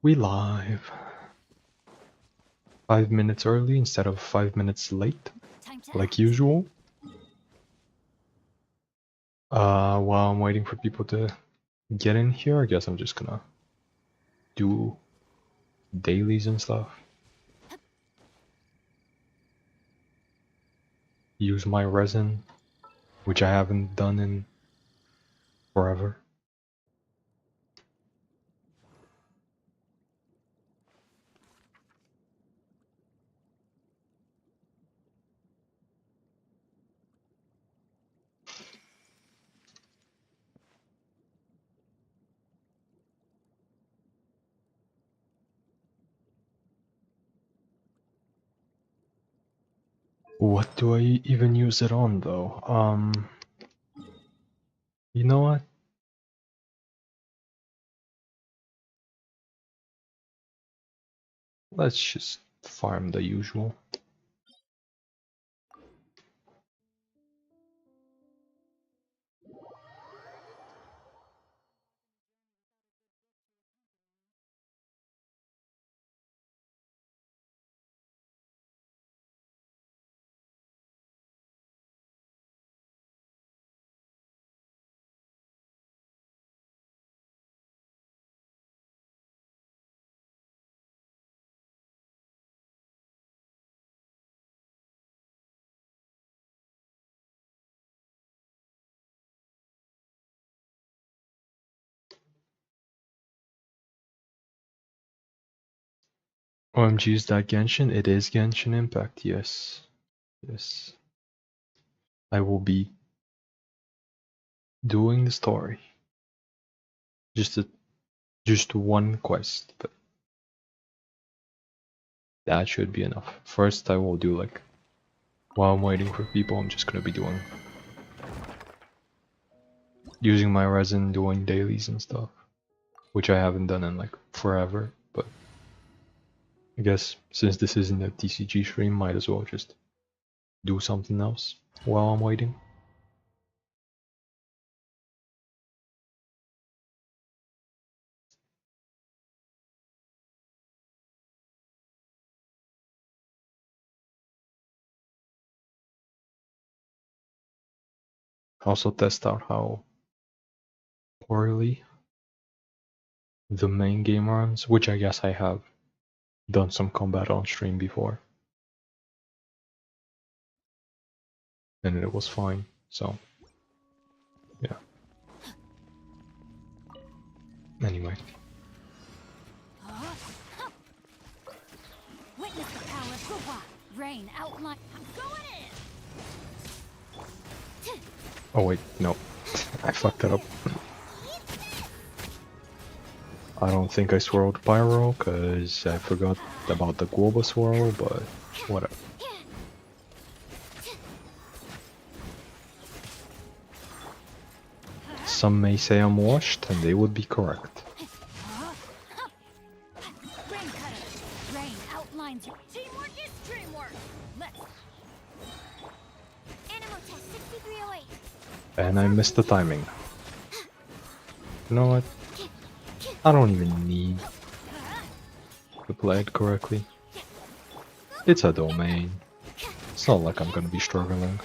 We live. 5 minutes early instead of 5 minutes late, like usual. While I'm waiting for people to get in here, I guess I'm just gonna do dailies and stuff. Use my resin, which I haven't done in forever. What do I even use it on though? You know what? Let's just farm the usual. OMG, is that Genshin? It is Genshin Impact, yes. Yes. I will be doing the story. Just one quest, but that should be enough. First I will do like, while I'm waiting for people, I'm just gonna be using my resin, doing dailies and stuff, which I haven't done in like forever, but I guess since this isn't a TCG stream, might as well just do something else while I'm waiting. Also test out how poorly the main game runs, which I guess I have done some combat on stream before. And it was fine, so yeah. Anyway. Witness the power of Gupa. Rain outline. I'm going in. Oh wait, no. I fucked that up. I don't think I swirled Pyro, cause I forgot about the Guoba swirl, but whatever. Some may say I'm washed, and they would be correct. Rain cutter. Rain outlines you. Teamwork is dreamwork. Let's. Animal test 6308. And I missed the timing. You know what? I don't even need to play it correctly. It's a domain. It's not like I'm gonna be struggling.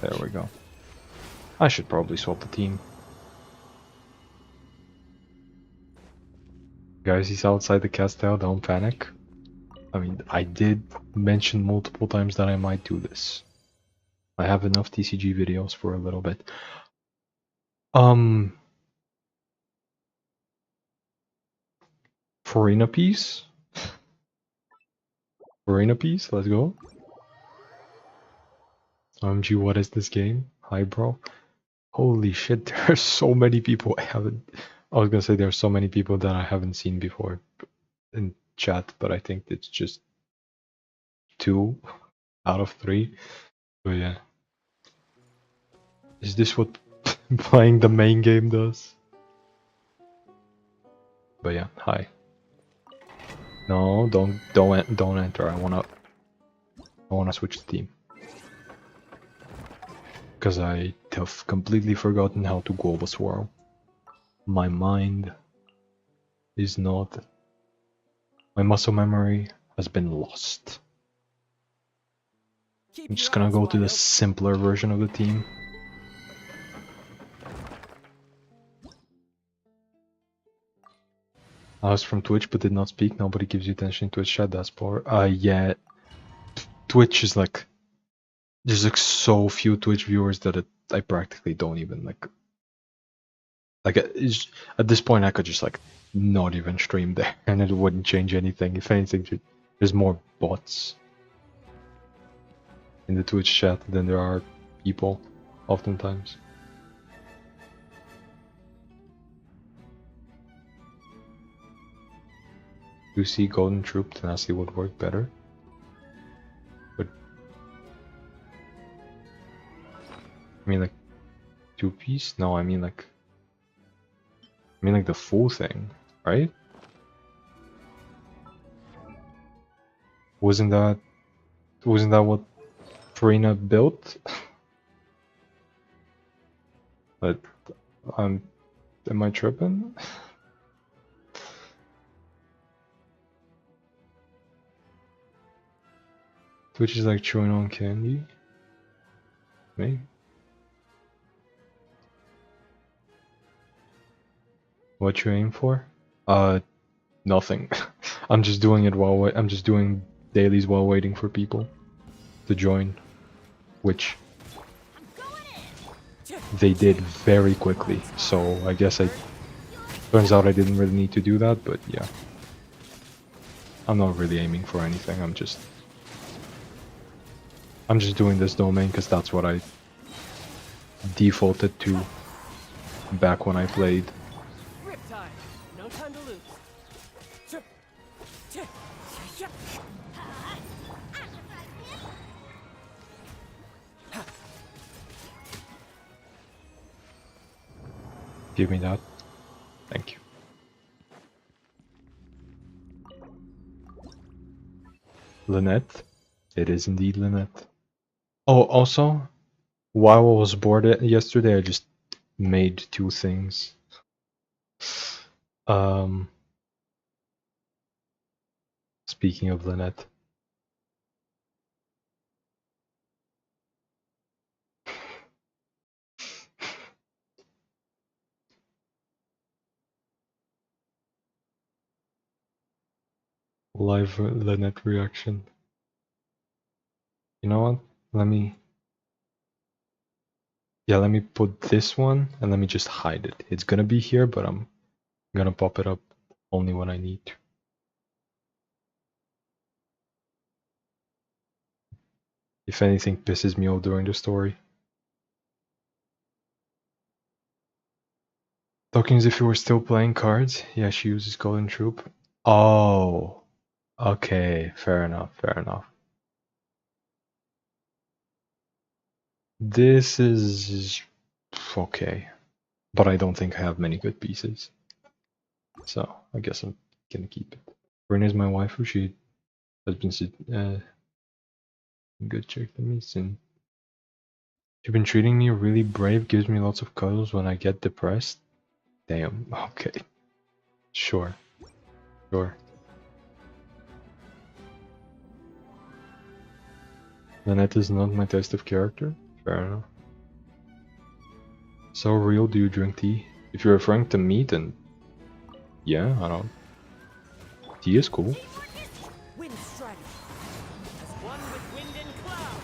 There we go. I should probably swap the team. Guys, he's outside the castle, don't panic. I mean, I did mention multiple times that I might do this. I have enough TCG videos for a little bit. Farina piece? Farina piece, let's go. OMG, what is this game? Hi, bro. Holy shit, there are so many people I was gonna say there are so many people that I haven't seen before in chat, but I think it's just 2 out of 3. But yeah. Is this what playing the main game does? But yeah, hi. No, don't enter. I wanna switch the team. because I have completely forgotten how to global swirl. My mind is not. My muscle memory has been lost. I'm just gonna go to the simpler version of the team. I was from Twitch but did not speak. Nobody gives you attention in Twitch chat, that's poor. Yeah. Twitch is like... There's like so few Twitch viewers that I practically don't even like... Like, at this point I could just like not even stream there and it wouldn't change anything. If anything, there's more bots in the Twitch chat than there are people, oftentimes. You see Golden Troop Tenacity would work better. But I mean like 2-piece? No, I mean like the full thing, right? Wasn't that what Farina built? But am I tripping? Twitch is like chewing on candy. Maybe. What you aim for? Nothing. I'm just doing it while I'm just doing dailies while waiting for people to join, which they did very quickly. So I guess turns out I didn't really need to do that, but yeah. I'm not really aiming for anything. I'm just doing this domain because that's what I defaulted to back when I played. No time to lose. Give me that. Thank you. Lynette? It is indeed Lynette. Oh, also, while I was bored yesterday, I just made 2 things. Speaking of Lynette. Live Lynette reaction. You know what? Let me put this one and let me just hide it. It's gonna be here, but I'm gonna pop it up only when I need to. If anything pisses me off during the story. Talking as if you were still playing cards? Yeah, she uses Golden Troop. Oh. Okay, fair enough, fair enough. This is okay, but I don't think I have many good pieces, so I guess I'm gonna keep it. Brina is my waifu. She has been good chick to me since. She's been treating me really brave. Gives me lots of cuddles when I get depressed. Damn. Okay. Sure. Sure. Nanette is not my taste of character. Fair enough. So real, do you drink tea? If you're referring to me, then yeah, I don't. Tea is cool. Wind strider. As one with wind and cloud.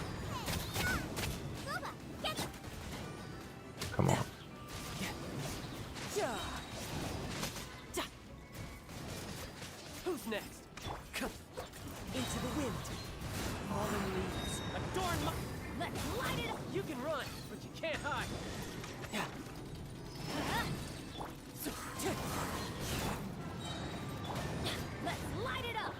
Come on. Who's next? Come into the wind. Fallen leaves. Adorn my. Let's light it up. You can run, but you can't hide. Let's light it up.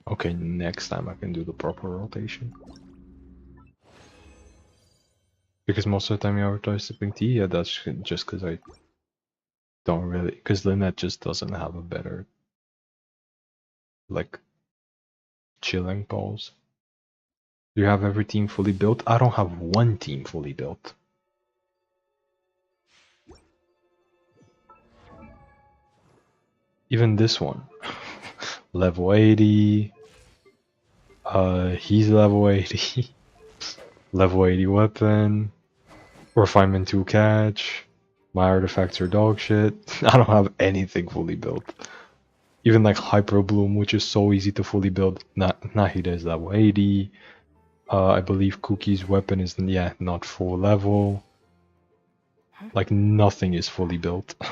Okay, next time I can do the proper rotation. Because most of the time you advertise sipping tea, yeah, that's just because I don't really, because Lynette just doesn't have a better, like, chilling pose. Do you have every team fully built? I don't have one team fully built. Even this one. Level 80. He's level 80. Level 80 weapon. Refinement 2 catch. My artifacts are dog shit. I don't have anything fully built. Even like Hyper Bloom, which is so easy to fully build. Nahida is level 80. I believe Cookie's weapon is, yeah, not full level. Like, nothing is fully built. If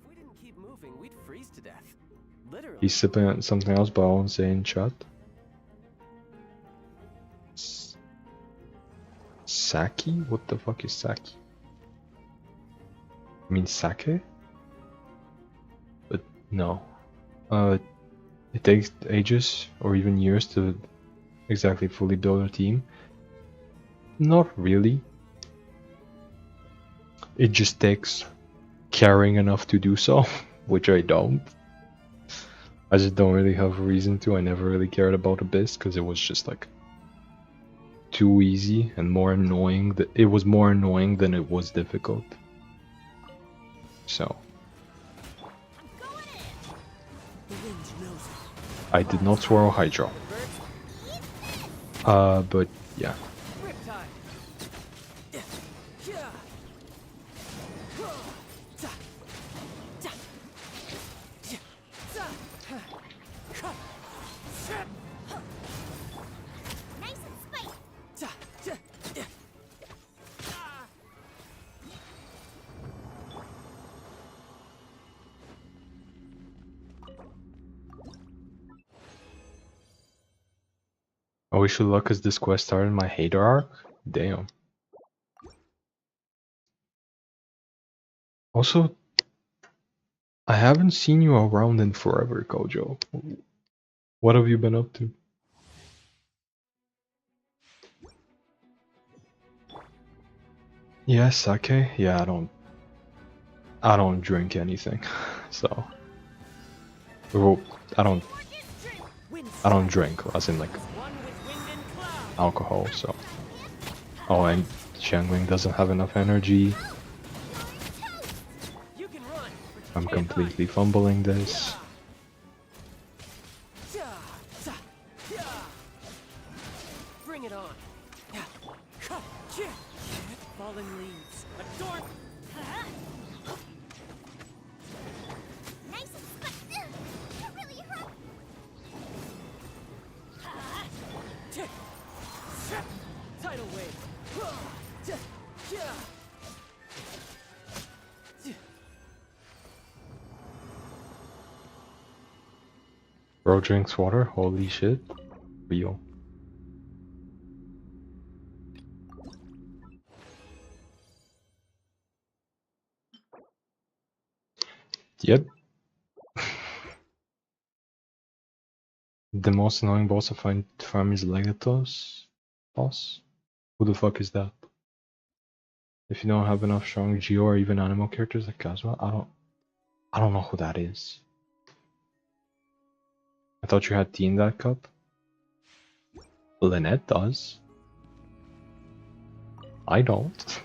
we didn't keep moving, we'd freeze to death. Literally. He's sipping on something else, but I won't say in chat. Saki? What the fuck is Saki? I mean sake? But no. It takes ages or even years to exactly fully build a team. Not really. It just takes caring enough to do so, which I don't. I just don't really have a reason to. I never really cared about Abyss because it was just like too easy and more annoying. It was more annoying than it was difficult. So I did not swirl Hydro. But yeah. I wish you luck because this quest started my hater arc. Damn. Also, I haven't seen you around in forever, Kojo. What have you been up to? Yeah, sake? Yeah, I don't drink anything. So well, I don't drink, as in like alcohol, so. Oh, and Xiangling doesn't have enough energy. I'm completely fumbling this. Bring it on. Fallen leaves. Adorn. Nice and that really hurt. Tidal wave. Bro drinks water? Holy shit. Real. Yep. The most annoying boss I find to farm is Legatos boss? Who the fuck is that? If you don't have enough strong Geo or even animal characters like Kazuma, I don't know who that is. I thought you had tea in that cup. Lynette does. I don't.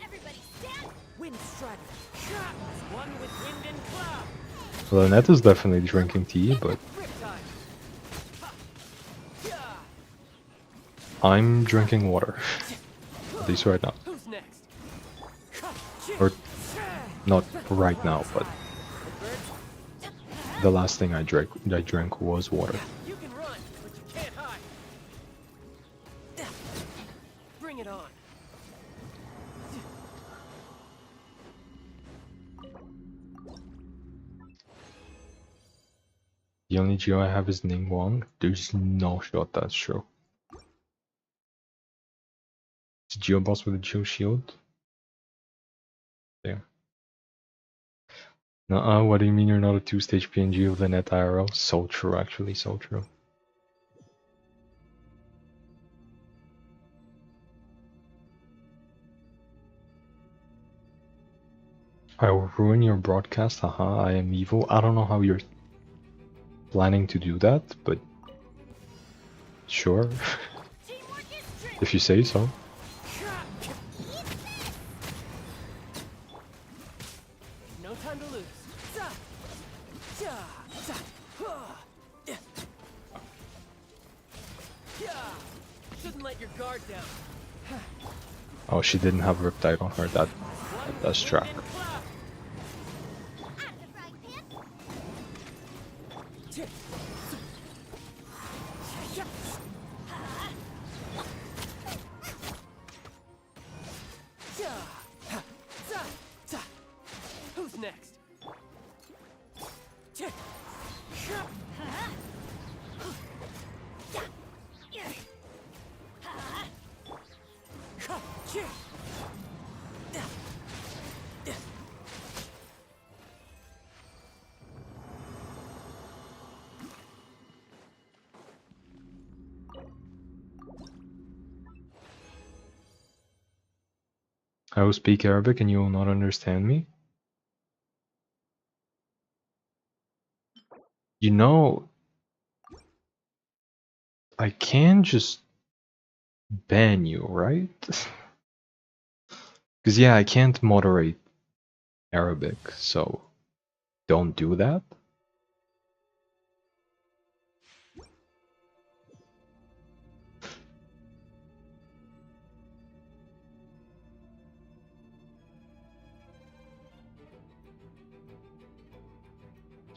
Everybody stand. Wind strider. One with wind and cloud. Lynette is definitely drinking tea, but I'm drinking water. At least right now. Who's next? Or not right now, but the last thing I drank was water. You can run, but you can't hide. Bring it on. The only Geo I have is Ningguang. There's no shot that's true. It's a Geo boss with a Geo shield. Damn. Nuh-uh, what do you mean you're not a 2-stage PNG with a net IRL? So true, actually, so true. I will ruin your broadcast, haha, I am evil. I don't know how you're planning to do that, but sure, Teamwork is strength. if you say so. No time to lose. Za! Ja! Za! Huh! Yeah! Yeah! Shouldn't let your guard down. Oh, she didn't have Riptide on her, that's track. Wind and cloud. At the frying pan. Tip. Yeah. Ja! Ha! Za! Za! Who's next? Tip. Yeah. Ha! Tip. Yeah. Yeah. I will speak Arabic and you will not understand me? You know, I can just ban you, right? Because yeah, I can't moderate Arabic, so don't do that.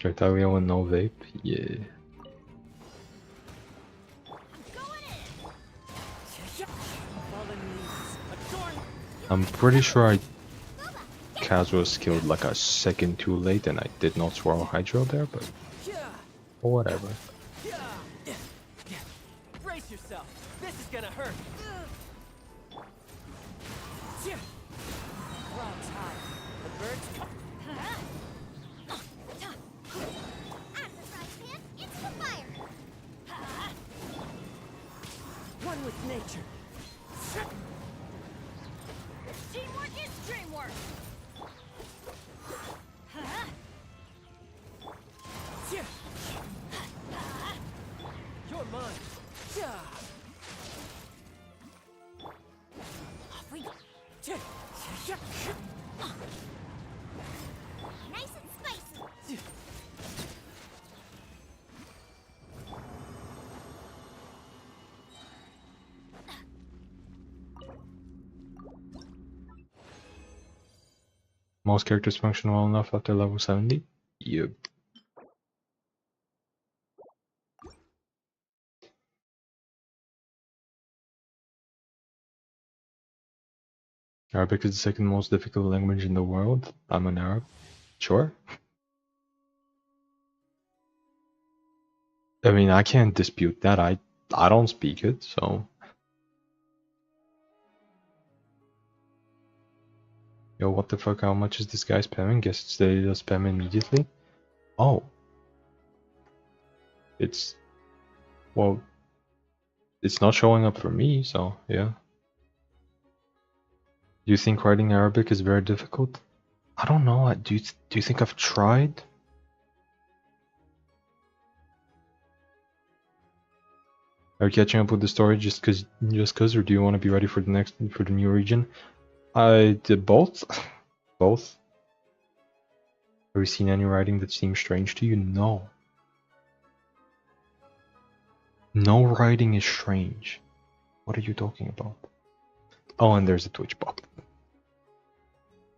Tartaglia with no vape? Yeah. I'm going in. Fallen leaves. Adorn. I'm pretty sure I casual skilled like a second too late and I did not swirl Hydro there, but Yeah. whatever. Yeah. Yeah. Yeah. Brace yourself. This is gonna hurt. Yeah. Clouds high. The birds come. At the frying pan. Into the fire. One with nature. Teamwork is dreamwork. Yeah. You're mine. Yeah. Off we go. Yeah. Yeah. Nice and spicy. Most characters function well enough after level 70? Yep. Arabic is the second most difficult language in the world. I'm an Arab. Sure. I mean, I can't dispute that. I don't speak it, so. Yo, what the fuck? How much is this guy spamming? Guess it's that he does spam immediately. Oh. It's. Well. It's not showing up for me, so yeah. Do you think writing Arabic is very difficult? I don't know. Do you think I've tried? Are you catching up with the story just cause, or do you want to be ready for the new region? I did both. Both. Have you seen any writing that seems strange to you? No. No writing is strange. What are you talking about? Oh, and there's a Twitch bot.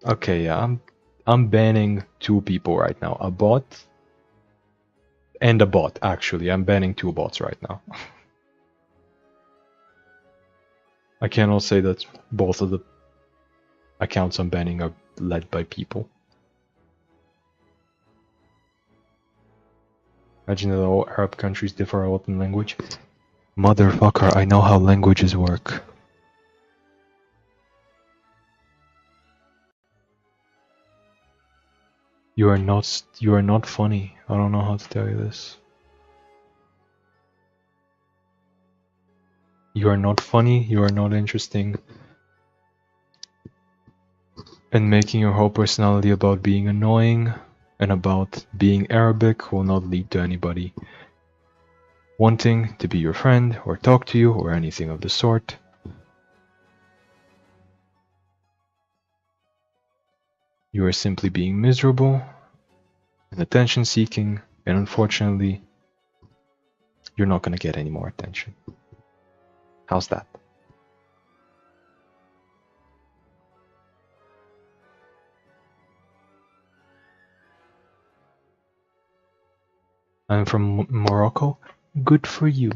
Okay, yeah, I'm banning 2 people right now. A bot and a bot, actually. I'm banning 2 bots right now. I cannot say that both of the accounts I'm banning are led by people. Imagine that all Arab countries differ a lot in language. Motherfucker, I know how languages work. You are not funny. I don't know how to tell you this. You are not funny, you are not interesting. And making your whole personality about being annoying and about being Arabic will not lead to anybody wanting to be your friend or talk to you or anything of the sort. You are simply being miserable and attention seeking, and unfortunately, you're not going to get any more attention. How's that? I'm from Morocco. Good for you.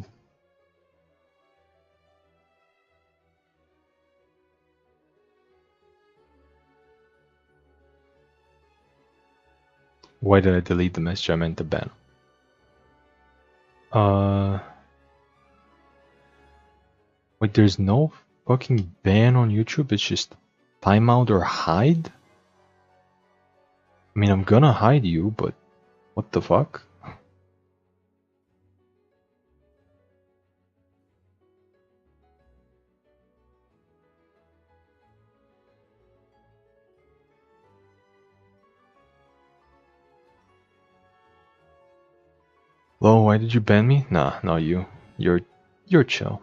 Why did I delete the message? I meant to ban. Wait, there's no fucking ban on YouTube? It's just timeout or hide? I mean, I'm gonna hide you, but what the fuck? Lo, why did you ban me? Nah, not you. You're chill.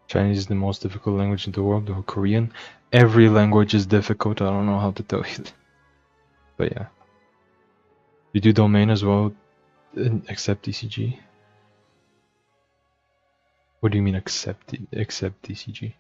Chinese is the most difficult language in the world, or Korean. Every language is difficult, I don't know how to tell you. But yeah. You do domain as well, except TCG? What do you mean except TCG?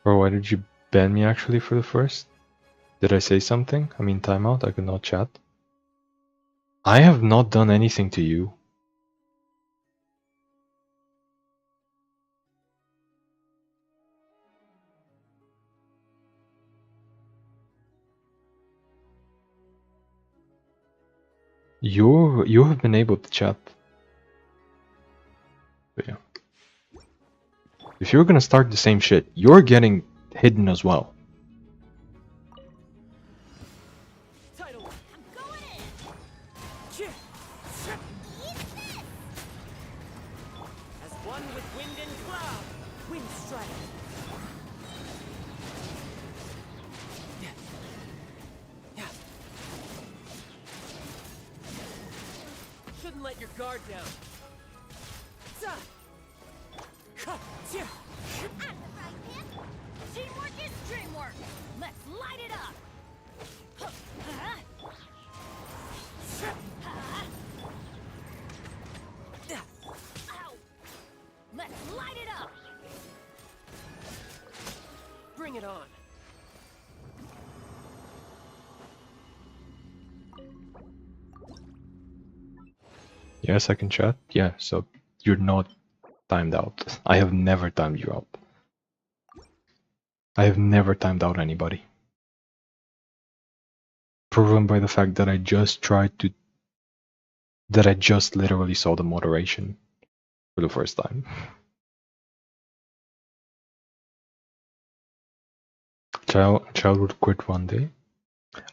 Or why did you ban me actually for the first? Did I say something? I mean timeout, I could not chat. I have not done anything to you. You have been able to chat. But yeah. If you're gonna start the same shit, you're getting hidden as well. Tidal wave. I'm going in. Chip. Eat this. As one with wind and cloud. Wind strike. Yeah. Shouldn't let your guard down. Za. Ka. Tia. Out of the frying pan. Teamwork is dreamwork. Let's light it up. Ow. Let's light it up. Bring it on. Yes, I can chat. Yeah, so you're not timed out. I have never timed you out. I have never timed out anybody. Proven by the fact that I just literally saw the moderation for the first time. Child would quit one day.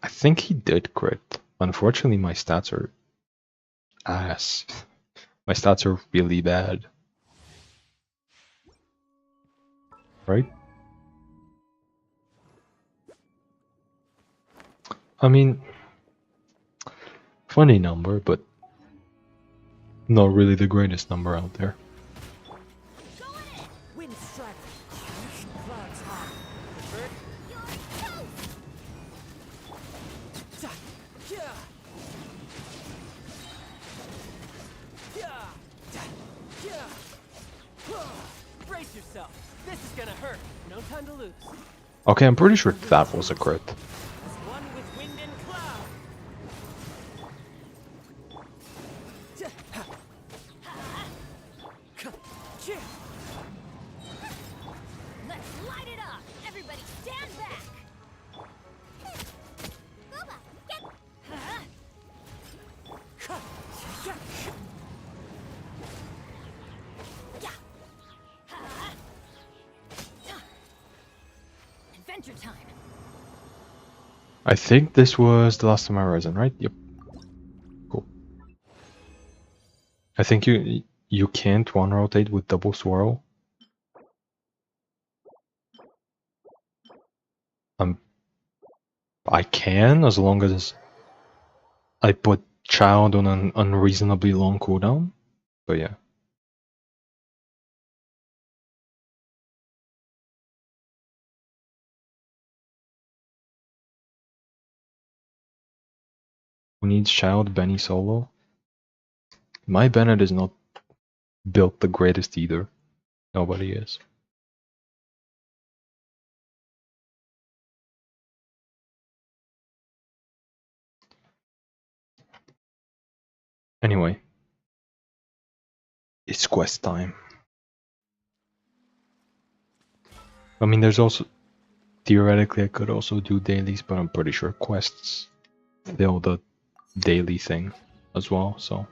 I think he did quit. Unfortunately, my stats are ass. My stats are really bad. Right? I mean, funny number, but not really the greatest number out there. Going in. Wind strike. Clouds high. Bird. You're toast. Za. Yeah. Yeah. Da. Yeah. Brace yourself. This is gonna hurt. No time to lose. Okay, I'm pretty sure that was a crit. As one with wind and cloud. Ja. Ha. Ka. Chia. Let's light it up. Everybody stand back. Booba, get. Ka. Ja. Ranger time. I think this was the last time I risen, right? Yep. Cool. I think you can't one rotate with double swirl. I can, as long as I put child on an unreasonably long cooldown. But yeah. Who needs child? Benny solo? My Bennett is not built the greatest either. Nobody is. Anyway. It's quest time. I mean, there's also... Theoretically, I could also do dailies, but I'm pretty sure quests build the daily thing as well, so...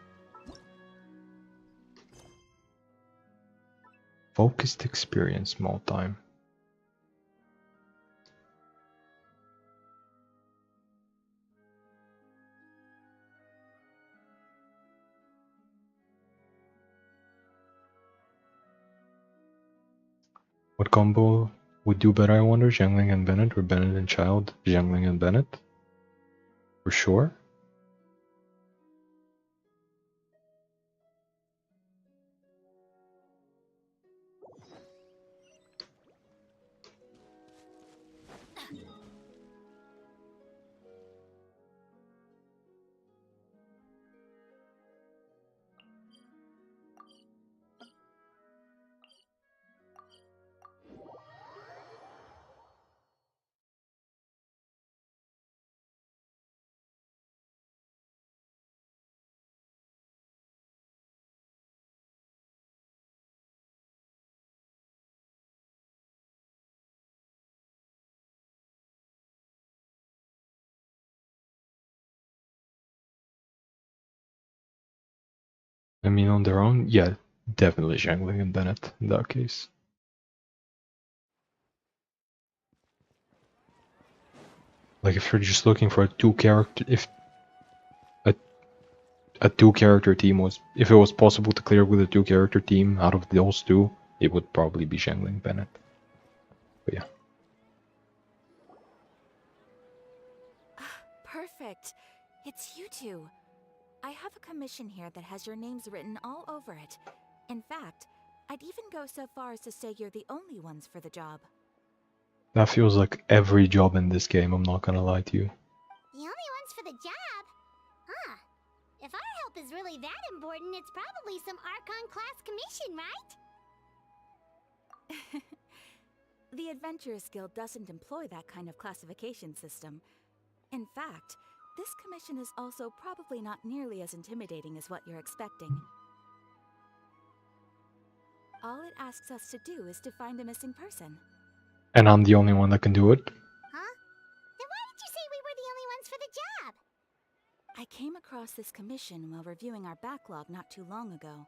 Focused experience small time. What combo would do better, I wonder? Xiangling and Bennett, or Bennett and Child? Xiangling and Bennett? For sure? I mean, on their own, yeah, definitely Xiangling and Bennett in that case. Like, if you're just looking for a a two-character team was... If it was possible to clear with a two-character team out of those two, it would probably be Xiangling Bennett. But yeah. Perfect. It's you two. I have a commission here that has your names written all over it. In fact, I'd even go so far as to say you're the only ones for the job. That feels like every job in this game, I'm not gonna lie to you. The only ones for the job? Huh. If our help is really that important, it's probably some Archon class commission, right? The Adventurers Guild doesn't employ that kind of classification system. In fact, this commission is also probably not nearly as intimidating as what you're expecting. All it asks us to do is to find a missing person. And I'm the only one that can do it? Huh? Then why did you say we were the only ones for the job? I came across this commission while reviewing our backlog not too long ago.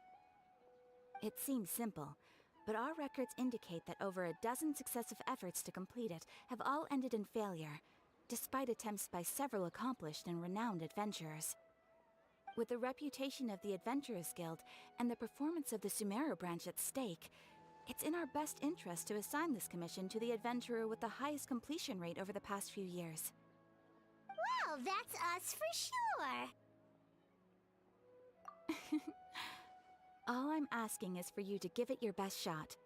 It seems simple, but our records indicate that over a dozen successive efforts to complete it have all ended in failure, despite attempts by several accomplished and renowned adventurers. With the reputation of the Adventurers Guild and the performance of the Sumeru branch at stake, it's in our best interest to assign this commission to the adventurer with the highest completion rate over the past few years. Well, that's us for sure. All I'm asking is for you to give it your best shot.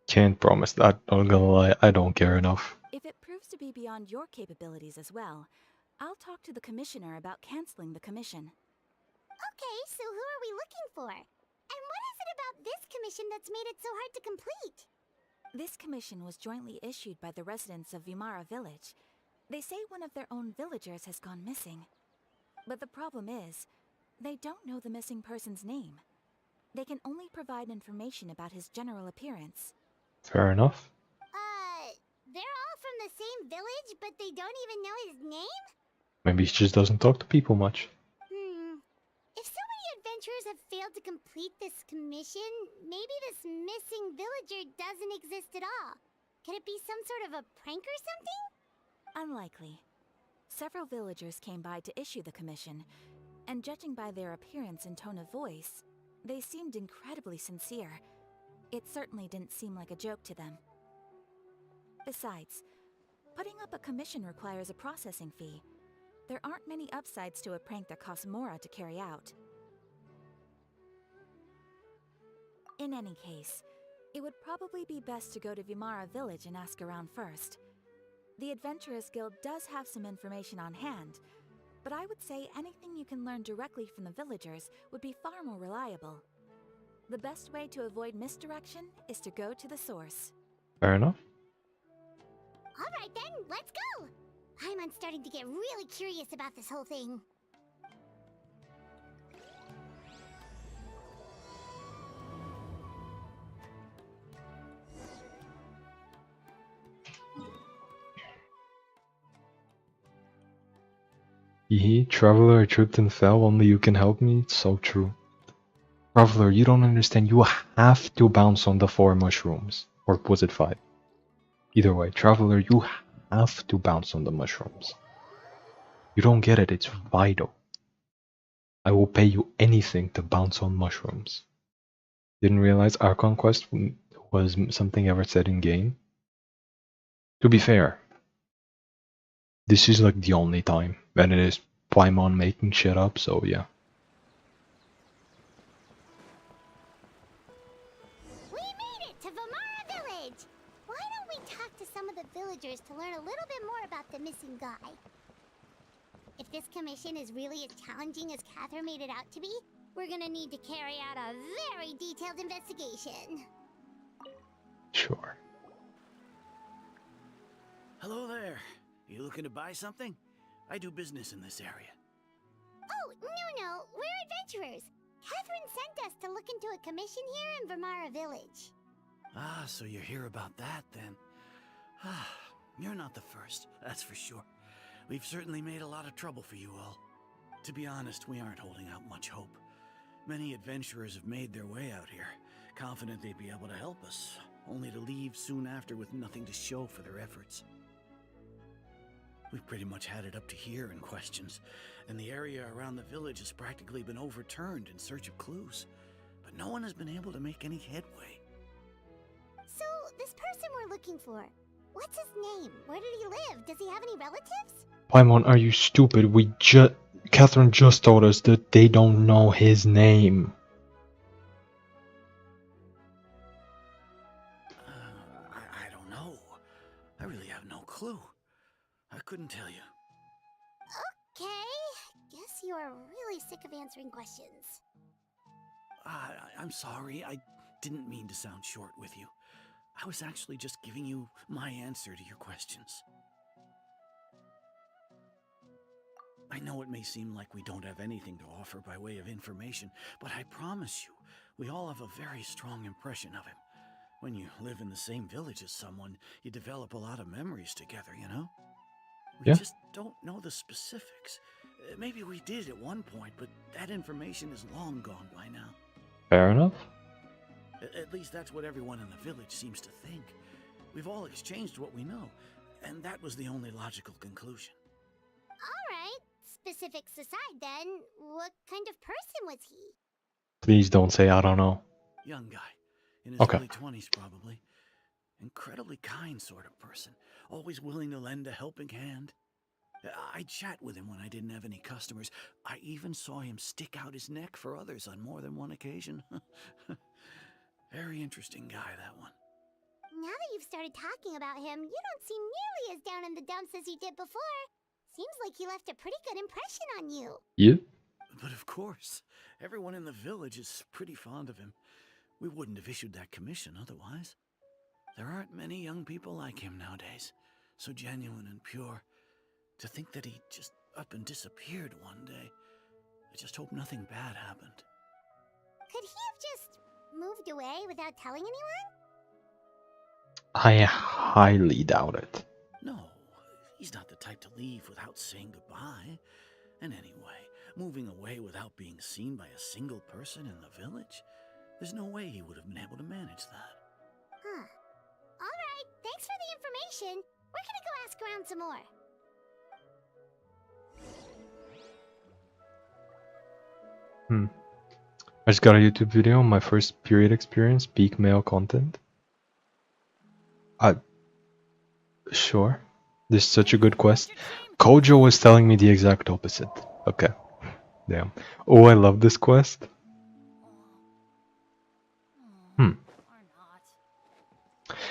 Can't promise that, not gonna lie, I don't care enough. If it proves to be beyond your capabilities as well, I'll talk to the commissioner about canceling the commission. Okay, so who are we looking for? And what is it about this commission that's made it so hard to complete? This commission was jointly issued by the residents of Vimara Village. They say one of their own villagers has gone missing. But the problem is, they don't know the missing person's name. They can only provide information about his general appearance. Fair enough. They're all from the same village, but they don't even know his name? Maybe he just doesn't talk to people much. If so many adventurers have failed to complete this commission, maybe this missing villager doesn't exist at all. Could it be some sort of a prank or something? Unlikely. Several villagers came by to issue the commission, and judging by their appearance and tone of voice, they seemed incredibly sincere. It certainly didn't seem like a joke to them. Besides, putting up a commission requires a processing fee. There aren't many upsides to a prank that costs Mora to carry out. In any case, it would probably be best to go to Vimara village and ask around first. The Adventurers Guild does have some information on hand, but I would say anything you can learn directly from the villagers would be far more reliable. The best way to avoid misdirection is to go to the source. Fair enough. Alright then, let's go! I'm starting to get really curious about this whole thing. Traveler, I tripped and fell, only you can help me? It's so true. Traveler, you don't understand, you have to bounce on the 4 mushrooms. Or was it 5? Either way, Traveler, you have to bounce on the mushrooms. You don't get it, it's vital. I will pay you anything to bounce on mushrooms. Didn't realize our conquest was something ever said in game. To be fair, this is like the only time, and it is Paimon making shit up, so yeah. We made it to Vimara village! Why don't we talk to some of the villagers to learn a little bit more about the missing guy? If this commission is really as challenging as Catherine made it out to be, we're gonna need to carry out a very detailed investigation. Sure. Hello there. You looking to buy something? I do business in this area. Oh, no, we're adventurers. Catherine sent us to look into a commission here in Vimara village. Ah, so you hear about that then. Ah, you're not the first, that's for sure. We've certainly made a lot of trouble for you all. To be honest, we aren't holding out much hope. Many adventurers have made their way out here, confident they'd be able to help us, only to leave soon after with nothing to show for their efforts. We've pretty much had it up to here in questions, and the area around the village has practically been overturned in search of clues, but no one has been able to make any headway. So, this person we're looking for, what's his name? Where did he live? Does he have any relatives? Paimon, are you stupid? Catherine just told us that they don't know his name. I don't know. I really have no clue. I couldn't tell you. Okay, guess you are really sick of answering questions. I'm sorry, I didn't mean to sound short with you. I was actually just giving you my answer to your questions. I know it may seem like we don't have anything to offer by way of information, but I promise you, we all have a very strong impression of him. When you live in the same village as someone, you develop a lot of memories together, you know? We just don't know the specifics. Maybe we did at one point, but that information is long gone by now. Fair enough. At least that's what everyone in the village seems to think. We've all exchanged what we know, and that was the only logical conclusion. Alright, specifics aside then, what kind of person was he? Please don't say I don't know. Young guy, in his Okay. early 20s probably. Incredibly kind sort of person, always willing to lend a helping hand. I'd chat with him when I didn't have any customers. I even saw him stick out his neck for others on more than one occasion. Very interesting guy, that one. Now that you've started talking about him, you don't seem nearly as down in the dumps as you did before. Seems like he left a pretty good impression on you. Yeah? But of course, everyone in the village is pretty fond of him. We wouldn't have issued that commission otherwise. There aren't many young people like him nowadays, so genuine and pure. To think that he just up and disappeared one day. I just hope nothing bad happened. Could he have just moved away without telling anyone? I highly doubt it. No, he's not the type to leave without saying goodbye. And anyway, moving away without being seen by a single person in the village? There's no way he would have been able to manage that. Huh. Alright, thanks for direction. We're gonna go ask around some more. I just got a YouTube video on my first period experience, peak male content. Sure. This is such a good quest. Kojo was telling me the exact opposite. Okay. Damn. Oh, I love this quest. Or not.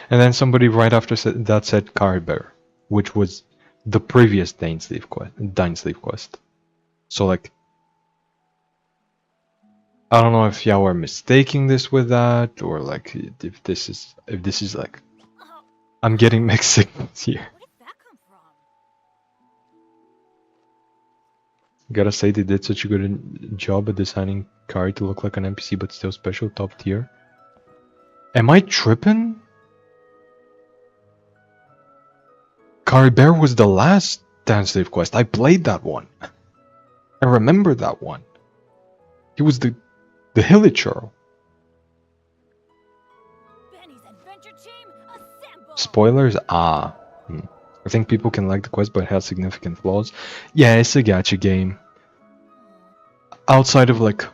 And then somebody right after that said Carber, which was the previous Dainsleeve quest. So like, I don't know if y'all were mistaking this with that, or like if this is like, Oh, I'm getting mixed signals here. where did that come from? Gotta say they did such a good job at designing Kari to look like an NPC, but still special, top tier. Am I tripping? Kari Bear was the last Dainsleeve quest. I played that one. I remember that one. He was the Hilichurl. Benny's adventure team, assemble! Spoilers? I think people can like the quest, but it has significant flaws. Yeah, it's a gacha game. Outside of like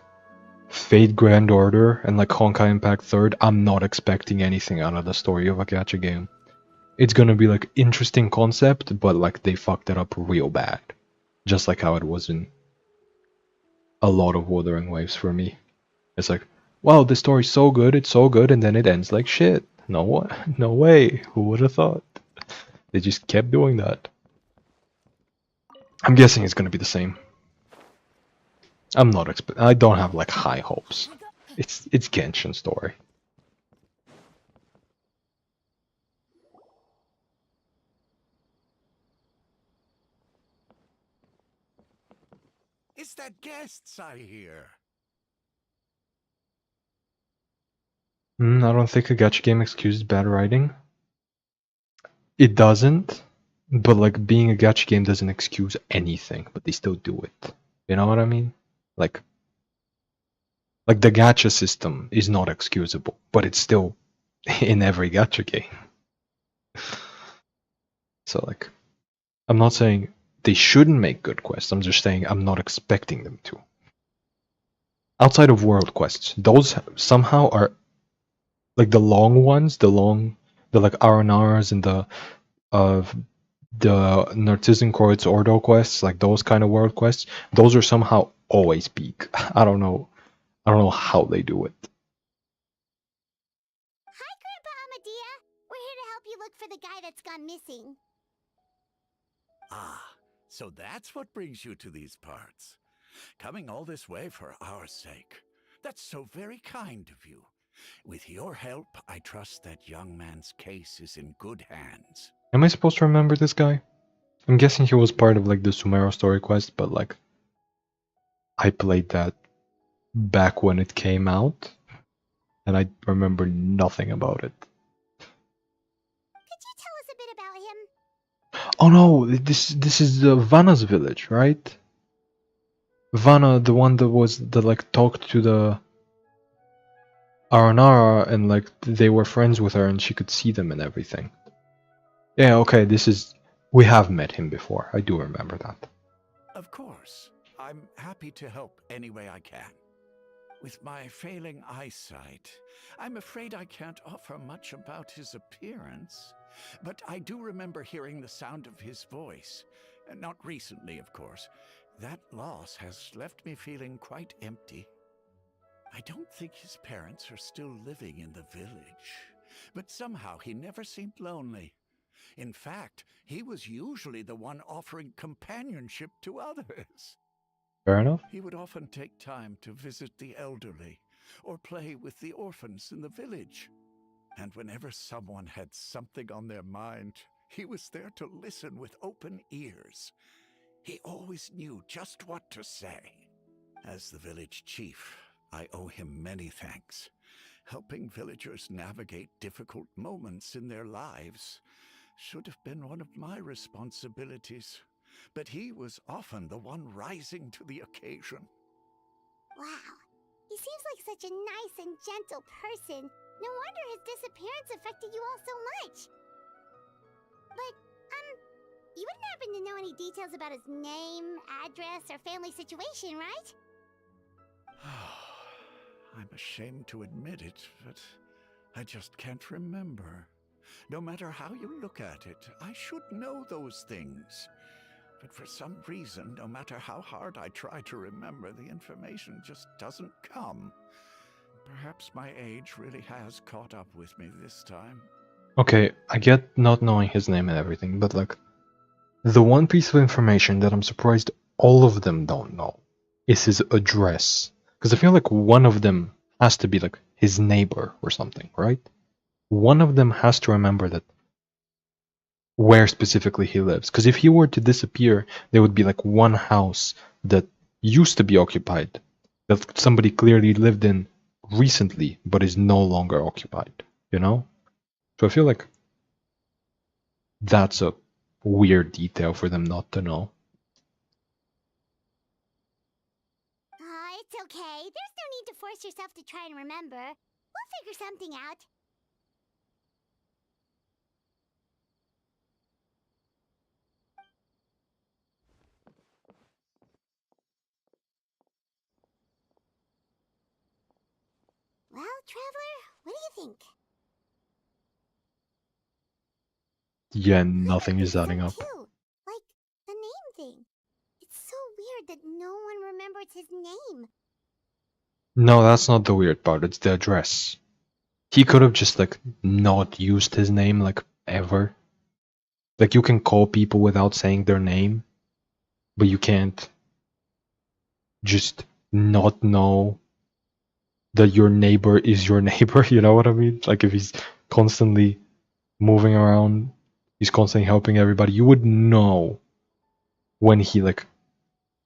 Fate Grand Order and like Honkai Impact 3rd, I'm not expecting anything out of the story of a gacha game. It's gonna be like interesting concept, but like they fucked it up real bad. Just like how it was in a lot of Wuthering Waves for me. It's like, wow, this story's so good, it's so good, and then it ends like shit. No way. Who would have thought? They just kept doing that. I'm guessing it's gonna be the same. I don't have like high hopes. It's Genshin story. Is that guests I hear? I don't think a gacha game excuses bad writing. It doesn't, but like being a gacha game doesn't excuse anything, but they still do it. You know what I mean? Like the gacha system is not excusable, but it's still in every gacha game. So like, I'm not saying they shouldn't make good quests, I'm just saying I'm not expecting them to. Outside of world quests, those somehow are like the long ones, the like Aronaras and the Nartisan Ordo quests, like those kind of world quests, those are somehow always peak. I don't know how they do it. Hi, Grandpa Amadea. We're here to help you look for the guy that's gone missing. Ah, so that's what brings you to these parts. Coming all this way for our sake. That's so very kind of you. With your help, I trust that young man's case is in good hands. Am I supposed to remember this guy? I'm guessing he was part of like the Sumero story quest, but like I played that back when it came out, and I remember nothing about it. Could you tell us a bit about him? Oh no, this is Vanna's village, right? Vanna, the one that like talked to the Aranara and like they were friends with her and she could see them and everything. Yeah, okay, we have met him before. I do remember that. Of course, I'm happy to help any way I can. With my failing eyesight, I'm afraid I can't offer much about his appearance, but I do remember hearing the sound of his voice. Not recently, of course. That loss has left me feeling quite empty. I don't think his parents are still living in the village, but somehow he never seemed lonely. In fact, he was usually the one offering companionship to others. Fair enough. He would often take time to visit the elderly or play with the orphans in the village. And whenever someone had something on their mind, he was there to listen with open ears. He always knew just what to say. As the village chief, I owe him many thanks. Helping villagers navigate difficult moments in their lives should have been one of my responsibilities. But he was often the one rising to the occasion. Wow. He seems like such a nice and gentle person. No wonder his disappearance affected you all so much. But, you wouldn't happen to know any details about his name, address, or family situation, right? I'm ashamed to admit it, but I just can't remember. No matter how you look at it, I should know those things. But for some reason, no matter how hard I try to remember, the information just doesn't come. Perhaps my age really has caught up with me this time. Okay, I get not knowing his name and everything, but like, the one piece of information that I'm surprised all of them don't know is his address. Because I feel like one of them has to be like his neighbor or something, right? One of them has to remember that where specifically he lives. Because if he were to disappear, there would be like one house that used to be occupied, that somebody clearly lived in recently, but is no longer occupied, you know? So I feel like that's a weird detail for them not to know. It's okay. There's no need to force yourself to try and remember. We'll figure something out. Well, Traveler, what do you think? Yeah, I nothing think is adding so up. too. Like, the name thing. It's so weird that no one remembers his name. No, that's not the weird part, it's the address. He could have just like not used his name like ever. Like you can call people without saying their name, but you can't just not know that your neighbor is your neighbor, you know what I mean? Like if he's constantly moving around, he's constantly helping everybody, you would know when he like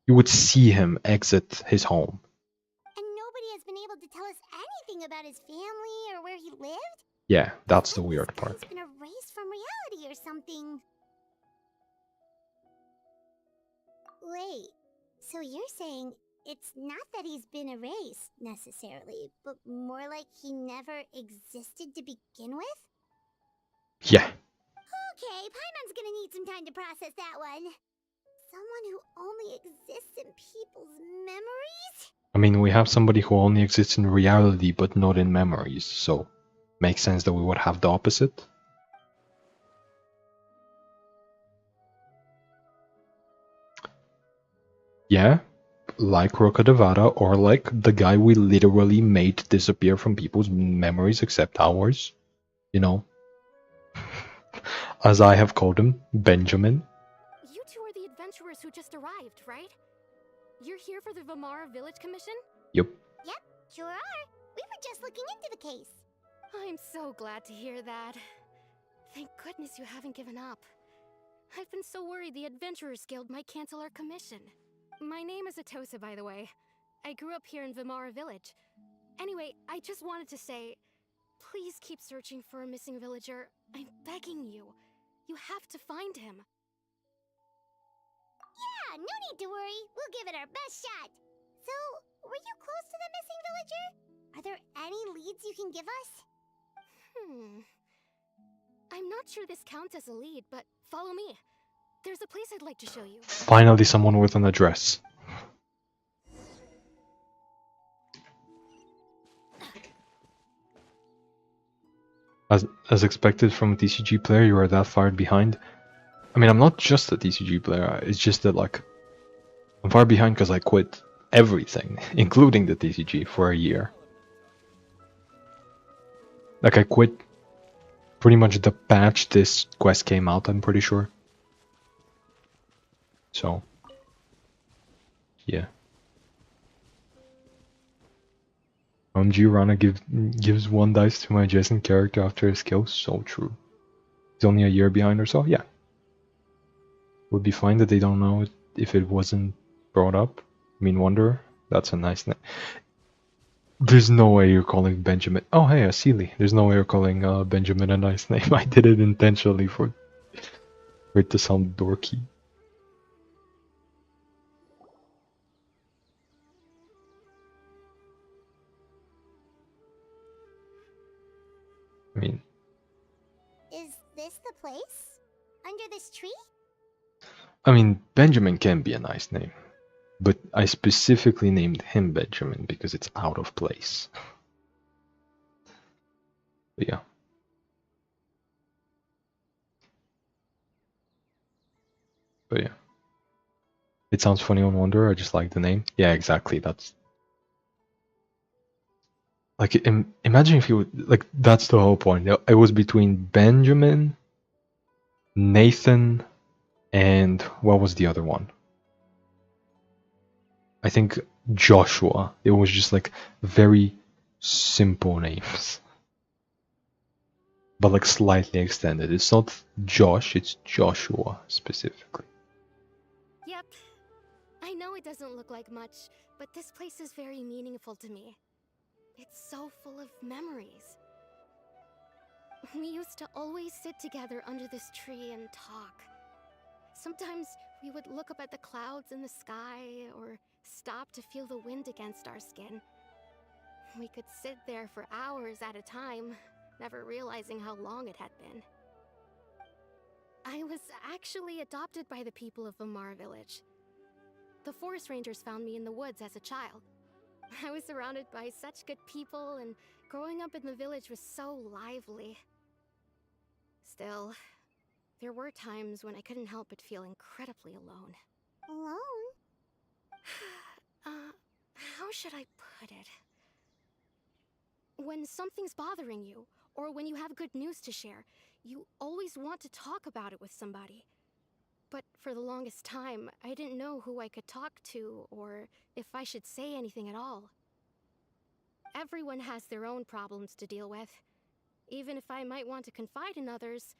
you would see him exit his home. And nobody has been able to tell us anything about his family or where he lived? Yeah, that's It's the like weird this part. guy's been erased from reality or something. Wait, so you're saying it's not that he's been erased, necessarily, but more like he never existed to begin with? Yeah. Okay, Paimon's gonna need some time to process that one. Someone who only exists in people's memories? I mean, we have somebody who only exists in reality but not in memories, so makes sense that we would have the opposite. Yeah, like Rocadevada, or like the guy we literally made disappear from people's memories except ours. You know, as I have called him, Benjamin. You two are the adventurers who just arrived, right? You're here for the Vamara Village Commission? Yep. Yep, sure are. We were just looking into the case. I'm so glad to hear that. Thank goodness you haven't given up. I've been so worried the Adventurers Guild might cancel our commission. My name is Atosa, by the way. I grew up here in Vamara Village. Anyway, I just wanted to say, please keep searching for a missing villager. I'm begging you. You have to find him. Yeah, no need to worry. We'll give it our best shot. So, were you close to the missing villager? Are there any leads you can give us? I'm not sure this counts as a lead, but follow me. There's a place I'd like to show you. Finally, someone with an address. As expected from a TCG player, you are that far behind. I mean, I'm not just a TCG player, it's just that, like, I'm far behind because I quit everything, including the TCG, for a year. Like, I quit pretty much the patch this quest came out, I'm pretty sure. So, yeah. Rana gives 1 dice to my adjacent character after his kill. So true. He's only a year behind or so. Yeah. Would be fine that they don't know if it wasn't brought up. I mean, Wanderer. That's a nice name. There's no way you're calling Benjamin. Oh, hey, a Sealy. There's no way you're calling Benjamin a nice name. I did it intentionally for it to sound dorky. I mean, Is this the place? Under this tree? I mean, Benjamin can be a nice name, but I specifically named him Benjamin because it's out of place. But yeah. But yeah. It sounds funny on Wonder, I just like the name. Yeah, exactly, that's... Like, imagine if you would... Like, that's the whole point. It was between Benjamin, Nathan, and... What was the other one? I think Joshua. It was just like very simple names. But like slightly extended. It's not Josh, it's Joshua specifically. Yep. I know it doesn't look like much, but this place is very meaningful to me. It's so full of memories. We used to always sit together under this tree and talk. Sometimes we would look up at the clouds in the sky, or stop to feel the wind against our skin. We could sit there for hours at a time, never realizing how long it had been. I was actually adopted by the people of Vamara Village. The forest rangers found me in the woods as a child. I was surrounded by such good people, and growing up in the village was so lively. Still, there were times when I couldn't help but feel incredibly alone. Alone? How should I put it? When something's bothering you, or when you have good news to share, you always want to talk about it with somebody. But for the longest time, I didn't know who I could talk to, or if I should say anything at all. Everyone has their own problems to deal with. Even if I might want to confide in others,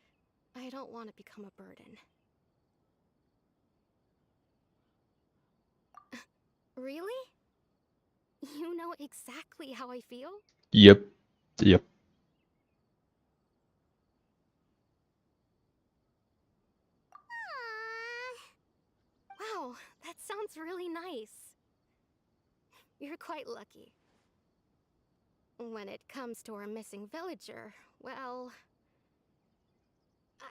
I don't want to become a burden. Really? You know exactly how I feel? Yep. Yep. Wow, that sounds really nice. You're quite lucky. When it comes to our missing villager, well...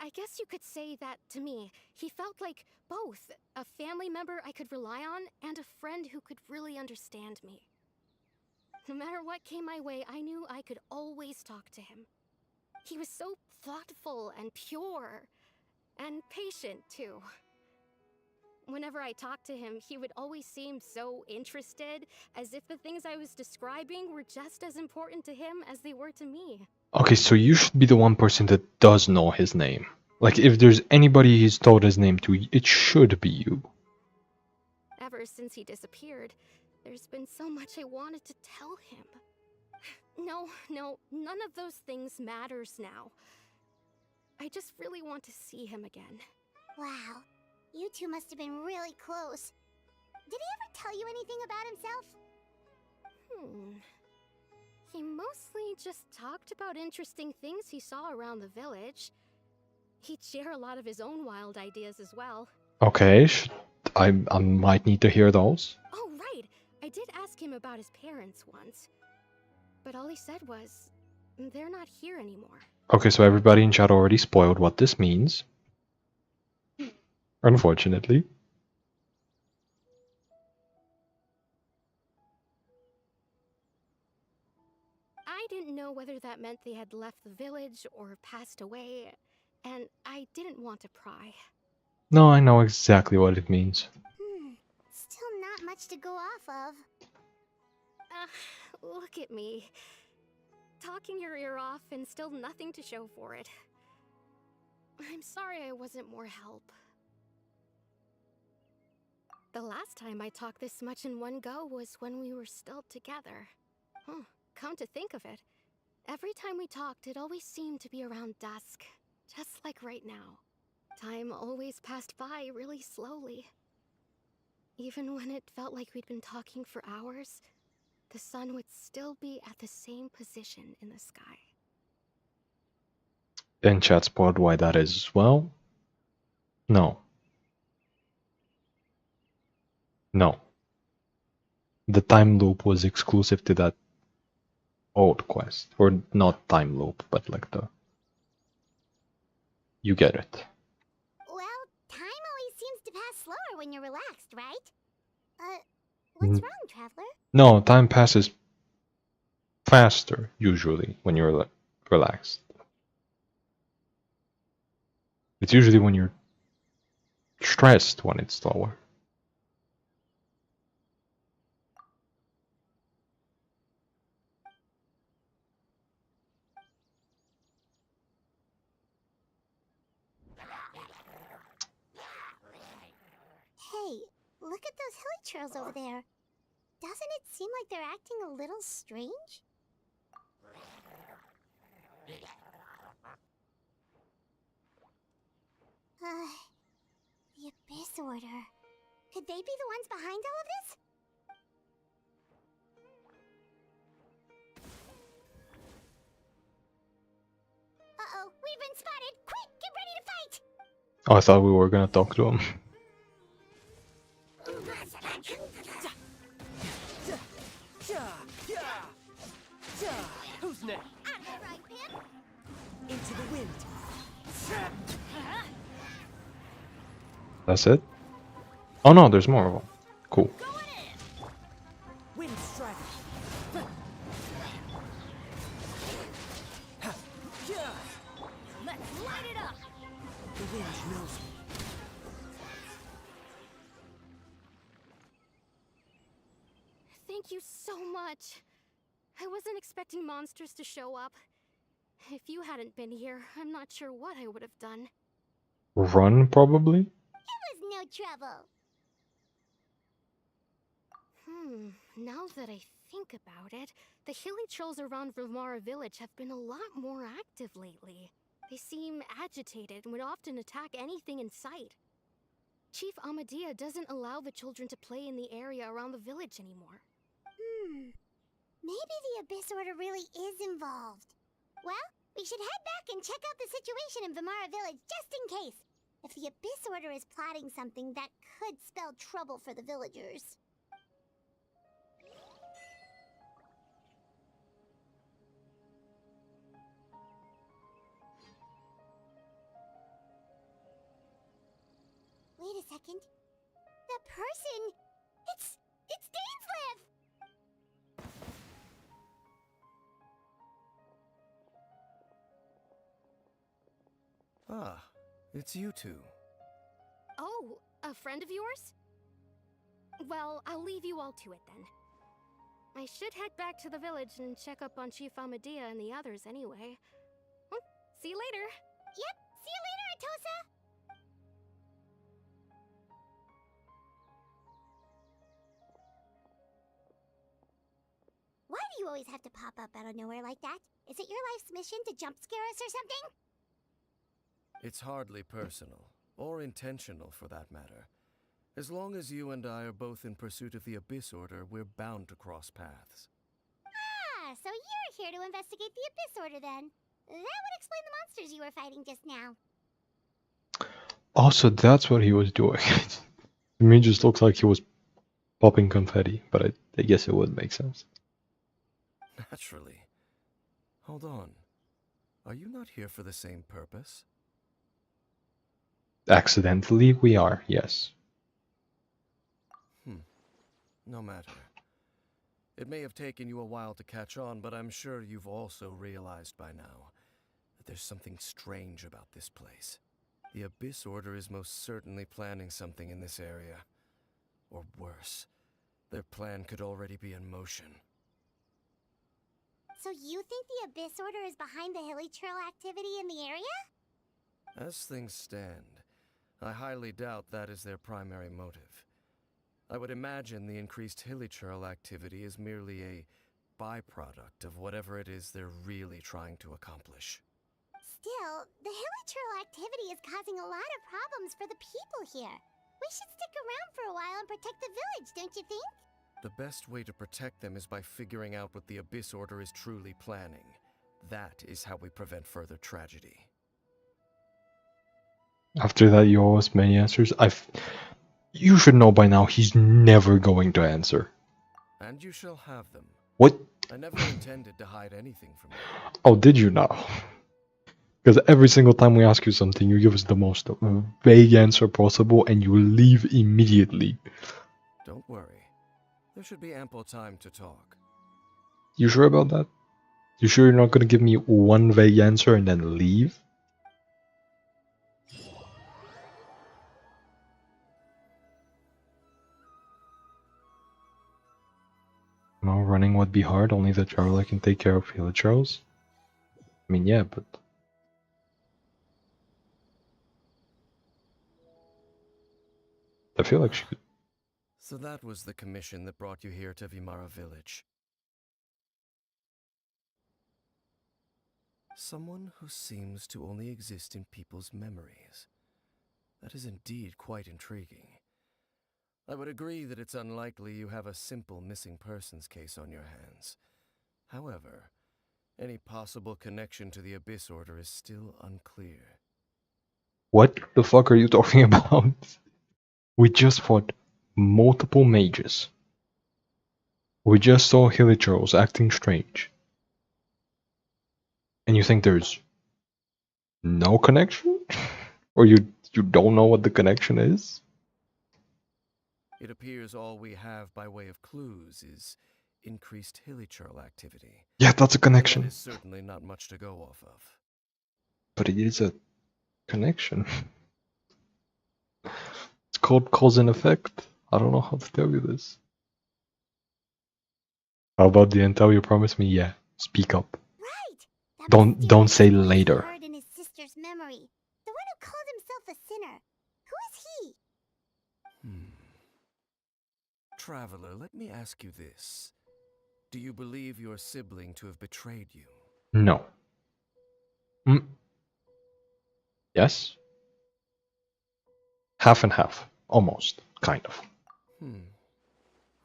I guess you could say that to me. He felt like both a family member I could rely on and a friend who could really understand me. No matter what came my way, I knew I could always talk to him. He was so thoughtful and pure, and patient too. Whenever I talked to him, he would always seem so interested, as if the things I was describing were just as important to him as they were to me. Okay, so you should be the one person that does know his name. Like, if there's anybody he's told his name to, it should be you. Ever since he disappeared, there's been so much I wanted to tell him. No, none of those things matters now. I just really want to see him again. Wow. You two must have been really close. Did he ever tell you anything about himself? He mostly just talked about interesting things he saw around the village. He'd share a lot of his own wild ideas as well. Okay, I might need to hear those. Oh, right! I did ask him about his parents once. But all he said was, they're not here anymore. Okay, so everybody in chat already spoiled what this means. Unfortunately. I didn't know whether that meant they had left the village or passed away, and I didn't want to pry. No, I know exactly what it means. Still not much to go off of. Look at me. Talking your ear off and still nothing to show for it. I'm sorry I wasn't more help. The last time I talked this much in one go was when we were still together. Come to think of it, every time we talked, it always seemed to be around dusk, just like right now. Time always passed by really slowly. Even when it felt like we'd been talking for hours, the sun would still be at the same position in the sky. And chat spoiled why that is as well? No. No. The time loop was exclusive to that old quest. Or not time loop, but like the... You get it. when you're relaxed, right? What's wrong, Traveler? No, time passes faster usually when you're relaxed. It's usually when you're stressed when it's slower. Hey, look at those hilichurls over there. Doesn't it seem like they're acting a little strange? The Abyss Order. Could they be the ones behind all of this? Uh-oh, we've been spotted! Quick, get ready to fight! Oh, I thought we were gonna talk to him. Who's next? Right, Pip? Into the wind. That's it? Oh no, there's more of them. Cool. Wind strider. Let's light it up! The wind knows me. Thank you so much. I wasn't expecting monsters to show up. If you hadn't been here, I'm not sure what I would have done. Run, probably? It was no trouble. Now that I think about it, the hilichurls around Vimara village have been a lot more active lately. They seem agitated and would often attack anything in sight. Chief Amadea doesn't allow the children to play in the area around the village anymore. Maybe the Abyss Order really is involved. Well, we should head back and check out the situation in Vimara village just in case. If the Abyss Order is plotting something that could spell trouble for the villagers. Wait a second. The person... It's Dainslev! Ah, it's you two. Oh, a friend of yours? Well, I'll leave you all to it then. I should head back to the village and check up on Chief Amadea and the others anyway. Well, see you later. Yep, see you later, Atosa! Why do you always have to pop up out of nowhere like that? Is it your life's mission to jump scare us or something? It's hardly personal, or intentional for that matter. As long as you and I are both in pursuit of the Abyss Order, we're bound to cross paths. Ah, so you're here to investigate the Abyss Order then. That would explain the monsters you were fighting just now. Also, that's what he was doing. To me, it just looks like he was popping confetti, but I guess it would make sense. Naturally. Hold on. Are you not here for the same purpose? Accidentally, we are, yes. No matter. It may have taken you a while to catch on, but I'm sure you've also realized by now that there's something strange about this place. The Abyss Order is most certainly planning something in this area. Or worse, their plan could already be in motion. So you think the Abyss Order is behind the hilichurl activity in the area? As things stand, I highly doubt that is their primary motive. I would imagine the increased hilichurl activity is merely a byproduct of whatever it is they're really trying to accomplish. Still, the hilichurl activity is causing a lot of problems for the people here. We should stick around for a while and protect the village, don't you think? The best way to protect them is by figuring out what the Abyss Order is truly planning. That is how we prevent further tragedy. After that, you owe us many answers. You should know by now he's never going to answer. And you shall have them. What? I never intended to hide anything from you. Oh, did you now? Because every single time we ask you something, you give us the most vague answer possible and you leave immediately. Don't worry. There should be ample time to talk. You sure about that? You sure you're not gonna give me one vague answer and then leave? No, running would be hard, only the traveler can take care of Hilichurls. I mean, yeah, but... I feel like she could... So that was the commission that brought you here to Vimara village. Someone who seems to only exist in people's memories. That is indeed quite intriguing. I would agree that it's unlikely you have a simple missing persons case on your hands. However, any possible connection to the Abyss Order is still unclear. What the fuck are you talking about? We just fought multiple mages. We just saw Hilichurls acting strange. And you think there's no connection? Or you don't know what the connection is? It appears all we have by way of clues is increased Hilichurl activity. Yeah, that's a connection. That is certainly not much to go off of. But it is a connection. It's called cause and effect. I don't know how to tell you this. How about the intel you promised me? Yeah, speak up. Right! That Don't say mysterious voice he later. heard in his sister's memory. The one who called himself a sinner. Who is he? Traveler, let me ask you this. Do you believe your sibling to have betrayed you? No. Yes? Half and half. Almost. Kind of.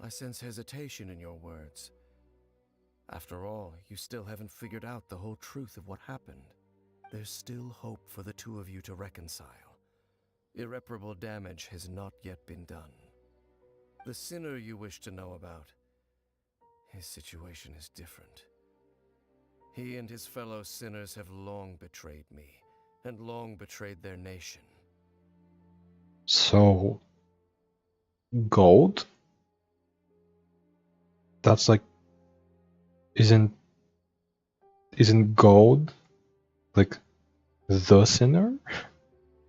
I sense hesitation in your words. After all, you still haven't figured out the whole truth of what happened. There's still hope for the two of you to reconcile. Irreparable damage has not yet been done. The sinner you wish to know about, his situation is different. He and his fellow sinners have long betrayed me, and long betrayed their nation. So... gold? That's like... Isn't gold like the sinner?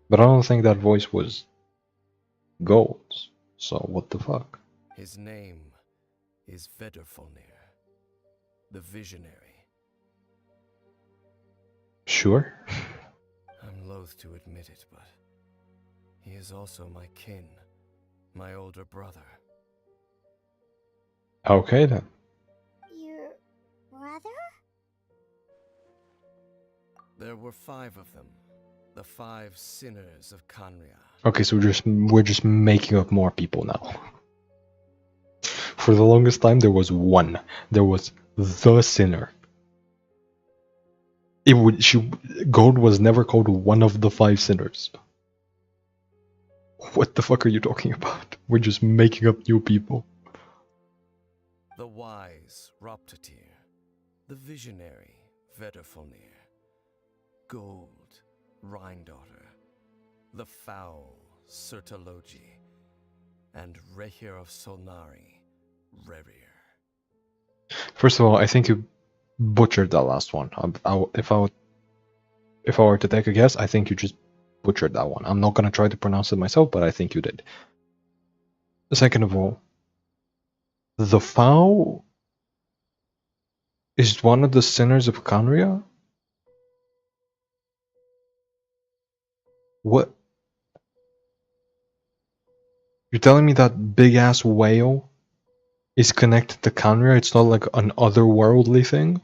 But I don't think that voice was gold's. So what the fuck? His name is Vedderfolnir, the Visionary. Sure. I'm loath to admit it, but he is also my kin, my older brother. Okay then. Your brother? There were 5 of them, the 5 sinners of Kanria. Okay, so we're just making up more people now. For the longest time there was one. There was the sinner. Gold was never called one of the 5 sinners. What the fuck are you talking about? We're just making up new people. The wise Roptatir, the visionary Vedderfolnir, Gold Rhindaughter, the foul Sertologi, and Rehir of Solnari, Rerir. First of all, I think you butchered that last one. If I were to take a guess, I think you just butchered that one. I'm not gonna try to pronounce it myself, but I think you did. Second of all, the foul is one of the sinners of Kanria? What? You're telling me that big ass whale is connected to Kanria? It's not like an otherworldly thing?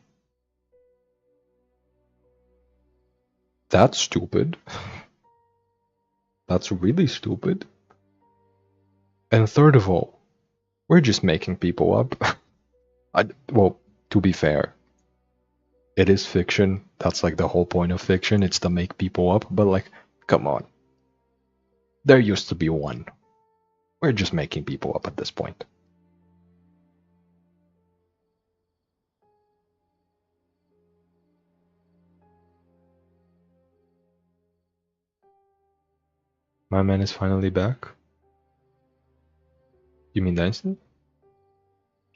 That's stupid. That's really stupid. And third of all, we're just making people up. Well, to be fair, it is fiction. That's like the whole point of fiction. It's to make people up. But like, come on. There used to be one. We're just making people up at this point. My man is finally back. You mean the instant?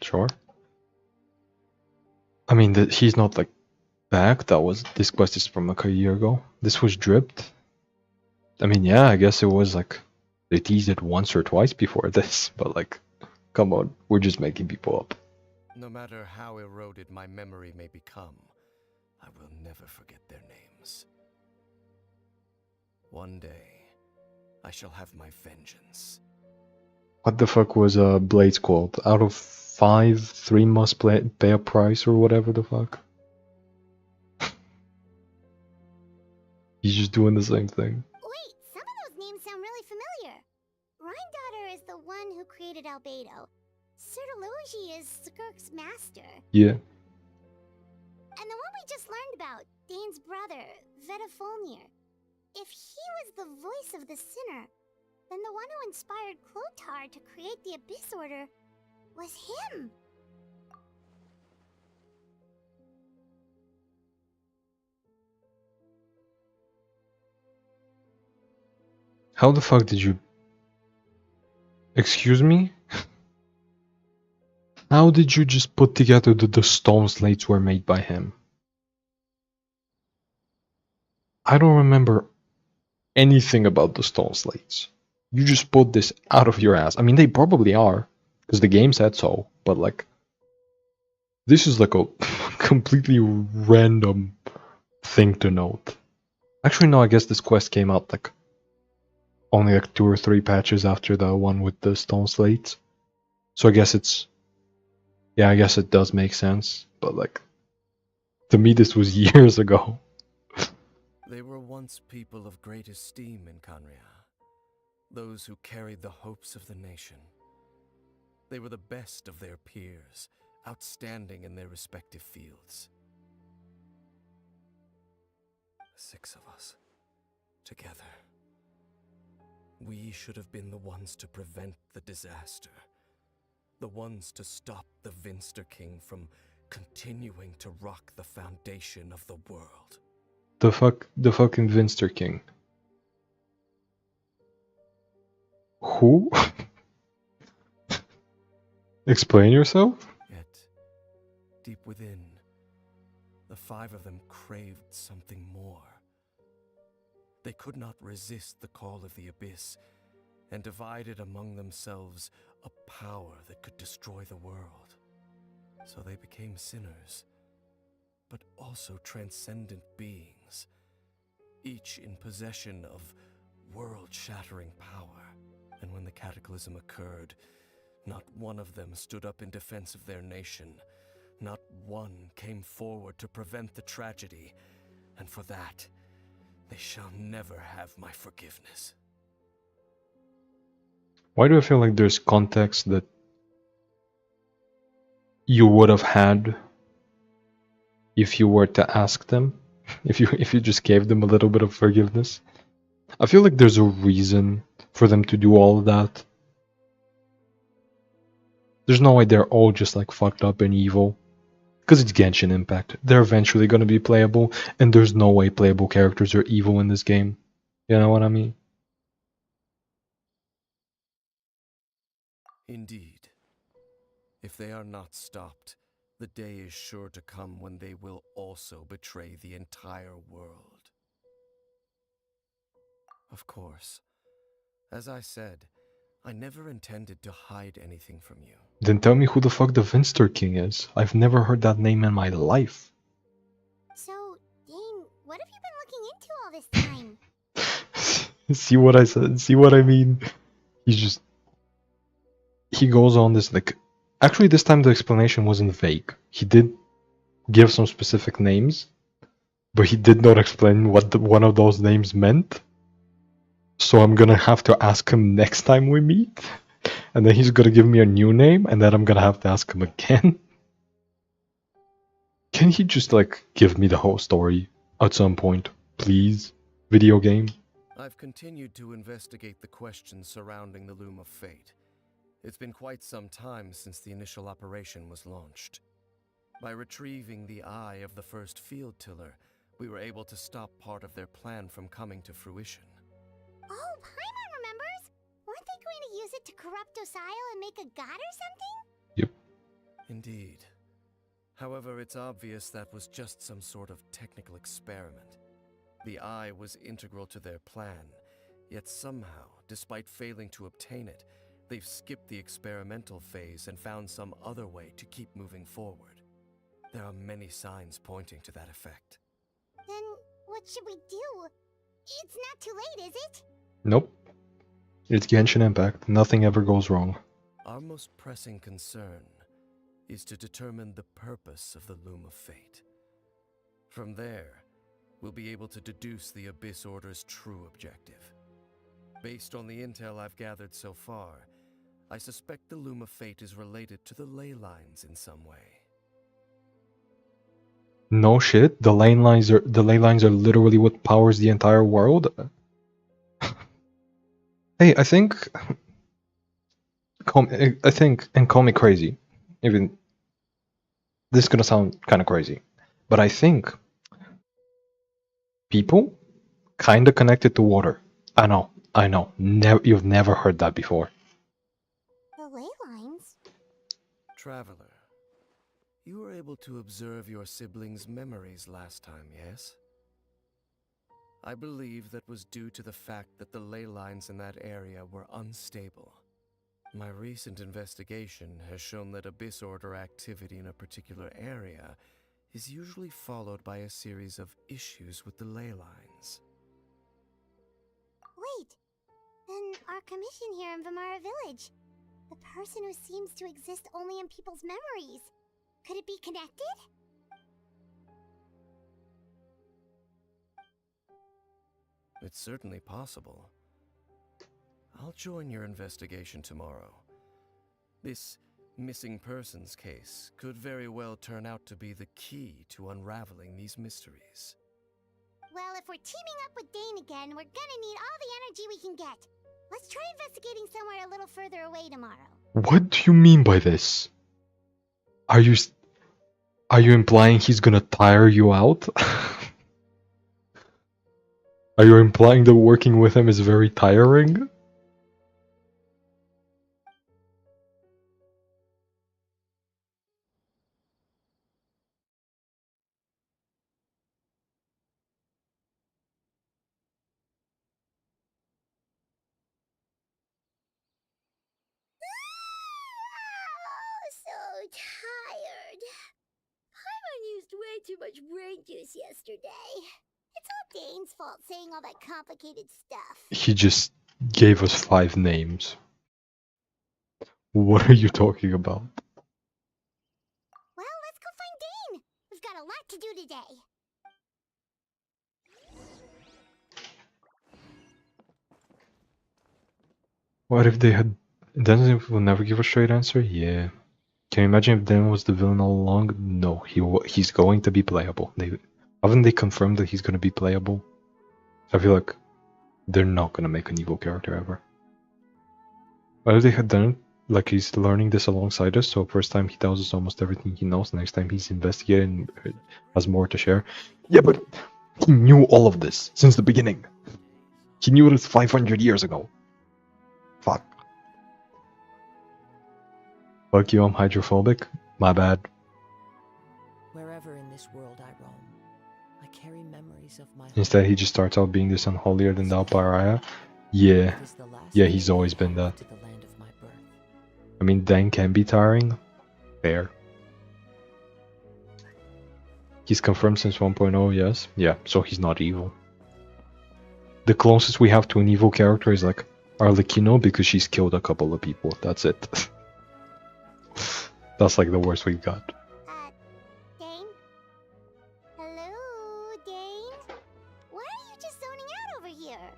Sure. I mean, he's not like back. This quest is from like a year ago. This was dripped. I mean, yeah, I guess it was like they teased it once or twice before this, but like, come on, we're just making people up. No matter how eroded my memory may become, I will never forget their names. One day, I shall have my vengeance. What the fuck was Blades called? Out of 5, 3 must pay a price or whatever the fuck. He's just doing the same thing. Wait, some of those names sound really familiar. Rhine is the one who created Albedo. Sertology is Skirk's master. Yeah. And the one we just learned about, Dane's brother, Vedafulnir. If he was the voice of the sinner, then the one who inspired Clotar to create the Abyss Order was him. How the fuck did you... Excuse me? How did you just put together that the stone slates were made by him? I don't remember anything about the stone slates. You just put this out of your ass. I mean, they probably are, because the game said so, but like... This is like a completely random thing to note. Actually, no, I guess this quest came out like only like 2 or 3 patches after the one with the stone slates. So I guess it's... Yeah, I guess it does make sense, but like... To me, this was years ago. They were once people of great esteem in Khaenri'ah. Those who carried the hopes of the nation. They were the best of their peers, outstanding in their respective fields. 6 of us, together. We should have been the ones to prevent the disaster. The ones to stop the Vinster King from continuing to rock the foundation of the world. The fucking Vinster King. Who? Explain yourself? Yet, deep within, the 5 of them craved something more. They could not resist the call of the Abyss, and divided among themselves a power that could destroy the world. So they became sinners, but also transcendent beings, each in possession of world-shattering power. And when the cataclysm occurred, not one of them stood up in defense of their nation. Not one came forward to prevent the tragedy, and for that, they shall never have my forgiveness. Why do I feel like there's context that you would have had if you were to ask them? If you just gave them a little bit of forgiveness? I feel like there's a reason for them to do all of that. There's no way they're all just like fucked up and evil. Because it's Genshin Impact. They're eventually going to be playable, and there's no way playable characters are evil in this game. You know what I mean? Indeed. If they are not stopped, the day is sure to come when they will also betray the entire world. Of course, as I said, I never intended to hide anything from you. Then tell me who the fuck the Vinster King is. I've never heard that name in my life. So, Dane, what have you been looking into all this time? See what I said? See what I mean? He goes on this like... Actually, this time the explanation wasn't vague. He did give some specific names, but he did not explain what one of those names meant. So I'm gonna have to ask him next time we meet. And then he's gonna give me a new name, and then I'm gonna have to ask him again. Can he just like give me the whole story at some point, please? Video game? I've continued to investigate the questions surrounding the Loom of Fate. It's been quite some time since the initial operation was launched. By retrieving the eye of the first field tiller, we were able to stop part of their plan from coming to fruition. Oh, Paimon it to corrupt Osile and make a god or something? Yep. Indeed. However, it's obvious that was just some sort of technical experiment. The eye was integral to their plan, yet somehow, despite failing to obtain it, they've skipped the experimental phase and found some other way to keep moving forward. There are many signs pointing to that effect. Then what should we do? It's not too late, is it? Nope. It's Genshin Impact. Nothing ever goes wrong. Our most pressing concern is to determine the purpose of the Loom of Fate. From there, we'll be able to deduce the Abyss Order's true objective. Based on the intel I've gathered so far, I suspect the Loom of Fate is related to the ley lines in some way. No shit. The ley lines are literally what powers the entire world. Hey, I think, and call me crazy. Even this is gonna sound kind of crazy, but I think people kind of connected to water. I know. You've never heard that before. The ley lines? Traveler, you were able to observe your siblings' memories last time, yes? I believe that was due to the fact that the ley lines in that area were unstable. My recent investigation has shown that Abyss Order activity in a particular area is usually followed by a series of issues with the ley lines. Wait, then our commission here in Vimara Village. The person who seems to exist only in people's memories. Could it be connected? It's certainly possible. I'll join your investigation tomorrow. This missing persons case could very well turn out to be the key to unraveling these mysteries. Well, if we're teaming up with Dane again, we're gonna need all the energy we can get. Let's try investigating somewhere a little further away tomorrow. What do you mean by this? Are you implying he's gonna tire you out? Are you implying that working with him is very tiring? So tired. Paimon used way too much brain juice yesterday. It's all Dane's fault saying all that complicated stuff. He just gave us 5 names. What are you talking about? Well, let's go find Dane. We've got a lot to do today. What if they had... Denzel will never give a straight answer? Yeah. Can you imagine if Dan was the villain all along? No, he's going to be playable. Haven't they confirmed that he's going to be playable? I feel like they're not going to make an evil character ever. What if they had done it? Like he's learning this alongside us, so first time he tells us almost everything he knows, next time he's investigating, has more to share. Yeah, but he knew all of this since the beginning. He knew it 500 years ago. Fuck. Fuck you, I'm hydrophobic. My bad. Wherever in this world I roam, I carry memories of my Instead, he just starts out being this unholier than thou pariah. Yeah. Yeah, he's always been that. to the land of my birth. I mean, Dan can be tiring. Fair. He's confirmed since 1.0, yes. Yeah, so he's not evil. The closest we have to an evil character is like Arlecchino because she's killed a couple of people. That's it. That's like the worst we've got. Dane? Hello, Dane? Why are you just zoning out over here?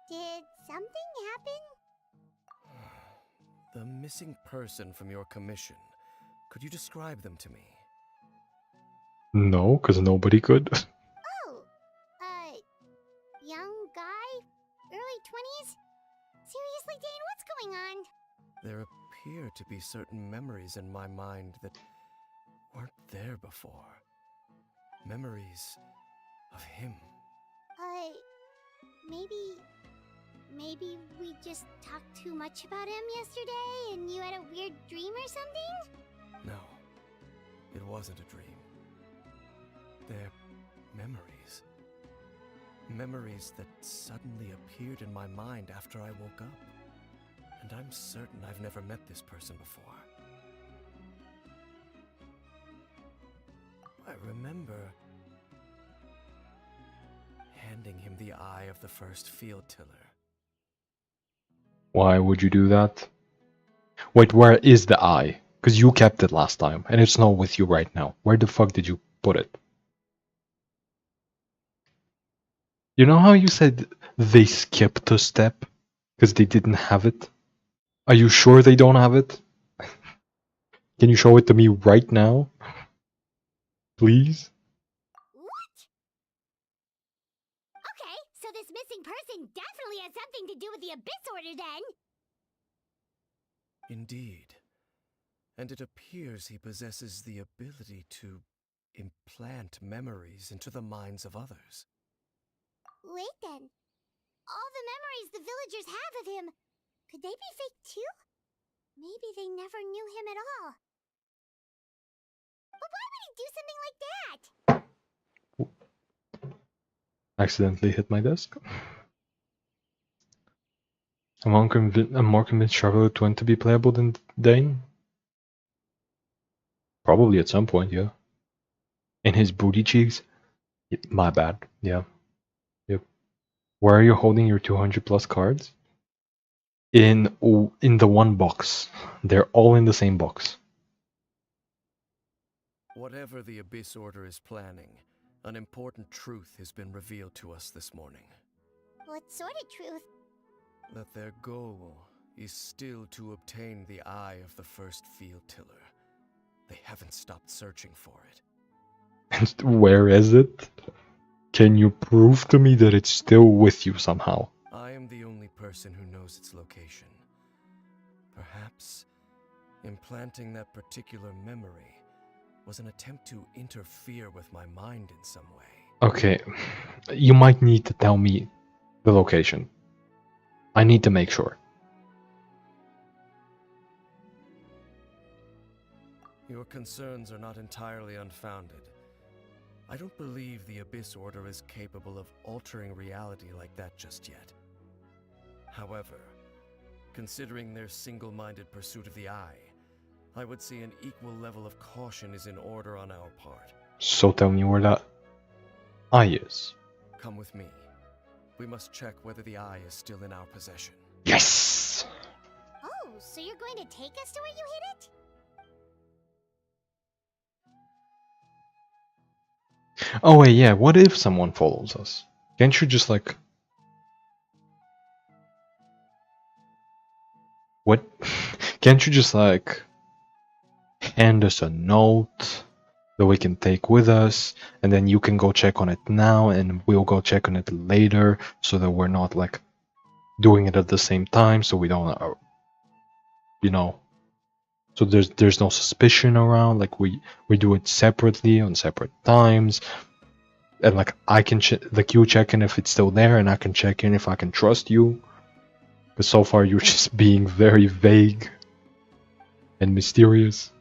Did something happen? The missing person from your commission. Could you describe them to me? No, because nobody could. Oh, young guy? Early 20s? Seriously, Dane, what's going on? There appear to be certain memories in my mind that weren't there before. Memories of him. Maybe we just talked too much about him yesterday and you had a weird dream or something? No, it wasn't a dream. They're memories. Memories that suddenly appeared in my mind after I woke up. And I'm certain I've never met this person before. I remember handing him the eye of the first field tiller. Why would you do that? Wait, where is the eye? Because you kept it last time, and it's not with you right now. Where the fuck did you put it? You know how you said they skipped a step? Because they didn't have it? Are you sure they don't have it? Can you show it to me right now? Please? What? Okay, so this missing person definitely has something to do with the Abyss Order then! Indeed. And it appears he possesses the ability to implant memories into the minds of others. Wait then. All the memories the villagers have of him, could they be fake too? Maybe they never knew him at all. But why would he do something like that? Accidentally hit my desk. I'm more convinced Charlotte to want to be playable than Dane. Probably at some point, yeah. In his booty cheeks? My bad, yeah. Yep. Where are you holding your 200 plus cards? In the one box. They're all in the same box. Whatever the Abyss Order is planning, an important truth has been revealed to us this morning. What sort of truth? That their goal is still to obtain the eye of the first field tiller. They haven't stopped searching for it. And where is it? Can you prove to me that it's still with you somehow? I am the only person who knows its location. Perhaps implanting that particular memory was an attempt to interfere with my mind in some way. Okay, you might need to tell me the location. I need to make sure. Your concerns are not entirely unfounded. I don't believe the Abyss Order is capable of altering reality like that just yet. However, considering their single-minded pursuit of the Eye, I would say an equal level of caution is in order on our part. So tell me where that eye is. Come with me. We must check whether the eye is still in our possession. Yes! Oh, so you're going to take us to where you hid it? Oh wait, yeah, what if someone follows us? Can't you just like... What? Can't you just like... hand us a note that we can take with us, and then you can go check on it now, and we'll go check on it later, so that we're not like doing it at the same time, so we don't, you know, so there's no suspicion around. Like we do it separately on separate times, and like I can like you check in if it's still there, and I can check in if I can trust you. But so far you're just being very vague and mysterious.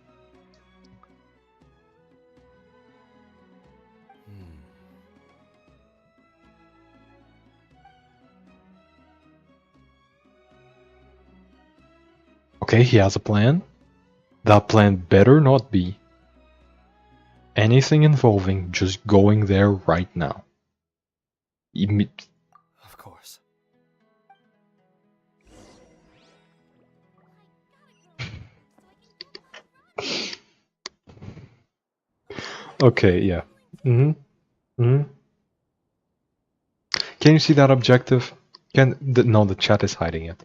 Okay, he has a plan. That plan better not be anything involving just going there right now. Of course. Okay, yeah. Can you see that objective? No, the chat is hiding it.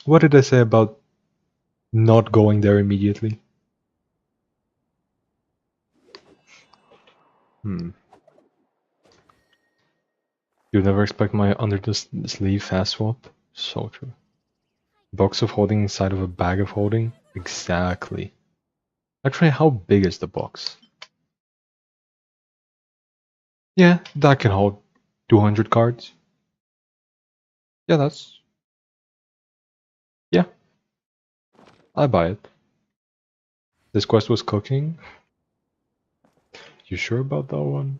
What did I say about not going there immediately? You never expect my under the sleeve fast swap? So true. Box of holding inside of a bag of holding? Exactly. Actually, how big is the box? Yeah, that can hold 200 cards. Yeah, that's... Yeah, I buy it. This quest was cooking. You sure about that one?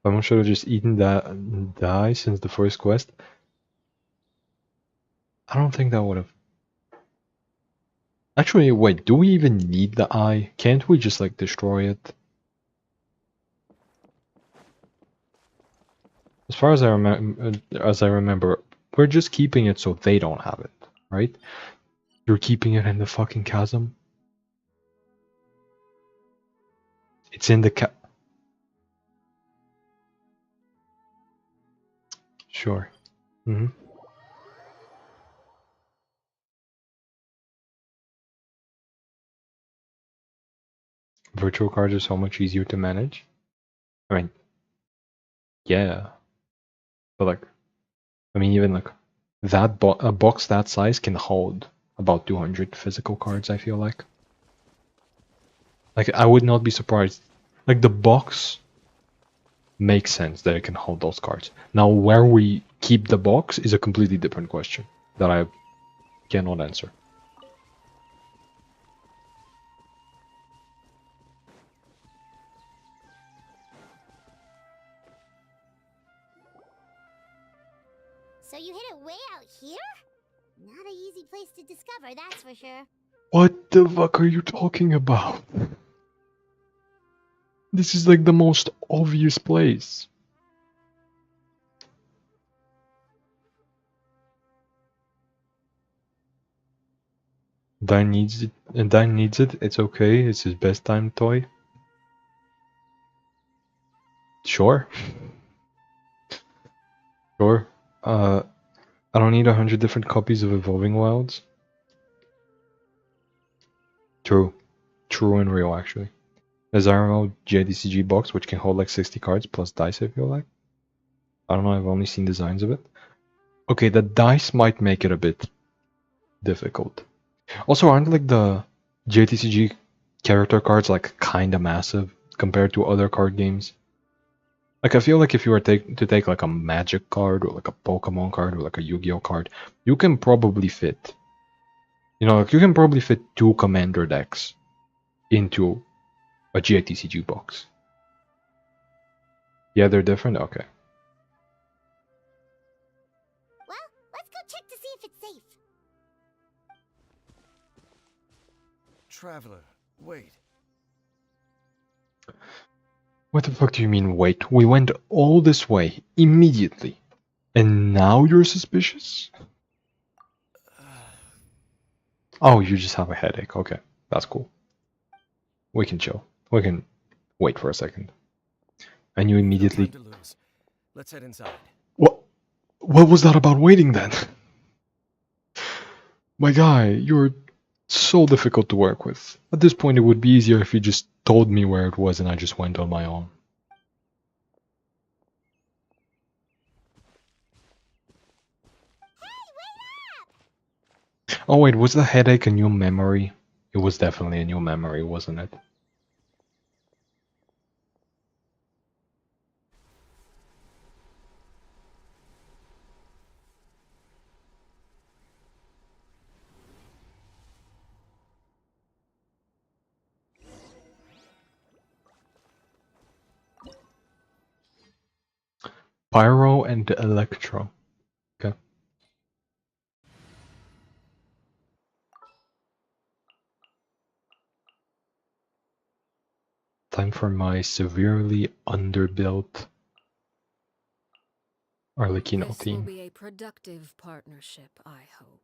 Someone should have just eaten that and die since the first quest. I don't think that would have... Actually, wait, do we even need the eye? Can't we just, like, destroy it? As far as I remember, we're just keeping it so they don't have it, right? You're keeping it in the fucking chasm? It's in the Sure. Mm-hmm. Virtual cards are so much easier to manage. I mean, yeah, but like, I mean, even like that a box that size can hold about 200 physical cards. I feel like I would not be surprised. Like the box makes sense that it can hold those cards. Now, where we keep the box is a completely different question that I cannot answer. So you hid it way out here? Not an easy place to discover, that's for sure. What the fuck are you talking about? This is like the most obvious place. Dan needs it, and Dan needs it. It's okay. It's his best time toy. Sure. Sure. I don't need 100 different copies of Evolving Wilds. True. True and real, actually. There's RMO JDCG box, which can hold like 60 cards plus dice, I feel like. I don't know, I've only seen designs of it. Okay, the dice might make it a bit difficult. Also, aren't like the JTCG character cards like kinda massive compared to other card games? Like, I feel like if you were to take like a Magic card or like a Pokemon card or like a Yu-Gi-Oh card, you can probably fit, you know, like you can probably fit 2 Commander decks into a JTCG box. Yeah, they're different? Okay. Well, let's go check to see if it's safe. Traveler, wait. What the fuck do you mean, wait? We went all this way, immediately. And now you're suspicious? Oh, you just have a headache. Okay, that's cool. We can chill. We can wait for a second. And you immediately... No time to lose. Let's head inside. What was that about waiting then? My guy, you're so difficult to work with. At this point, it would be easier if you just told me where it was and I just went on my own. Oh wait, was the headache a new memory? It was definitely a new memory, wasn't it? Pyro and Electro. Okay. Time for my severely underbuilt Arlecchino This will team. be a productive partnership, I hope.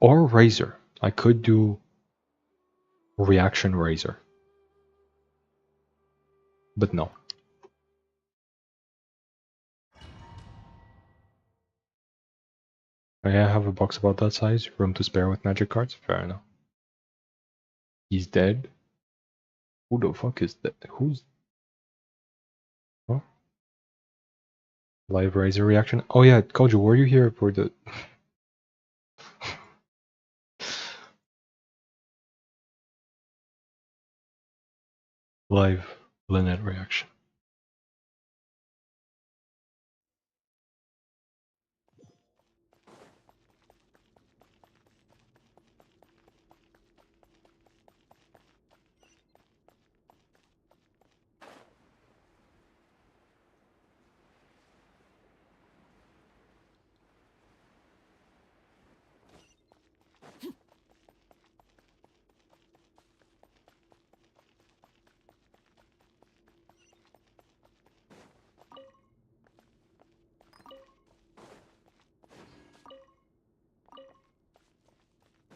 Or Razor. I could do Reaction Razor. But no. I have a box about that size. Room to spare with magic cards? Fair enough. He's dead? Who the fuck is that? Who's... Huh? Live Razor reaction? Oh yeah, Kojo, were you here for the... Live Lynette reaction.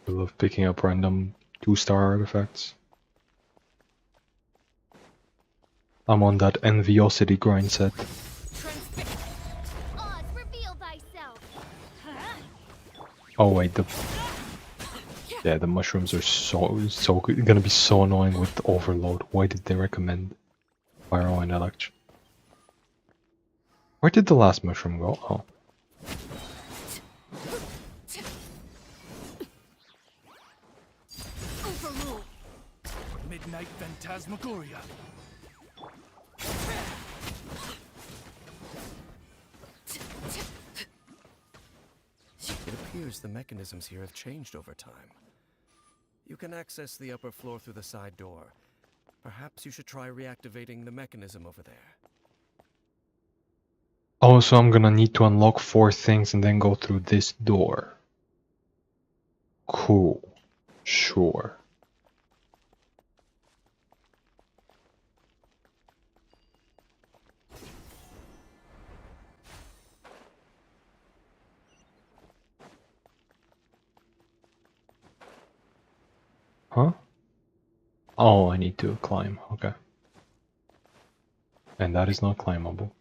I love picking up random 2-star artifacts. I'm on that Enviosity grind set. Oz, reveal thyself. Oh wait, the mushrooms are so good. Gonna be so annoying with overload. Why did they recommend Pyro and Elect? Where did the last mushroom go? Oh. Overrule. Midnight Phantasmagoria. It appears the mechanisms here have changed over time. You can access the upper floor through the side door. Perhaps you should try reactivating the mechanism over there. Oh, so I'm gonna need to unlock 4 things and then go through this door. Cool. Sure. Huh? Oh, I need to climb. Okay. And that is not climbable.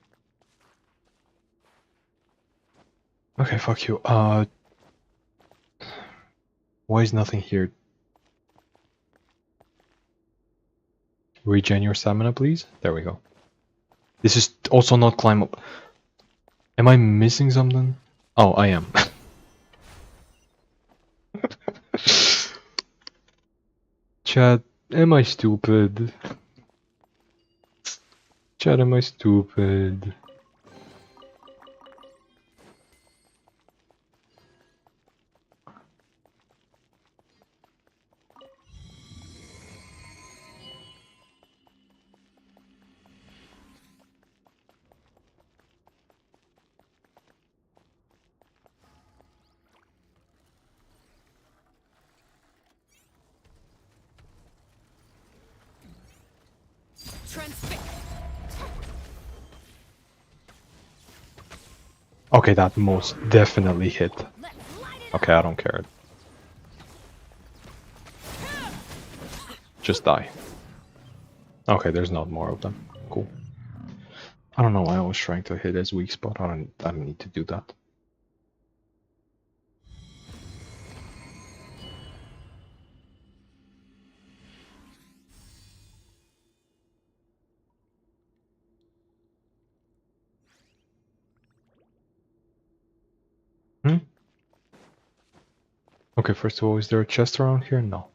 Okay, fuck you. Why is nothing here? Regen your stamina, please. There we go. This is also not climbable. Am I missing something? Oh, I am. Chat, am I stupid? Chat, am I stupid? Okay, that most definitely hit. Okay, I don't care. Just die. Okay, there's not more of them. Cool. I don't know why I was trying to hit his weak spot. I don't need to do that. Hmm? Okay, first of all, is there a chest around here? No.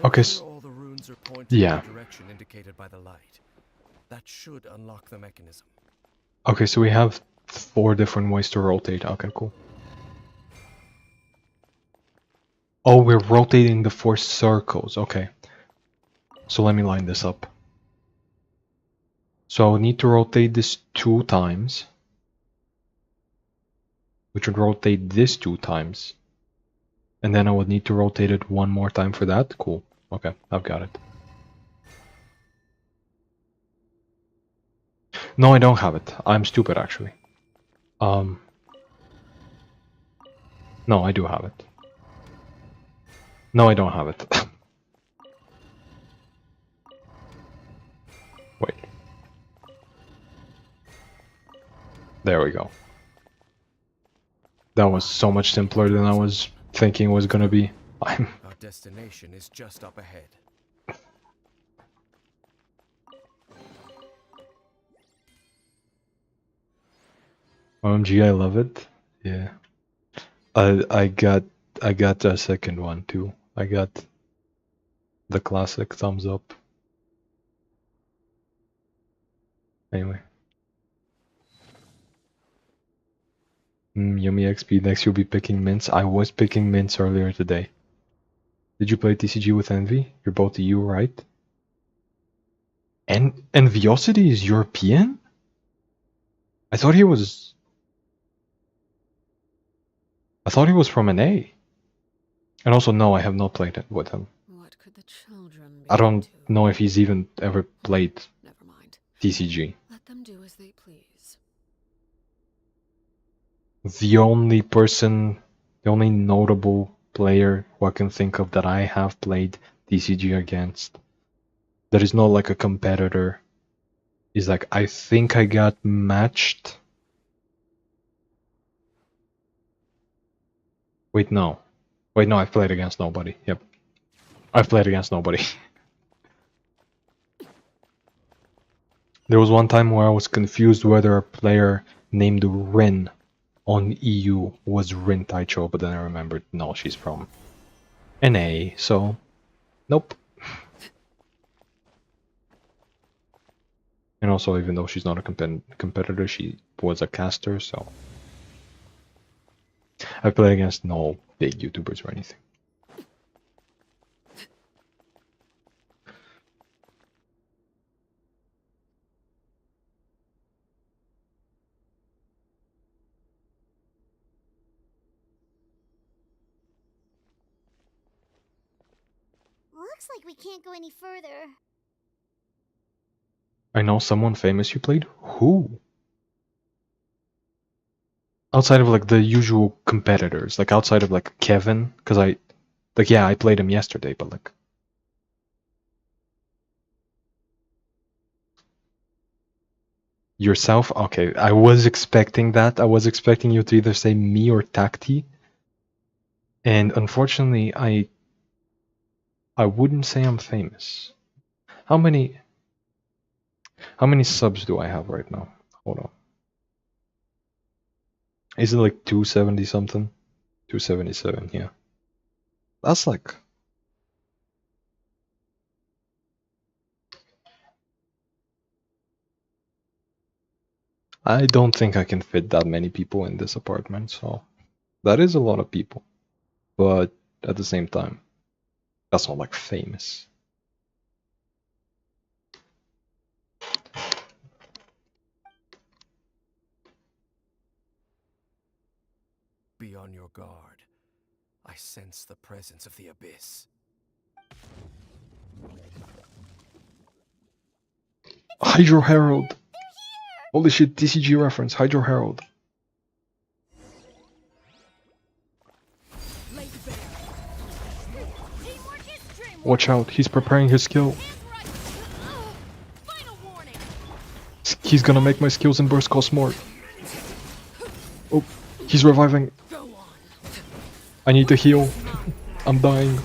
Okay, all the runes are pointed yeah. in the direction indicated by the light. That should unlock the mechanism. Okay, so we have 4 different ways to rotate. Okay, cool. Oh, we're rotating the 4 circles. Okay. So let me line this up. So I'll need to rotate this 2 times, which would rotate this 2 times. And then I would need to rotate it 1 more time for that. Cool. Okay, I've got it. No, I don't have it. I'm stupid, actually. No, I do have it. No, I don't have it. Wait. There we go. That was so much simpler than I was thinking it was gonna be. Our destination is just up ahead. OMG, I love it. Yeah. I got a second one too. I got The classic thumbs up. Anyway. Yummy XP. Next you'll be picking mints. I was picking mints earlier today. Did you play TCG with Envy? You're both EU, right? And Enviosity is European? I thought he was from an A. And also no, I have not played it with him. What could the children be I don't up to? know if he's even ever played Never mind. TCG. Let them do as they please. The only notable player who I can think of that I have played TCG against, that is not like a competitor, is like, I think I got matched. Wait, no, I've played against nobody. Yep. I've played against nobody. There was one time where I was confused whether a player named Rin on EU was Rin Taicho, but then I remembered, no, she's from NA, so nope. And also, even though she's not a competitor, she was a caster, so I played against no big YouTubers or anything. Looks like we can't go any further. I know someone famous you played? Who? Outside of like the usual competitors, like outside of like Kevin, because I played him yesterday, but like yourself? Okay, I was expecting that. I was expecting you to either say me or Takti. And unfortunately, I wouldn't say I'm famous. How many subs do I have right now? Hold on. Is it like 270 something? 277, yeah. That's like... I don't think I can fit that many people in this apartment, so... That is a lot of people. But at the same time, that's not like famous. Be on your guard. I sense the presence of the abyss. Hydro Herald! Holy shit, TCG reference, Hydro Herald. Watch out, he's preparing his skill. He's gonna make my skills and burst cost more. Oh, he's reviving. I need to heal. I'm dying.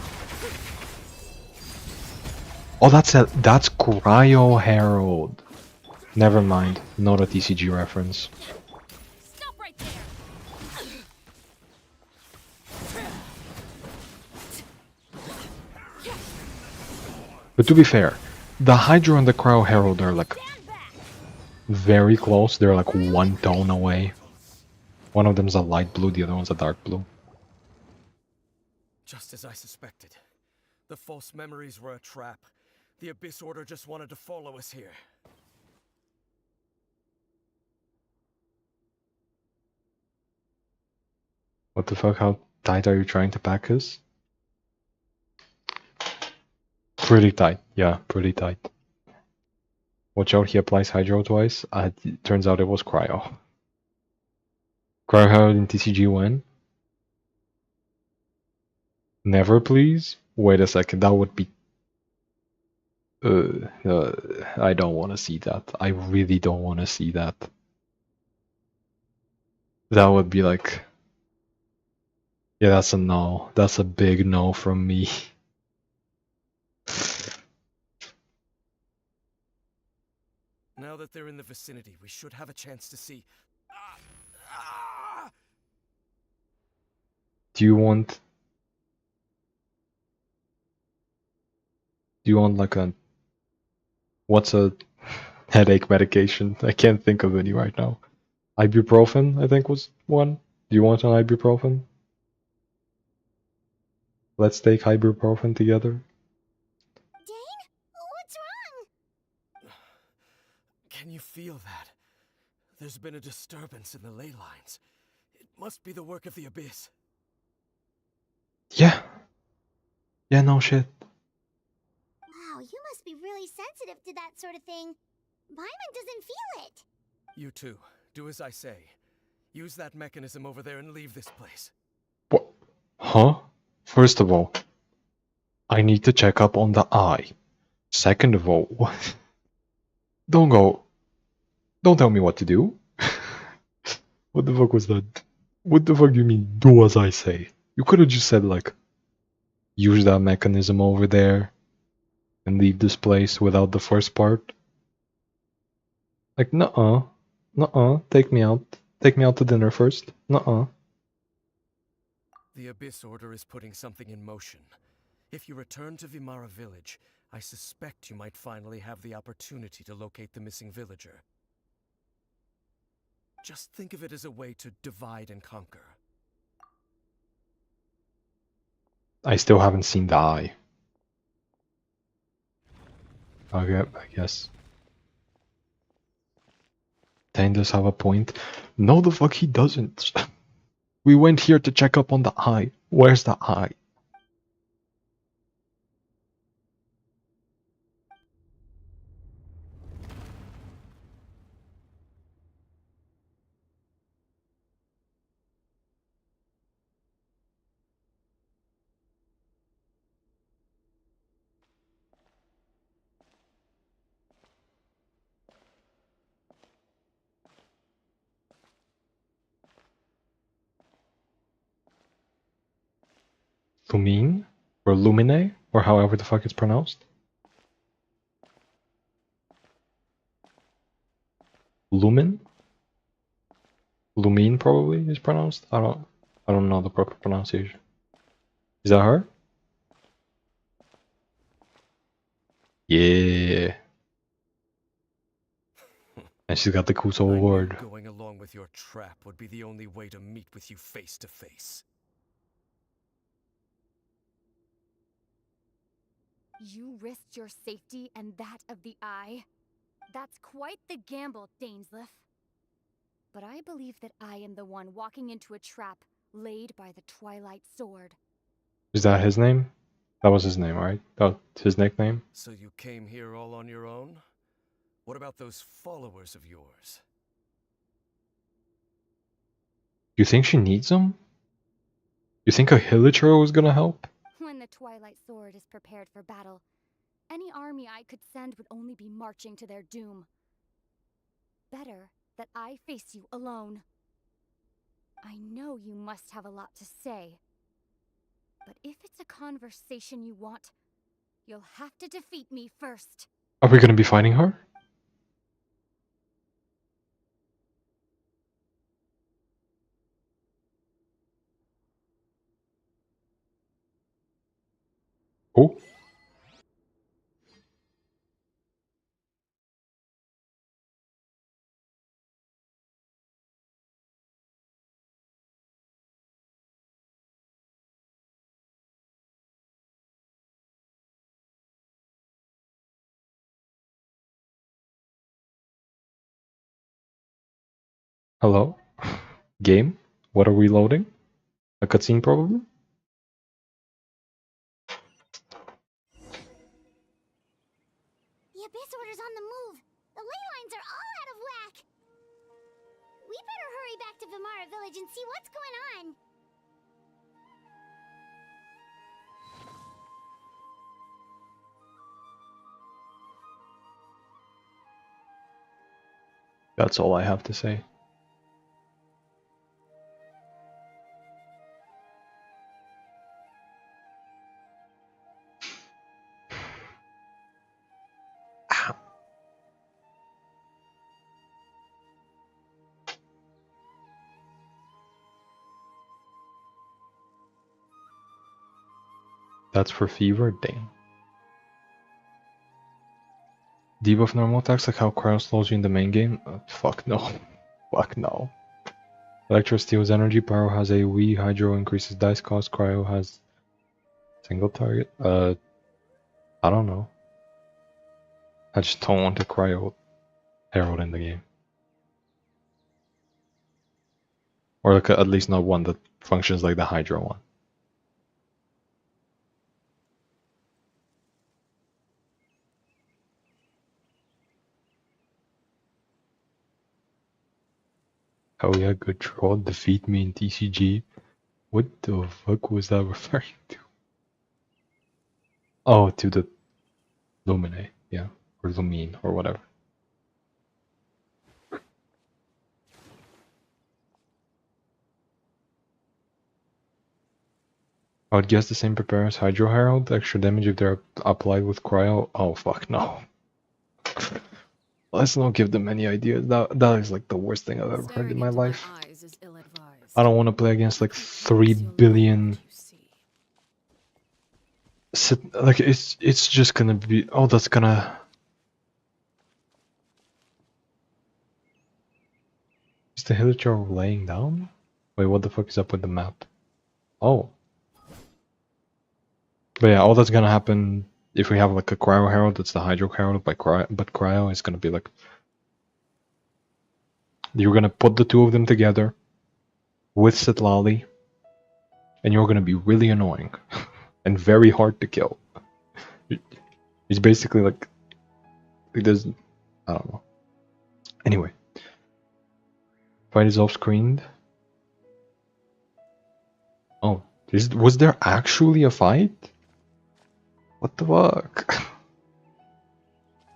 Oh, that's Cryo Herald. Never mind, not a TCG reference. Stop right there. But to be fair, the Hydro and the Cryo Herald are like very close. They're like one tone away. One of them's a light blue, the other one's a dark blue. Just as I suspected. The false memories were a trap. The Abyss Order just wanted to follow us here. What the fuck? How tight are you trying to pack us? Pretty tight. Yeah, pretty tight. Watch out, he applies Hydro twice. It turns out it was Cryo. Cryo Herald in TCG when? Never, please? Wait a second, that would be... I don't want to see that. I really don't want to see that. That would be like... Yeah, that's a no. That's a big no from me. Now that they're in the vicinity, we should have a chance to see. Do you want... Do you want like a... What's a headache medication? I can't think of any right now. Ibuprofen, I think, was one. Do you want an ibuprofen? Let's take ibuprofen together. Dane? What's wrong? Can you feel that? There's been a disturbance in the ley lines. It must be the work of the Abyss. Yeah. Yeah, no shit. Wow, you must be really sensitive to that sort of thing. Paimon doesn't feel it. You too. Do as I say. Use that mechanism over there and leave this place. What? Huh? First of all, I need to check up on the eye. Second of all, what? Don't go. Don't tell me what to do. What the fuck was that? What the fuck do you mean, do as I say? You could have just said, like, use that mechanism over there and leave this place without the first part. Like, nuh-uh. Nuh-uh. Take me out. Take me out to dinner first. Nuh-uh. The Abyss Order is putting something in motion. If you return to Vimara Village, I suspect you might finally have the opportunity to locate the missing villager. Just think of it as a way to divide and conquer. I still haven't seen the eye. Okay, I guess. Tane does have a point. No, the fuck he doesn't. We went here to check up on the eye. Where's the eye? Lumine? Or Lumine? Or however the fuck it's pronounced? Lumin? Lumine probably is pronounced? I don't know the proper pronunciation. Is that her? Yeah. And she's got the Kuso I knew award. going along with your trap would be the only way to meet with you face to face. You risked your safety and that of the Eye? That's quite the gamble, Dainsleif. But I believe that I am the one walking into a trap laid by the Twilight Sword. Is that his name? That was his name, right? That was his nickname? So you came here all on your own? What about those followers of yours? You think she needs him? You think a Hilichurl is gonna help? When the Twilight Sword is prepared for battle, any army I could send would only be marching to their doom. Better that I face you alone. I know you must have a lot to say. But if it's a conversation you want, you'll have to defeat me first. Are we gonna be fighting her? Oh. Hello? Game? What are we loading? A cutscene probably? The Abyss Order's on the move. The ley lines are all out of whack. We better hurry back to Vimara Village and see what's going on. That's all I have to say. That's for fever? Dang. Debuff normal attacks like how cryo slows you in the main game? Fuck no. Fuck no. Electro steals energy, Pyro has AoE, Hydro increases dice cost, Cryo has single target? I don't know. I just don't want a Cryo Herald in the game. Or like at least not one that functions like the Hydro one. Oh yeah, good troll. Defeat me in TCG. What the fuck was that referring to? Oh, to the Lumine, yeah. Or Lumine, or whatever. I would guess the same prepare as Hydro Herald. Extra damage if they're applied with Cryo. Oh fuck no. Let's not give them any ideas. That is like the worst thing I've ever heard in my life. I don't want to play against like 3 billion. Like it's just gonna be. Oh, that's gonna. Is the Hilichar laying down? Wait, what the fuck is up with the map? Oh. But yeah, all that's gonna happen if we have like a Cryo Herald, that's the Hydro Herald, but Cryo is gonna be like. You're gonna put the two of them together with Sitlali, and you're gonna be really annoying and very hard to kill. It's basically like there's, I don't know. Anyway, fight is off screened. Oh, was there actually a fight? What the fuck?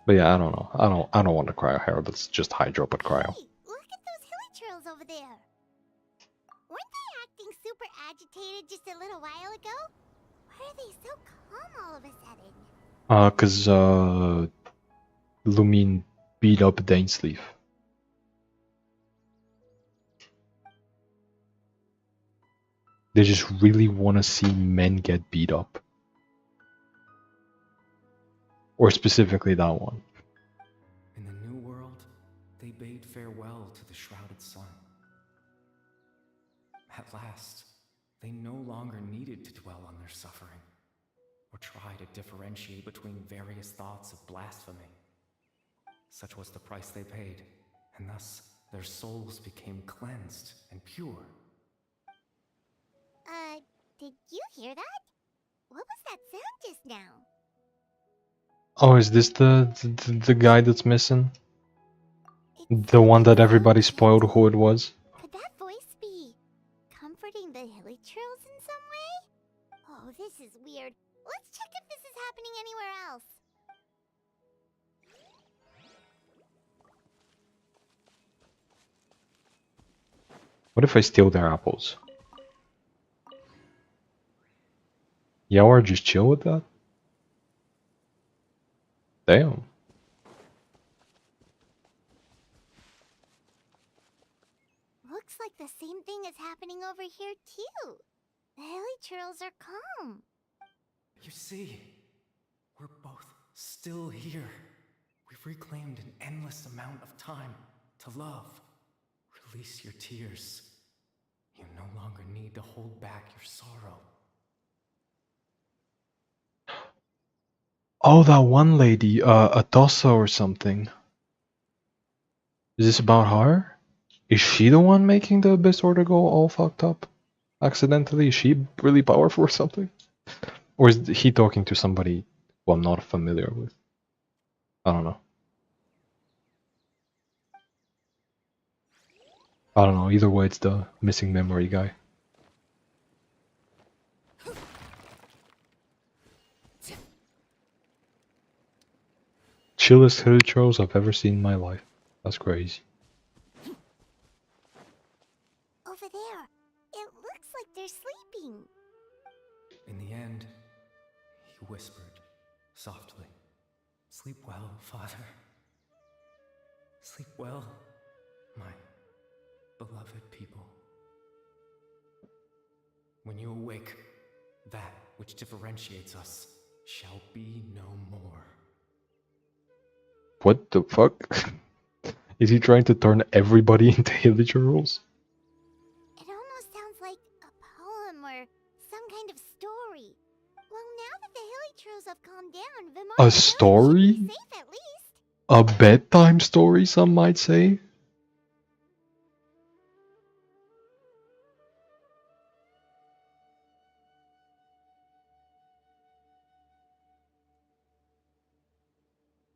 But yeah, I don't know. I don't want to Cryo Herald. That's just Hydro but Cryo. Hey, look at those hilichurls over there. Weren't they acting super agitated just a little while ago? Why are they so calm all of a sudden? Cause Lumine beat up Dainsleaf. They just really want to see men get beat up. Or specifically that one. In the new world, they bade farewell to the shrouded sun. At last, they no longer needed to dwell on their suffering, or try to differentiate between various thoughts of blasphemy. Such was the price they paid, and thus their souls became cleansed and pure. Did you hear that? What was that sound just now? Oh, is this the guy that's missing? It The one that sounded everybody so spoiled who gentle. it was? Could that voice be comforting the hilichurls in some way? Oh, this is weird. Let's check if this is happening anywhere else. What if I steal their apples? Yawar just chill with that? Damn. Looks like the same thing is happening over here too. The hilichurls are calm. You see, we're both still here. We've reclaimed an endless amount of time to love. Release your tears. You no longer need to hold back your sorrow. Oh, that one lady, Atossa or something. Is this about her? Is she the one making the Abyss Order go all fucked up? Accidentally? Is she really powerful or something? Or is he talking to somebody who I'm not familiar with? I don't know. I don't know, either way it's the missing memory guy. Chillest hilichurls I've ever seen in my life. That's crazy. Over there. It looks like they're sleeping. In the end, he whispered softly, "Sleep well, Father. Sleep well, my beloved people. When you awake, that which differentiates us shall be no more." What the fuck? Is he trying to turn everybody into villager rules? It almost sounds like a poem or some kind of story. Well, now that the Hilichurls have calmed down, Vimara A Village should story? be safe at least. A bedtime story, some might say?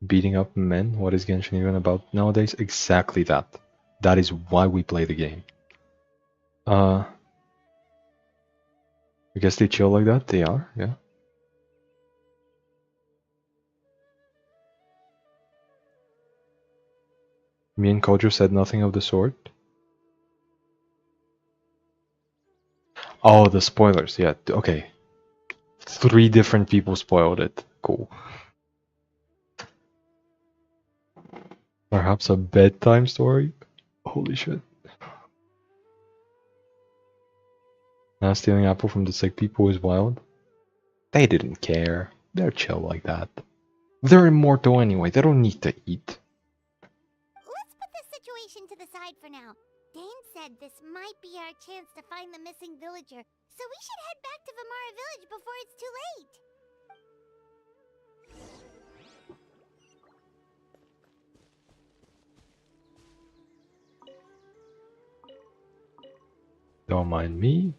Beating up men? What is Genshin even about nowadays? Exactly that. That is why we play the game. I guess they chill like that? They are, yeah. Me and Kojo said nothing of the sort. Oh, the spoilers, yeah, okay. 3 different people spoiled it. Cool. Perhaps a bedtime story? Holy shit. Now stealing apple from the sick people is wild. They didn't care. They're chill like that. They're immortal anyway, they don't need to eat. Let's put this situation to the side for now. Dane said this might be our chance to find the missing villager, so we should head back to Vimara Village before it's too late. Don't mind me.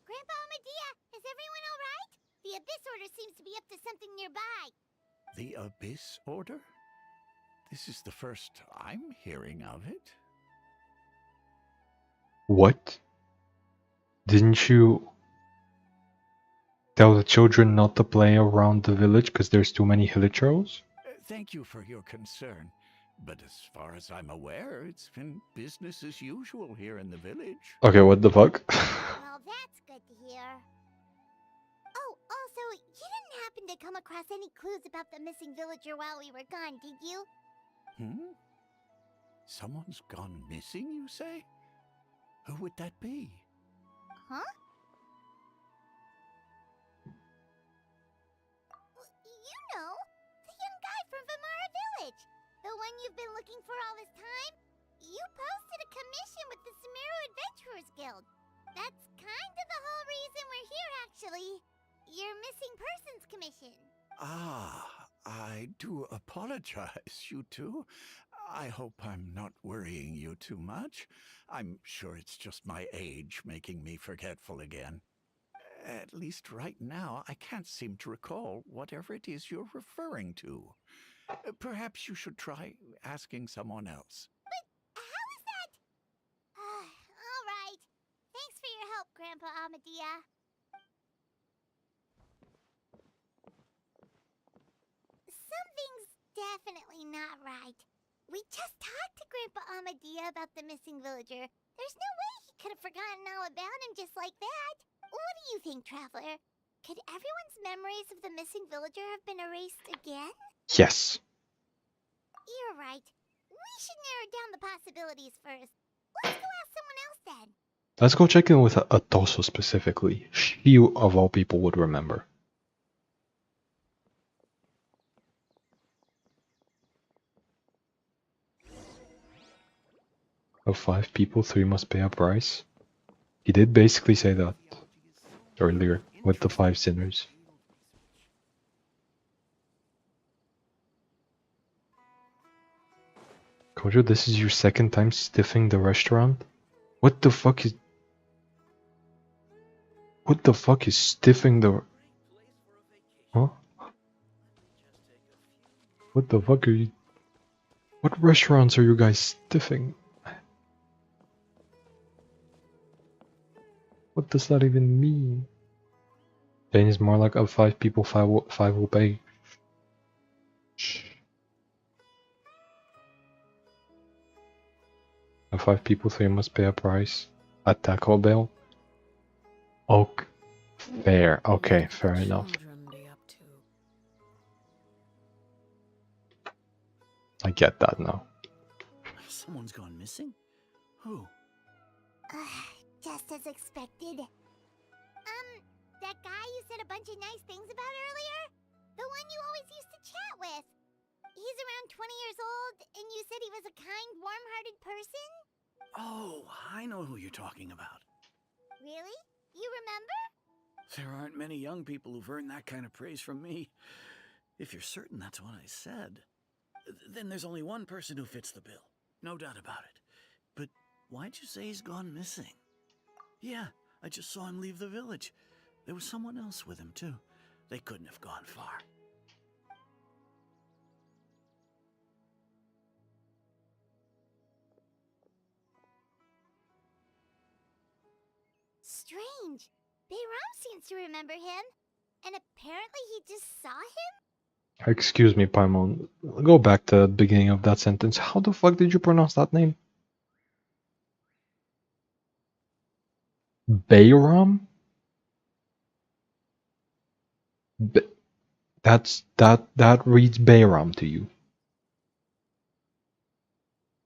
Grandpa Medea, is everyone alright? The Abyss Order seems to be up to something nearby. The Abyss Order? This is the first I'm hearing of it. What? Didn't you tell the children not to play around the village because there's too many Hilichurls? Thank you for your concern. But as far as I'm aware, it's been business as usual here in the village. Okay, what the fuck? Well, that's good to hear. Oh, also, you didn't happen to come across any clues about the missing villager while we were gone, did you? Someone's gone missing, you say? Who would that be? Huh? You know, the young guy from Vimara Village. The one you've been looking for all this time. You posted a commission with the Sumeru Adventurers Guild. That's kind of the whole reason we're here, actually. Your missing persons commission. Ah, I do apologize, you two. I hope I'm not worrying you too much. I'm sure it's just my age making me forgetful again. At least right now, I can't seem to recall whatever it is you're referring to. Perhaps you should try asking someone else. But how is that? All right. Thanks for your help, Grandpa Amadea. Something's definitely not right. We just talked to Grandpa Amadea about the missing villager. There's no way he could have forgotten all about him just like that. What do you think, Traveler? Could everyone's memories of the missing villager have been erased again? Yes. You're right. We should narrow down the possibilities first. Let's go ask someone else then. Let's go check in with Atoso specifically. She, of all people, would remember. Of 5 people, 3 must pay a price. He did basically say that earlier with the 5 sinners. Kojo, this is your second time stiffing the restaurant? What the fuck is... What the fuck is stiffing the... Huh? What the fuck are you... What restaurants are you guys stiffing? What does that even mean? Pain is more like of 5 people, 5 will pay. Shh. Of 5 people, 3 must pay a price. At Taco Bell. Okay. Fair. Okay, fair enough. I get that now. Someone's gone missing? Who? Just as expected. That guy you said a bunch of nice things about earlier? The one you always used to chat with. He's around 20 years old, and you said he was a kind, warm-hearted person? Oh, I know who you're talking about. Really? You remember? There aren't many young people who've earned that kind of praise from me. If you're certain that's what I said, then there's only one person who fits the bill. No doubt about it. But why'd you say he's gone missing? Yeah, I just saw him leave the village. There was someone else with him, too. They couldn't have gone far. Strange. Bayram seems to remember him. And apparently he just saw him? Excuse me, Paimon. Go back to the beginning of that sentence. How the fuck did you pronounce that name? Bayram? That reads Bayram to you.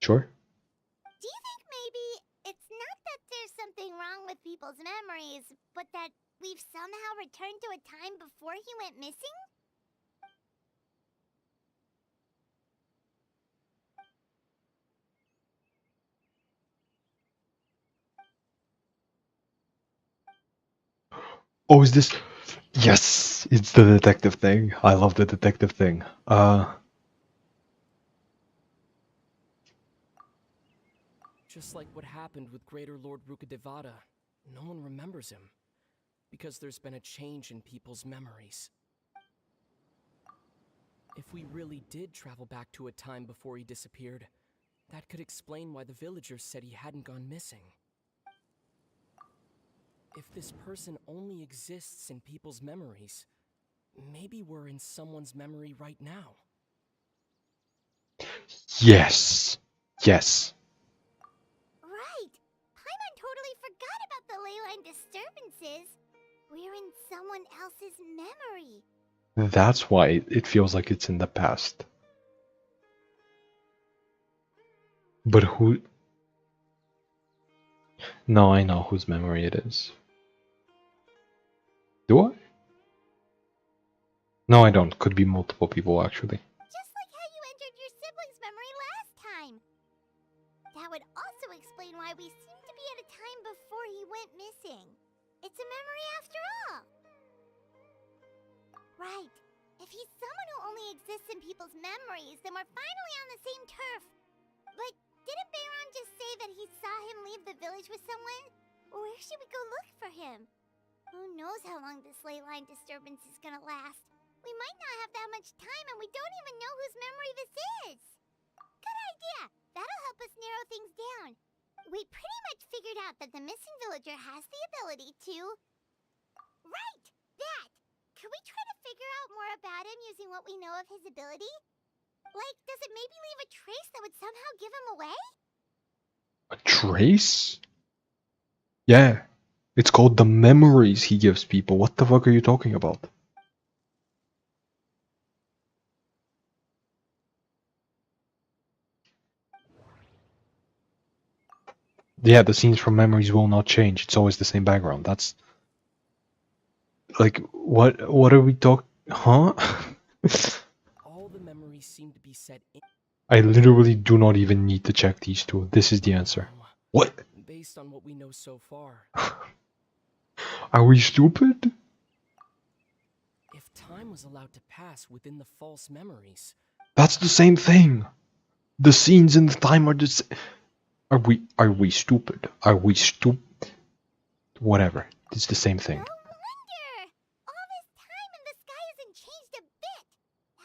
Sure? Do you think maybe it's not that there's something wrong with people's memories, but that we've somehow returned to a time before he went missing? Oh, is this... Yes! It's the detective thing. I love the detective thing. Just like what happened with Greater Lord Rukadevada, no one remembers him. Because there's been a change in people's memories. If we really did travel back to a time before he disappeared, that could explain why the villagers said he hadn't gone missing. If this person only exists in people's memories, maybe we're in someone's memory right now. Yes. Yes. Right! Paimon totally forgot about the leyline disturbances. We're in someone else's memory. That's why it feels like it's in the past. But who... No, I know whose memory it is. Do I? No, I don't. Could be multiple people, actually. Just like how you entered your sibling's memory last time. That would also explain why we seem to be at a time before he went missing. It's a memory after all. Right. If he's someone who only exists in people's memories, then we're finally on the same turf. But didn't Bayron just say that he saw him leave the village with someone? Where should we go look for him? Who knows how long this ley line disturbance is gonna last? We might not have that much time, and we don't even know whose memory this is. Good idea. That'll help us narrow things down. We pretty much figured out that the missing villager has the ability to... Right! That! Can we try to figure out more about him using what we know of his ability? Like, does it maybe leave a trace that would somehow give him away? A trace? Yeah. It's called the memories he gives people. What the fuck are you talking about? Yeah, the scenes from memories will not change. It's always the same background. That's... Like, what are we talking... Huh? All the memories seem to be set in... I literally do not even need to check these two. This is the answer. What? Based on what we know so far. Are we stupid? If time was allowed to pass within the false memories... That's the same thing! The scenes in the time are the same... Are we stupid? Are we stupid? Whatever. It's the same thing. No wonder! All this time and the sky hasn't changed a bit.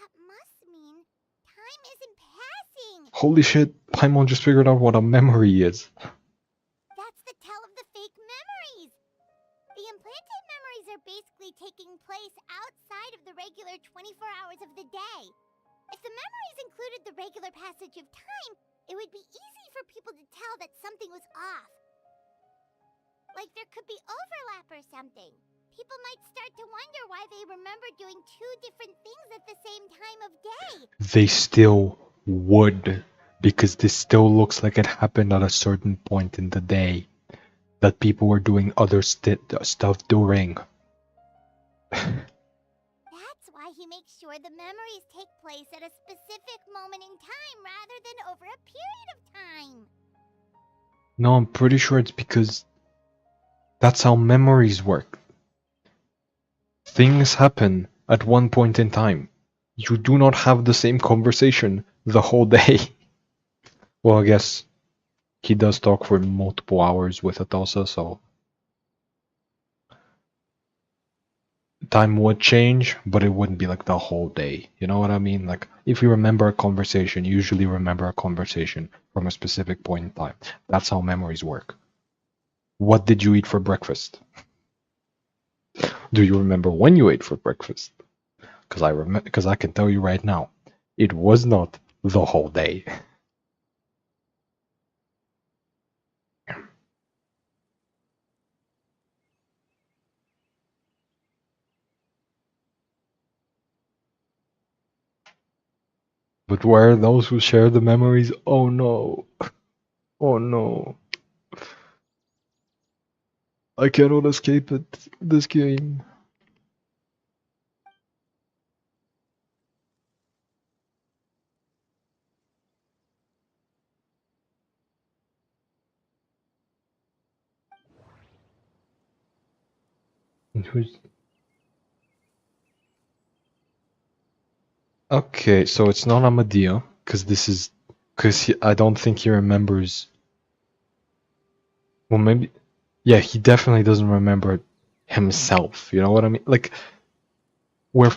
That must mean time isn't passing. Holy shit, Paimon just figured out what a memory is. That's the tell of the fake memories. basically taking place outside of the regular 24 hours of the day. If the memories included the regular passage of time, it would be easy for people to tell that something was off. Like there could be overlap or something. People might start to wonder why they remember doing two different things at the same time of day. They still would, because this still looks like it happened at a certain point in the day that people were doing other stuff during. That's why he makes sure the memories take place at a specific moment in time rather than over a period of time. No, I'm pretty sure it's because that's how memories work. Things happen at one point in time. You do not have the same conversation the whole day. Well, I guess he does talk for multiple hours with Atosa, so time would change, but it wouldn't be like the whole day. You know what I mean? Like, if you remember a conversation, you usually remember a conversation from a specific point in time. That's how memories work. What did you eat for breakfast? Do you remember when you ate for breakfast? Because I can tell you right now, it was not the whole day. But where are those who share the memories? Oh no. Oh no. I cannot escape it. This game. And who's... Okay, so it's not Amadeo, because this is... Because I don't think he remembers... Well, maybe... Yeah, he definitely doesn't remember himself, you know what I mean? Like, we're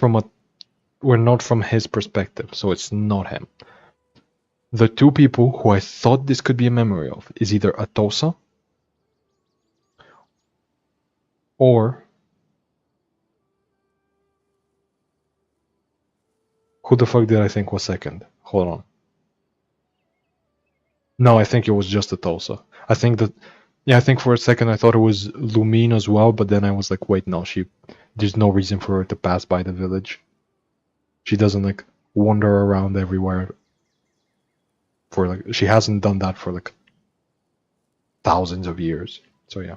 not from his perspective, so it's not him. The two people who I thought this could be a memory of is either Atosa or... Who the fuck did I think was second? Hold on. No, I think it was just Atosa. I think that... Yeah, I think for a second I thought it was Lumine as well, but then I was like, wait, no, there's no reason for her to pass by the village. She doesn't, like, wander around everywhere for, like... She hasn't done that for, like, thousands of years. So, yeah.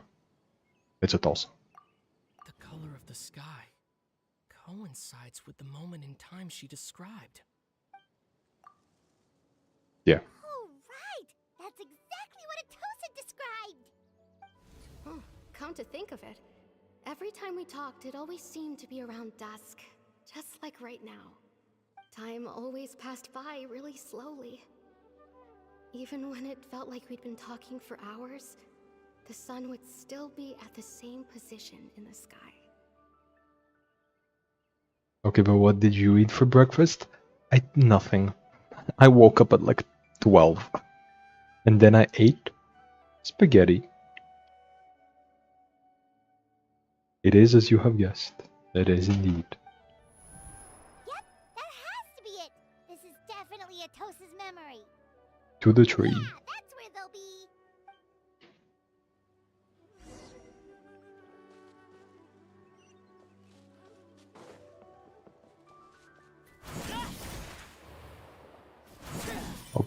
It's Atosa. The color of the sky coincides with the moment in time she described. Yeah. Oh, right! That's exactly what Atosa described! Oh, come to think of it, every time we talked, it always seemed to be around dusk. Just like right now. Time always passed by really slowly. Even when it felt like we'd been talking for hours, the sun would still be at the same position in the sky. Okay, but what did you eat for breakfast? Nothing. I woke up at like 12. And then I ate spaghetti. It is as you have guessed. It is indeed. Yep, that has to be it! This is definitely Atosa's memory. To the tree. Yeah, that's where they'll be. Oh.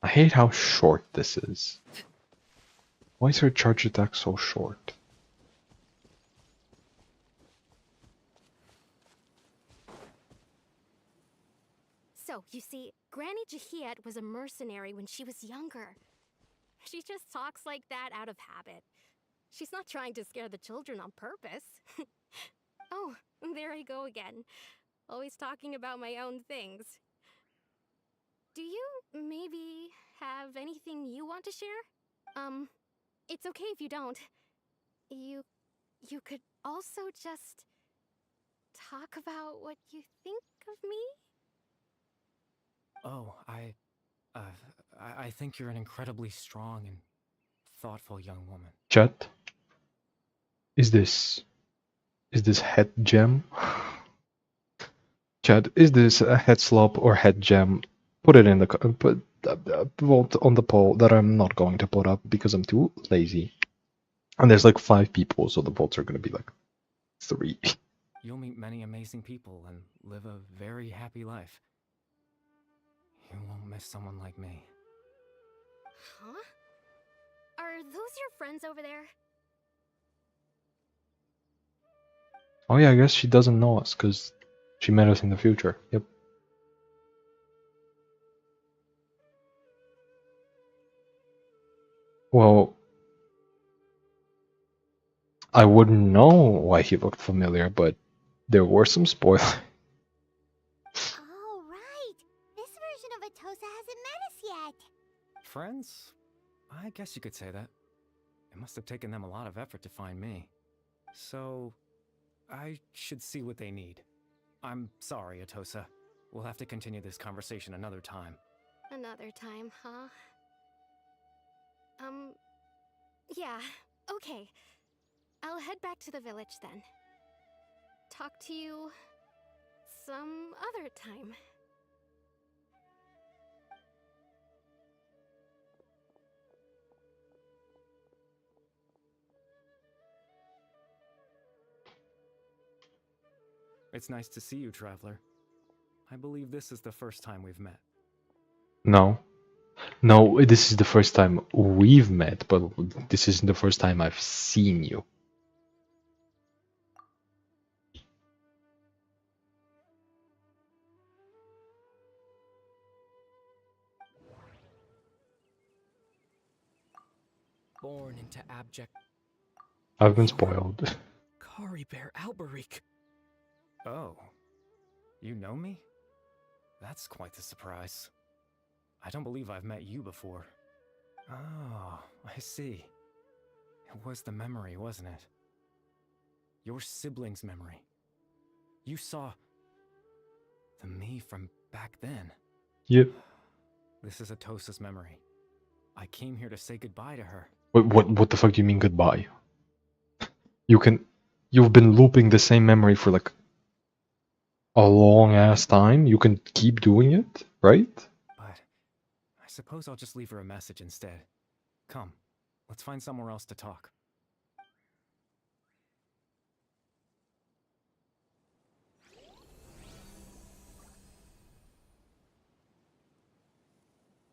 I hate how short this is. Why is her charge attack so short? So, you see, Granny Jahiet was a mercenary when she was younger. She just talks like that out of habit. She's not trying to scare the children on purpose. Oh, there I go again. Always talking about my own things. Do you maybe have anything you want to share? It's okay if you don't. You could also just talk about what you think of me? Oh, I think you're an incredibly strong and thoughtful young woman. Chat, is this head gem? Chat, is this a head slop or head gem? Put it in the put vote on the poll that I'm not going to put up because I'm too lazy. And there's like 5 people, so the votes are gonna be like 3. You'll meet many amazing people and live a very happy life. You won't miss someone like me. Huh? Are those your friends over there? Oh yeah, I guess she doesn't know us because she met us in the future. Yep. Well, I wouldn't know why he looked familiar, but there were some spoilers. Oh, right. This version of Atosa hasn't met us yet. Friends? I guess you could say that. It must have taken them a lot of effort to find me. So, I should see what they need. I'm sorry, Atosa. We'll have to continue this conversation another time. Another time, huh? Yeah, okay. I'll head back to the village then. Talk to you some other time. It's nice to see you, Traveler. I believe this is the first time we've met. No. No, this is the first time we've met, but this isn't the first time I've seen you. Born into abject. I've been spoiled. Kari Bear Alberik. Oh. You know me? That's quite the surprise. I don't believe I've met you before. Oh, I see. It was the memory, wasn't it? Your sibling's memory. You saw the me from back then. Yep. This is Atosa's memory. I came here to say goodbye to her. What the fuck do you mean goodbye? You've been looping the same memory for like a long ass time. You can keep doing it, right? But I suppose I'll just leave her a message instead. Come, let's find somewhere else to talk.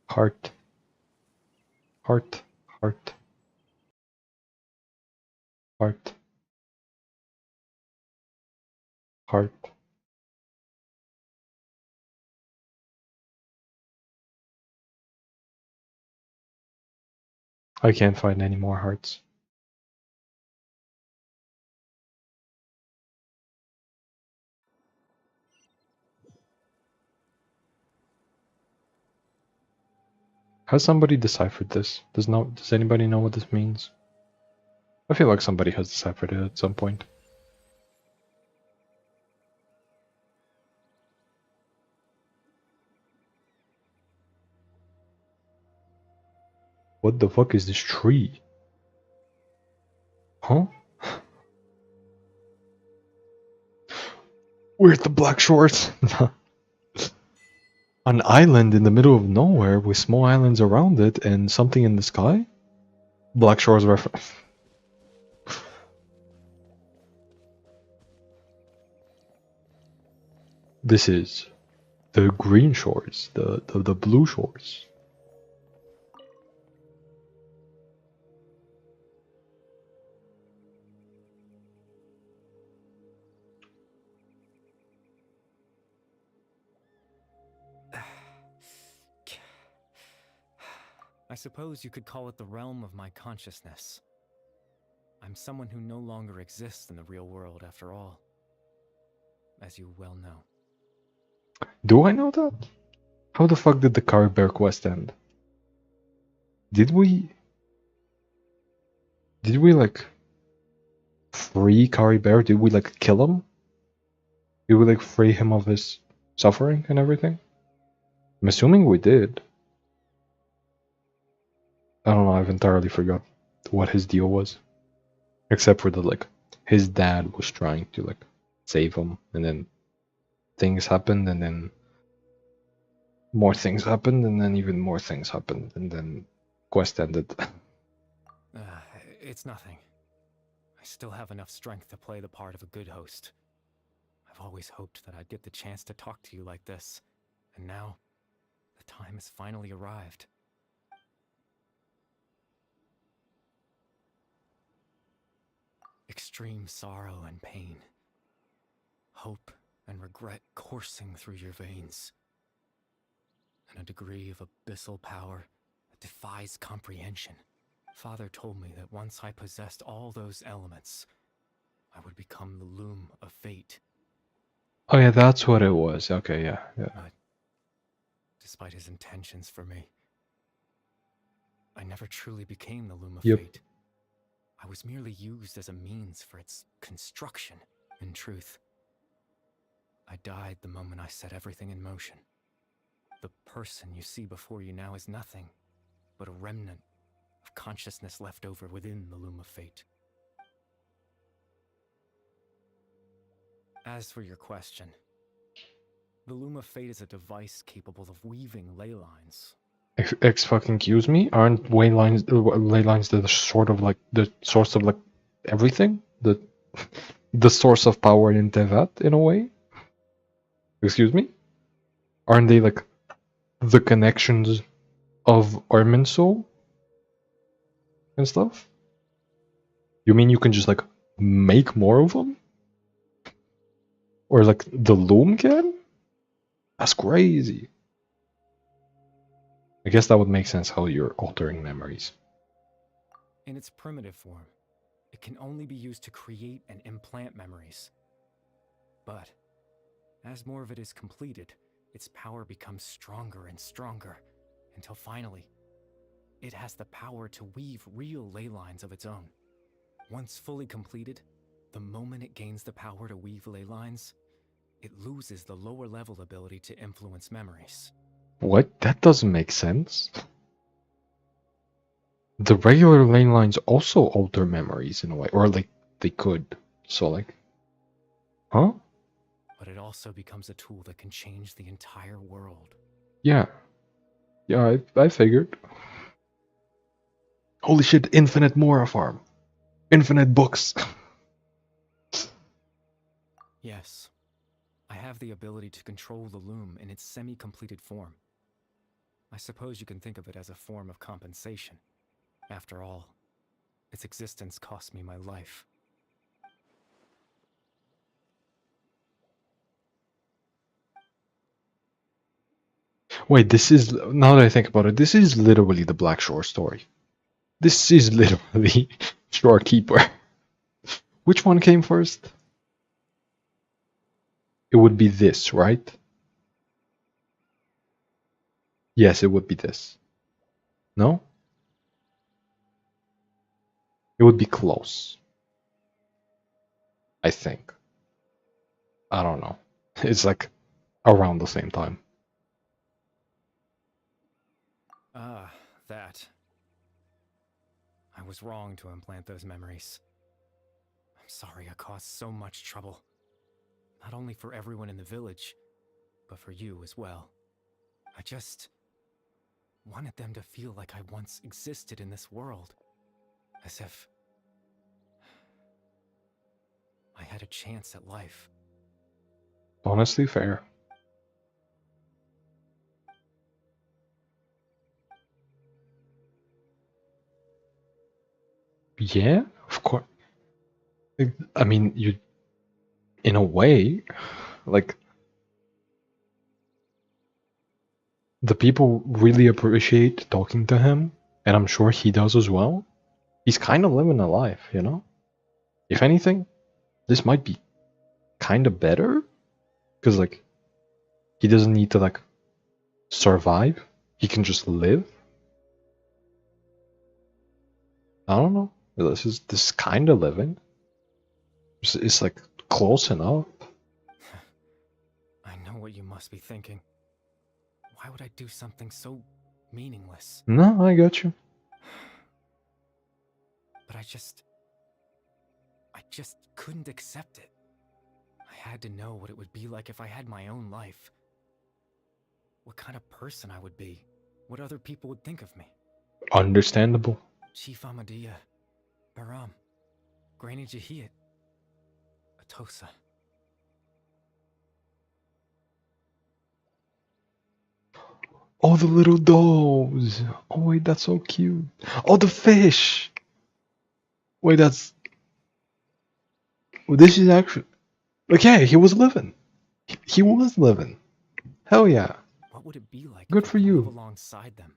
Heart. Heart. Heart. Heart. Heart. I can't find any more hearts. Has somebody deciphered this? Does anybody know what this means? I feel like somebody has deciphered it at some point. What the fuck is this tree? Huh? We're at the Black Shores. An island in the middle of nowhere with small islands around it and something in the sky? Black Shores reference. This is the green shores, the blue shores. I suppose you could call it the realm of my consciousness. I'm someone who no longer exists in the real world after all, as you well know. Do I know that? How the fuck did the Kari Bear quest end? Did we like free Kari Bear? Did we like kill him? Did we like free him of his suffering and everything? I'm assuming we did. I don't know, I've entirely forgot what his deal was. Except for the, like, his dad was trying to, like, save him, and then things happened, and then more things happened, and then even more things happened, and then quest ended. It's nothing. I still have enough strength to play the part of a good host. I've always hoped that I'd get the chance to talk to you like this, and now the time has finally arrived. Extreme sorrow and pain. Hope and regret coursing through your veins. And a degree of abyssal power that defies comprehension. Father told me that once I possessed all those elements, I would become the loom of fate. Oh yeah, that's what it was. Okay, yeah. But despite his intentions for me, I never truly became the loom of fate. I was merely used as a means for its construction. In truth, I died the moment I set everything in motion. The person you see before you now is nothing but a remnant of consciousness left over within the loom of fate. As for your question, the loom of fate is a device capable of weaving ley lines. Excuse me? Aren't ley lines the sort of like the source of like everything? The source of power in Tevat in a way? Excuse me? Aren't they like the connections of Arminsul and stuff? You mean you can just like make more of them? Or like the loom can? That's crazy. I guess that would make sense how you're altering memories. In its primitive form, it can only be used to create and implant memories. But as more of it is completed, its power becomes stronger and stronger, until finally, it has the power to weave real ley lines of its own. Once fully completed, the moment it gains the power to weave ley lines, it loses the lower level ability to influence memories. What? That doesn't make sense. The regular ley lines also alter memories in a way, or like they could. So like, huh? But it also becomes a tool that can change the entire world. Yeah. Yeah, I figured. Holy shit, infinite Mora farm. Infinite books. Yes. I have the ability to control the loom in its semi-completed form. I suppose you can think of it as a form of compensation. After all, its existence cost me my life. Wait, this is, now that I think about it, this is literally the Black Shore story. This is literally Shorekeeper. Which one came first? It would be this, right? Yes, it would be this. No? It would be close. I think. I don't know. It's like around the same time. Ah, that. I was wrong to implant those memories. I'm sorry I caused so much trouble. Not only for everyone in the village, but for you as well. I just wanted them to feel like I once existed in this world. As if I had a chance at life. Honestly, fair. Yeah, of course. I mean, you, in a way, like, the people really appreciate talking to him, and I'm sure he does as well. He's kind of living a life, you know? If anything, this might be kind of better, because, like, he doesn't need to, like, survive. He can just live. I don't know. This is kind of living. It's like close enough. I know what you must be thinking. Why would I do something so meaningless? No, I got you. But I just couldn't accept it. I had to know what it would be like if I had my own life. What kind of person I would be. What other people would think of me. Understandable. Chief Ahmadiyya, Baram, Granny Jahiyat, Atosa. Oh, the little doves. Oh, wait, that's so cute. Oh, the fish. Wait, that's... This is actually... Okay, he was living. He was living. Hell yeah. What would it be like Good if I for could live you. alongside them?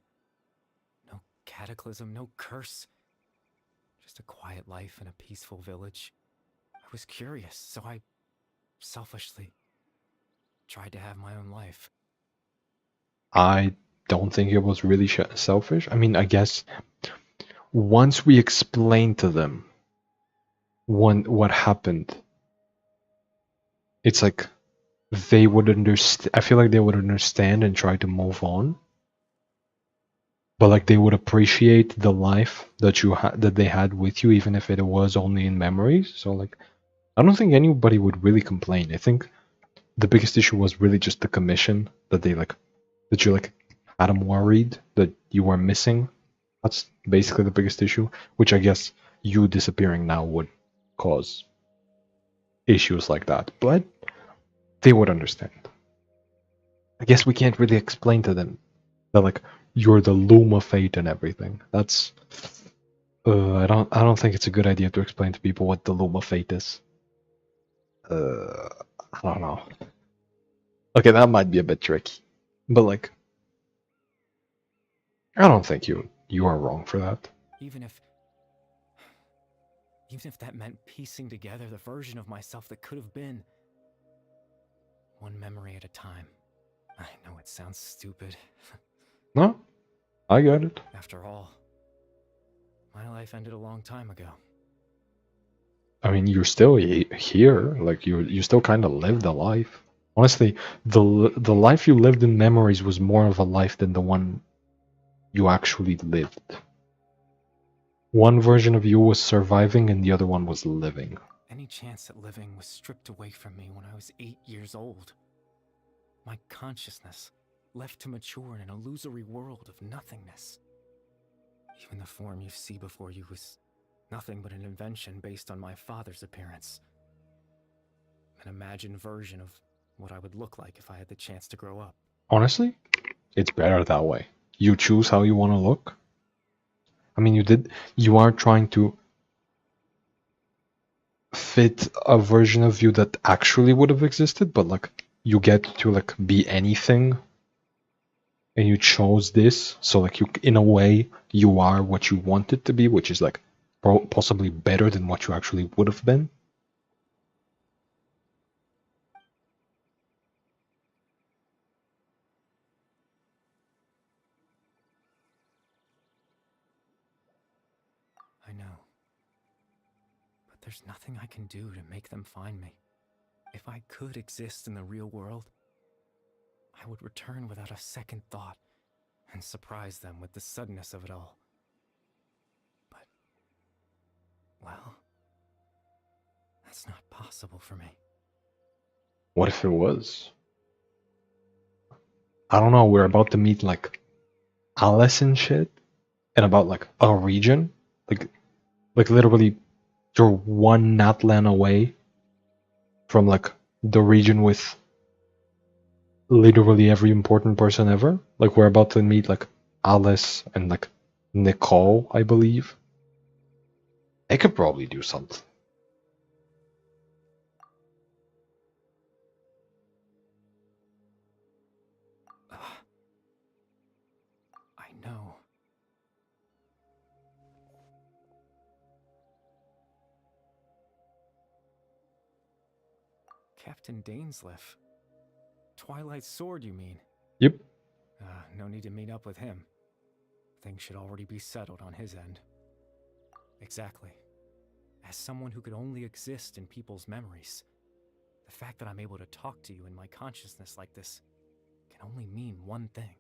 No cataclysm, no curse. Just a quiet life in a peaceful village. I was curious, so I selfishly tried to have my own life. I don't think it was really selfish. I mean, I guess once we explain to them what happened, it's like they would understand. I feel like they would understand and try to move on. But like they would appreciate the life that that they had with you, even if it was only in memories. So like, I don't think anybody would really complain. I think the biggest issue was really just the commission that you had them worried that you were missing. That's basically the biggest issue, which I guess you disappearing now would cause issues like that. But they would understand. I guess we can't really explain to them that like you're the loom of fate and everything. That's I don't think it's a good idea to explain to people what the loom of fate is. I don't know. Okay, that might be a bit tricky. But like I don't think you are wrong for that. Even if that meant piecing together the version of myself that could have been. One memory at a time. I know it sounds stupid. No, I got it. After all, my life ended a long time ago. I mean, you're still here. Like you still kind of lived a life. Honestly, the life you lived in memories was more of a life than the one you actually lived. One version of you was surviving and the other one was living. Any chance at living was stripped away from me when I was 8 years old. My consciousness left to mature in an illusory world of nothingness. Even the form you see before you was nothing but an invention based on my father's appearance. An imagined version of what I would look like if I had the chance to grow up. Honestly, it's better that way. You choose how you want to look. I mean, you are trying to fit a version of you that actually would have existed, but like you get to like be anything and you chose this, so like you in a way you are what you wanted to be, which is like possibly better than what you actually would have been. I know. But there's nothing I can do to make them find me. If I could exist in the real world, I would return without a second thought and surprise them with the suddenness of it all. But, well, that's not possible for me. What if it was? I don't know, we're about to meet like Alice and shit, and about like a region, like literally you're one Natlan away from like the region with literally every important person ever. Like we're about to meet like Alice and like Nicole, I believe. They could probably do something. I know. Captain Dainsleif. Twilight Sword, you mean? Yep. No need to meet up with him. Things should already be settled on his end. Exactly. As someone who could only exist in people's memories, the fact that I'm able to talk to you in my consciousness like this can only mean one thing.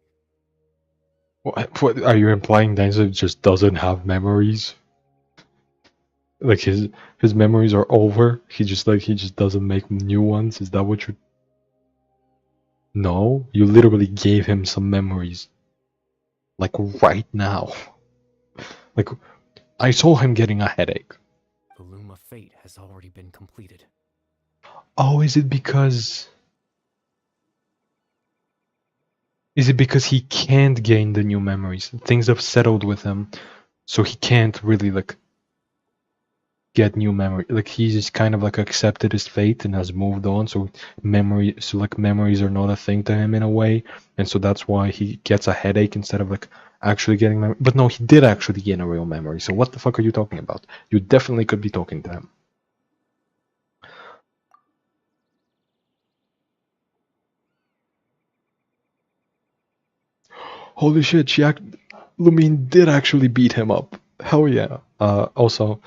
What are you implying? Dainsleif just doesn't have memories? Like his memories are over. He just doesn't make new ones. Is that what you're? No, you literally gave him some memories. Like right now. Like I saw him getting a headache. The Loom of Fate has already been completed. Oh, is it because he can't gain the new memories? Things have settled with him, so he can't really like get new memory. Like he's just kind of like accepted his fate and has moved on. So memories are not a thing to him in a way, and so that's why he gets a headache instead of like actually getting memory. But no, he did actually gain a real memory. So what the fuck are you talking about? You definitely could be talking to him. Holy shit, Lumine did actually beat him up. Hell yeah. Also,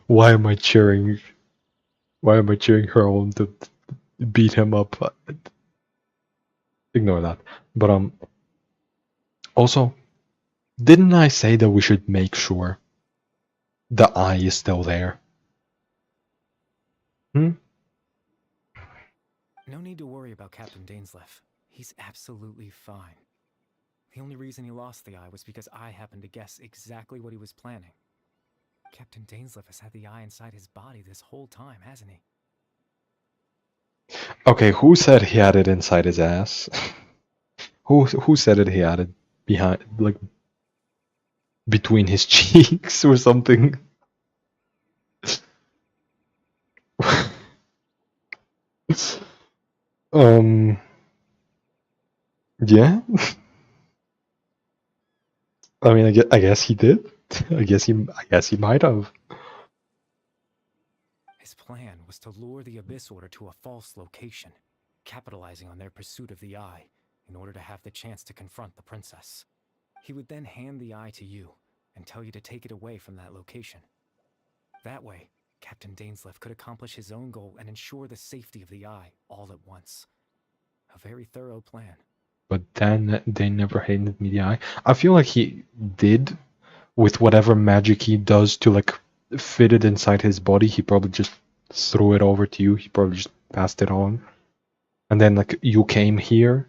why am I cheering? Why am I cheering her on to beat him up? Ignore that. But also, didn't I say that we should make sure the eye is still there? Hmm? No need to worry about Captain Dainsleif. He's absolutely fine. The only reason he lost the eye was because I happened to guess exactly what he was planning. Captain Dainsleif has had the eye inside his body this whole time, hasn't he? Okay, who said he had it inside his ass? Who said it he had it behind, like, between his cheeks or something? Yeah. I mean, I guess he did. I guess he might have. His plan was to lure the Abyss Order to a false location, capitalizing on their pursuit of the eye in order to have the chance to confront the princess. He would then hand the eye to you and tell you to take it away from that location. That way, Captain Dainsleif could accomplish his own goal and ensure the safety of the eye all at once. A very thorough plan. But then they never handed me the eye. I feel like he did, with whatever magic he does to like fit it inside his body. He probably just threw it over to you. He probably just passed it on, and then like you came here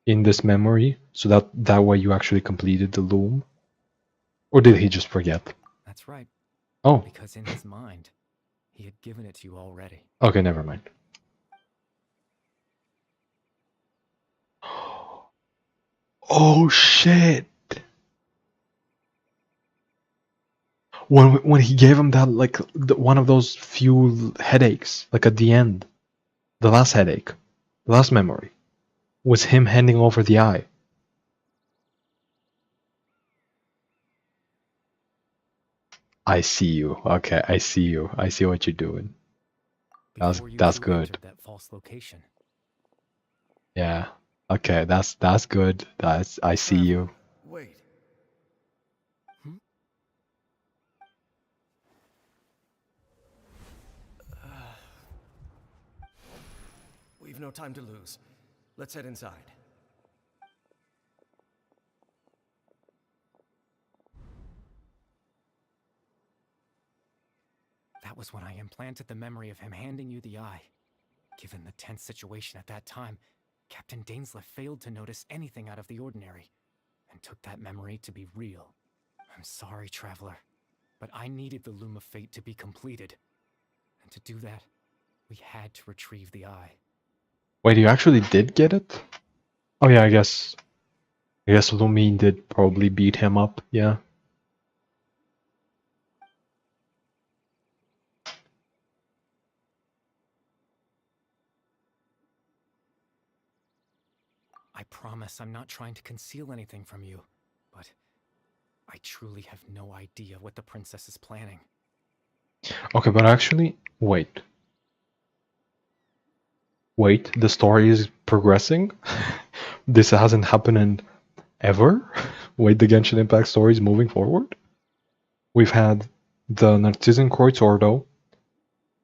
in this memory, so that way you actually completed the loom. Or did he just forget? That's right. Oh. Because in his mind, he had given it to you already. Okay, never mind. Oh shit! When he gave him that like one of those few headaches, like at the end, the last headache, the last memory, was him handing over the eye. I see you. Okay, I see you. I see what you're doing. That's good. That false location. Yeah. Okay, that's good. I see you. Wait. We've no time to lose. Let's head inside. That was when I implanted the memory of him handing you the eye. Given the tense situation at that time, Captain Dainsleif failed to notice anything out of the ordinary, and took that memory to be real. I'm sorry, Traveler, but I needed the Loom of Fate to be completed. And to do that, we had to retrieve the eye. Wait, you actually did get it? Oh yeah, I guess Lumine did probably beat him up, yeah. I promise I'm not trying to conceal anything from you, but I truly have no idea what the princess is planning. Okay, but actually, wait. Wait, the story is progressing? This hasn't happened in ever? Wait, the Genshin Impact story is moving forward? We've had the Narcissian Quartz Ordo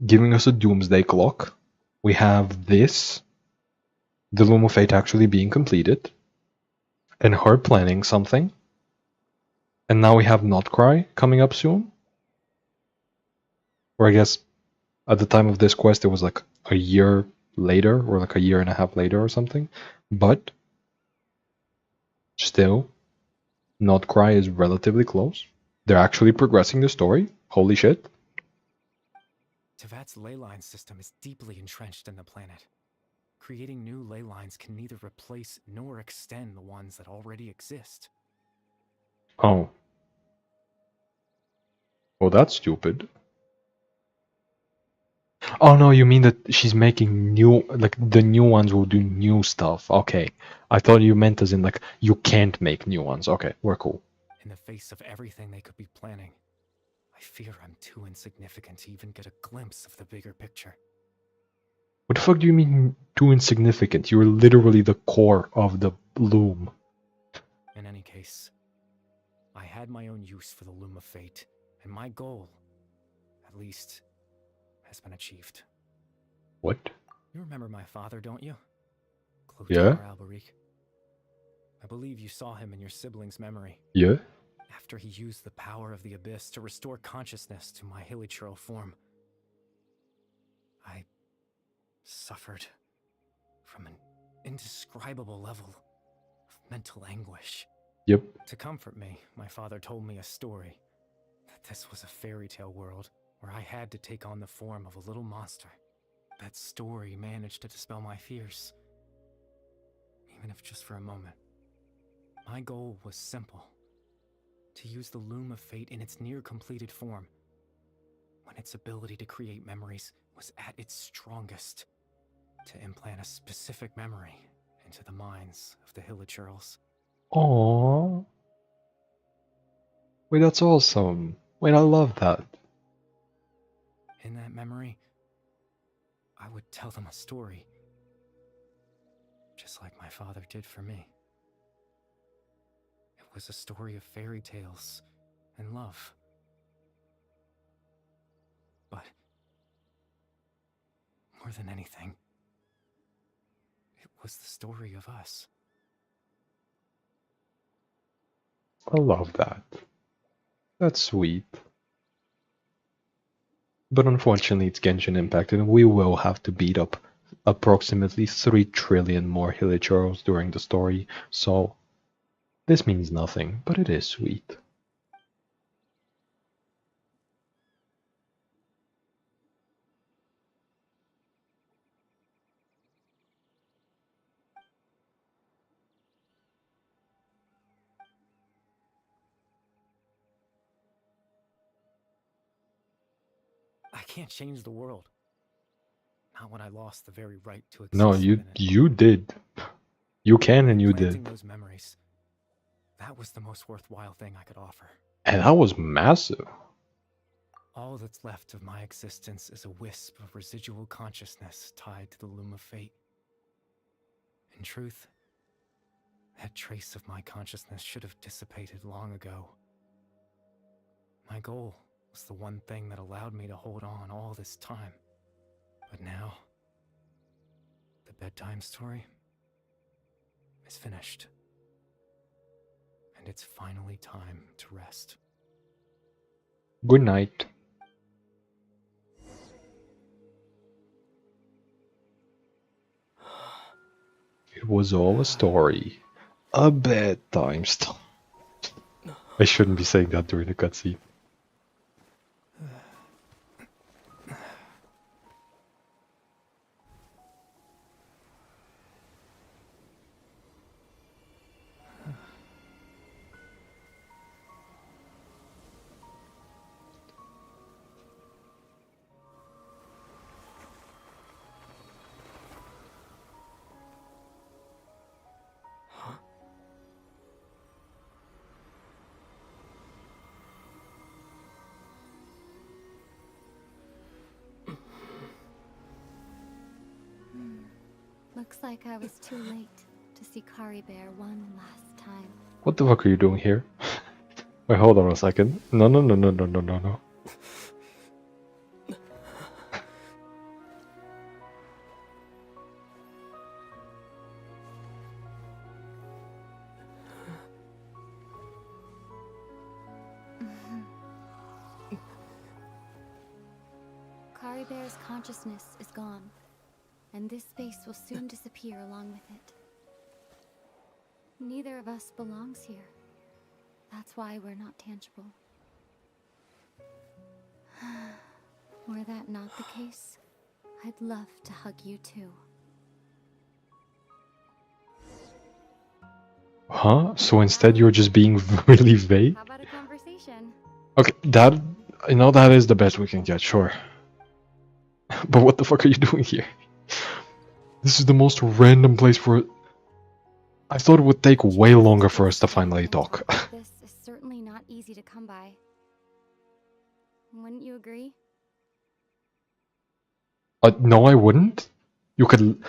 giving us a doomsday clock. We have this, the Loom of Fate actually being completed, and her planning something. And now we have Notcry coming up soon. Or I guess at the time of this quest, it was like a year later, or like a year and a half later or something. But still, Not Cry is relatively close. They're actually progressing the story. Holy shit. Tevat's ley line system is deeply entrenched in the planet. Creating new ley lines can neither replace nor extend the ones that already exist. Oh. Well, that's stupid. Oh no, you mean that she's making new, like the new ones will do new stuff. Okay. I thought you meant as in like you can't make new ones. Okay, we're cool. In the face of everything they could be planning, I fear I'm too insignificant to even get a glimpse of the bigger picture. What the fuck do you mean too insignificant? You're literally the core of the loom. In any case, I had my own use for the Loom of Fate, and my goal, at least, has been achieved. What? You remember my father, don't you? Yeah? Clotilde Alberic. I believe you saw him in your sibling's memory. Yeah? After he used the power of the Abyss to restore consciousness to my hilichurl form, I suffered from an indescribable level of mental anguish. Yep. To comfort me, my father told me a story, that this was a fairy tale world where I had to take on the form of a little monster. That story managed to dispel my fears, even if just for a moment. My goal was simple: to use the Loom of Fate in its near-completed form, when its ability to create memories was at its strongest, to implant a specific memory into the minds of the hilichurls. Aww. Wait, that's awesome. Wait, I love that. In that memory, I would tell them a story, just like my father did for me. It was a story of fairy tales and love. But more than anything, it was the story of us. I love that. That's sweet. But unfortunately, it's Genshin Impact, and we will have to beat up approximately 3 trillion more hilichurls during the story, so this means nothing, but it is sweet. I can't change the world. Not when I lost the very right to exist No, within it. you did. You can and you Planting did. those memories, that was the most worthwhile thing I could offer. And that was massive. All that's left of my existence is a wisp of residual consciousness tied to the Loom of Fate. In truth, that trace of my consciousness should have dissipated long ago. My goal was the one thing that allowed me to hold on all this time. But now, the bedtime story is finished. And it's finally time to rest. Good night. It was all a story. A bedtime story. I shouldn't be saying that during the cutscene. Looks like I was too late to see Kari Bear one last time. What the fuck are you doing here? Wait, hold on a second. No, no, no, no, no, no, no, no. Kari Bear's consciousness is gone, and this space will soon disappear along with it. Neither of us belongs here. That's why we're not tangible. Were that not the case, I'd love to hug you too. Huh? So instead you're just being really vague? How about a conversation? Okay, that... I know that is the best we can get, sure. But what the fuck are you doing here? This is the most random place for... I thought it would take way longer for us to finally talk. This is certainly not easy to come by. Wouldn't you agree? No, I wouldn't. You could...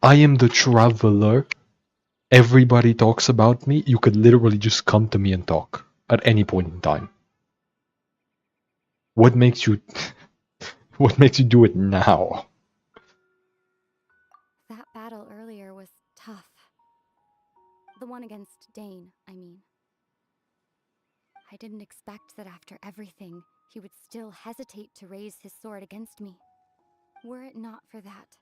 I am the traveler. Everybody talks about me. You could literally just come to me and talk at any point in time. What makes you... what makes you do it now? That battle earlier was tough. The one against Dane, I mean. I didn't expect that after everything, he would still hesitate to raise his sword against me. Were it not for that,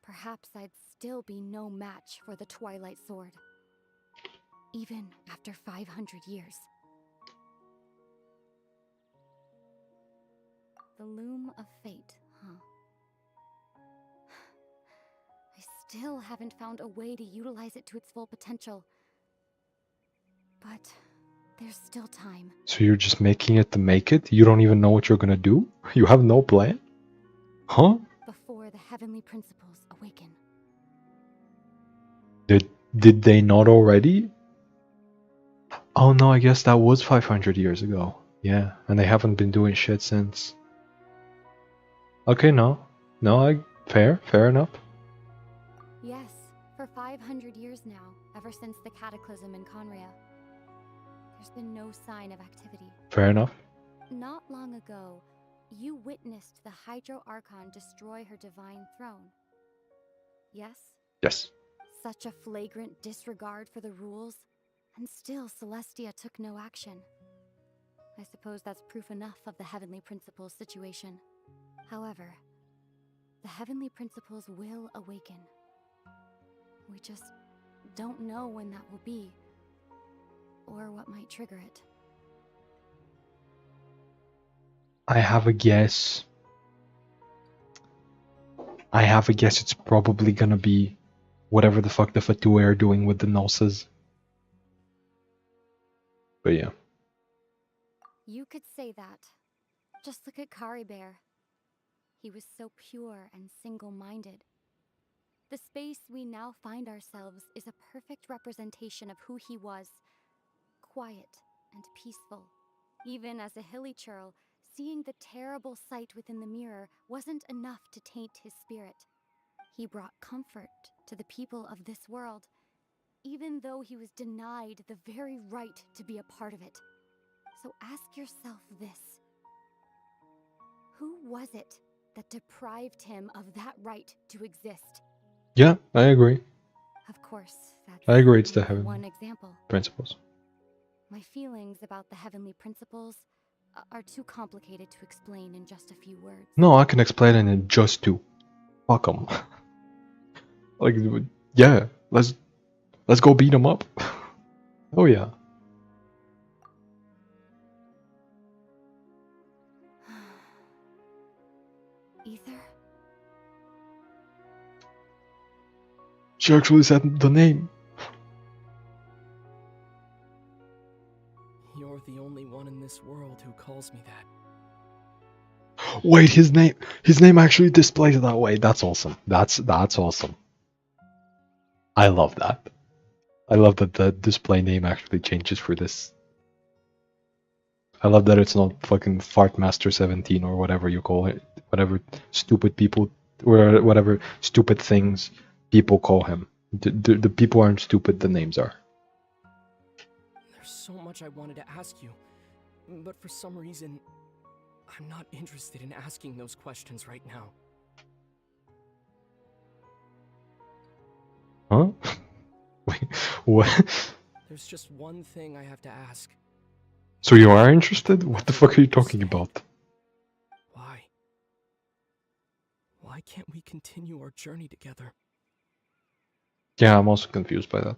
perhaps I'd still be no match for the Twilight Sword. Even after 500 years. The Loom of Fate, huh? I still haven't found a way to utilize it to its full potential. But there's still time. So you're just making it to make it? You don't even know what you're gonna do? You have no plan? Huh? Before the heavenly principles awaken. Did they not already? Oh no, I guess that was 500 years ago. Yeah, and they haven't been doing shit since. Okay, no, fair enough. Yes, for 500 years now, ever since the cataclysm in Conria. There's been no sign of activity. Fair enough. Not long ago, you witnessed the Hydro Archon destroy her divine throne. Yes? Yes. Such a flagrant disregard for the rules, and still Celestia took no action. I suppose that's proof enough of the Heavenly Principles situation. However, the Heavenly Principles will awaken. We just don't know when that will be, or what might trigger it. I have a guess. It's probably gonna be whatever the fuck the Fatui are doing with the Gnosis. But yeah. You could say that. Just look at Kari Bear. He was so pure and single-minded. The space we now find ourselves is a perfect representation of who he was. Quiet and peaceful. Even as a hilly churl, seeing the terrible sight within the mirror wasn't enough to taint his spirit. He brought comfort to the people of this world, even though he was denied the very right to be a part of it. So ask yourself this. Who was it that deprived him of that right to exist? Yeah, I agree. Of course, that's I agree it's the only Heavenly one example. Principles. My feelings about the Heavenly Principles are too complicated to explain in just a few words. No, I can explain it in just two. Fuck 'em. Like, yeah, let's go beat them up. Oh yeah. Ether? She actually said the name. You're the only one in this world who calls me that. Wait, his name actually displays it that way. That's awesome. That's awesome. I love that. I love that the display name actually changes for this. I love that it's not fucking Fartmaster 17 or whatever you call it. Whatever stupid people or whatever stupid things people call him. The people aren't stupid, the names are. There's so much I wanted to ask you, but for some reason, I'm not interested in asking those questions right now. Huh? Wait, what? There's just one thing I have to ask. So you are interested? What the fuck are you talking about? Why? Why can't we continue our journey together? Yeah, I'm also confused by that.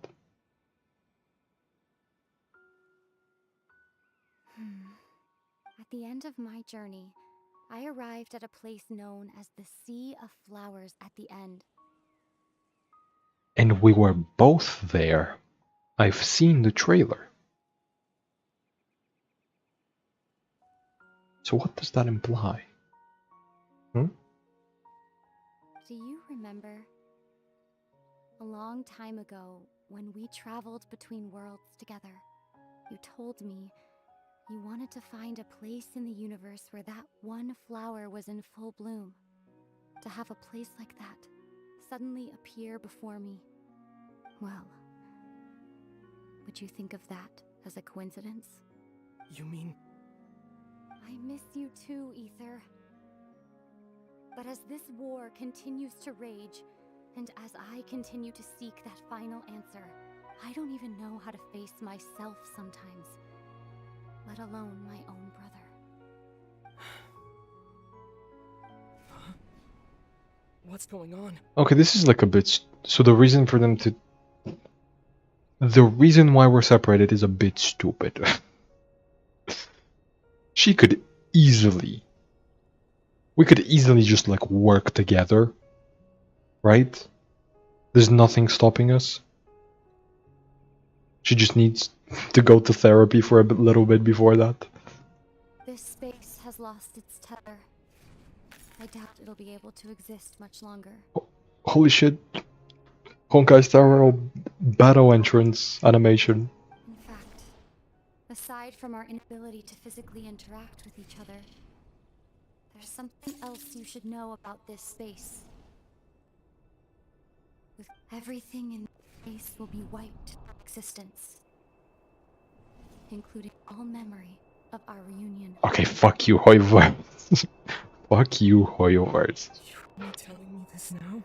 At the end of my journey, I arrived at a place known as the Sea of Flowers at the end. And we were both there. I've seen the trailer. So what does that imply? Do you remember? A long time ago, when we traveled between worlds together, you told me you wanted to find a place in the universe where that one flower was in full bloom. To have a place like that suddenly appear before me. Well, would you think of that as a coincidence? You mean... I miss you too, Ether. But as this war continues to rage, and as I continue to seek that final answer, I don't even know how to face myself sometimes, let alone my own brother. What's going on? Okay, this is like a bit... So the reason for them to... The reason why we're separated is a bit stupid. She could easily... We could easily just like work together. Right? There's nothing stopping us. She just needs to go to therapy for a little bit before that. This space has lost its tether. I doubt it'll be able to exist much longer. Holy shit. Honkai's Tower battle entrance animation. In fact, aside from our inability to physically interact with each other, there's something else you should know about this space. With everything in space will be wiped from existence, including all memory of our reunion. Okay, fuck you, Hoiverse. Fuck you, Hoiverse. You're really telling me this now?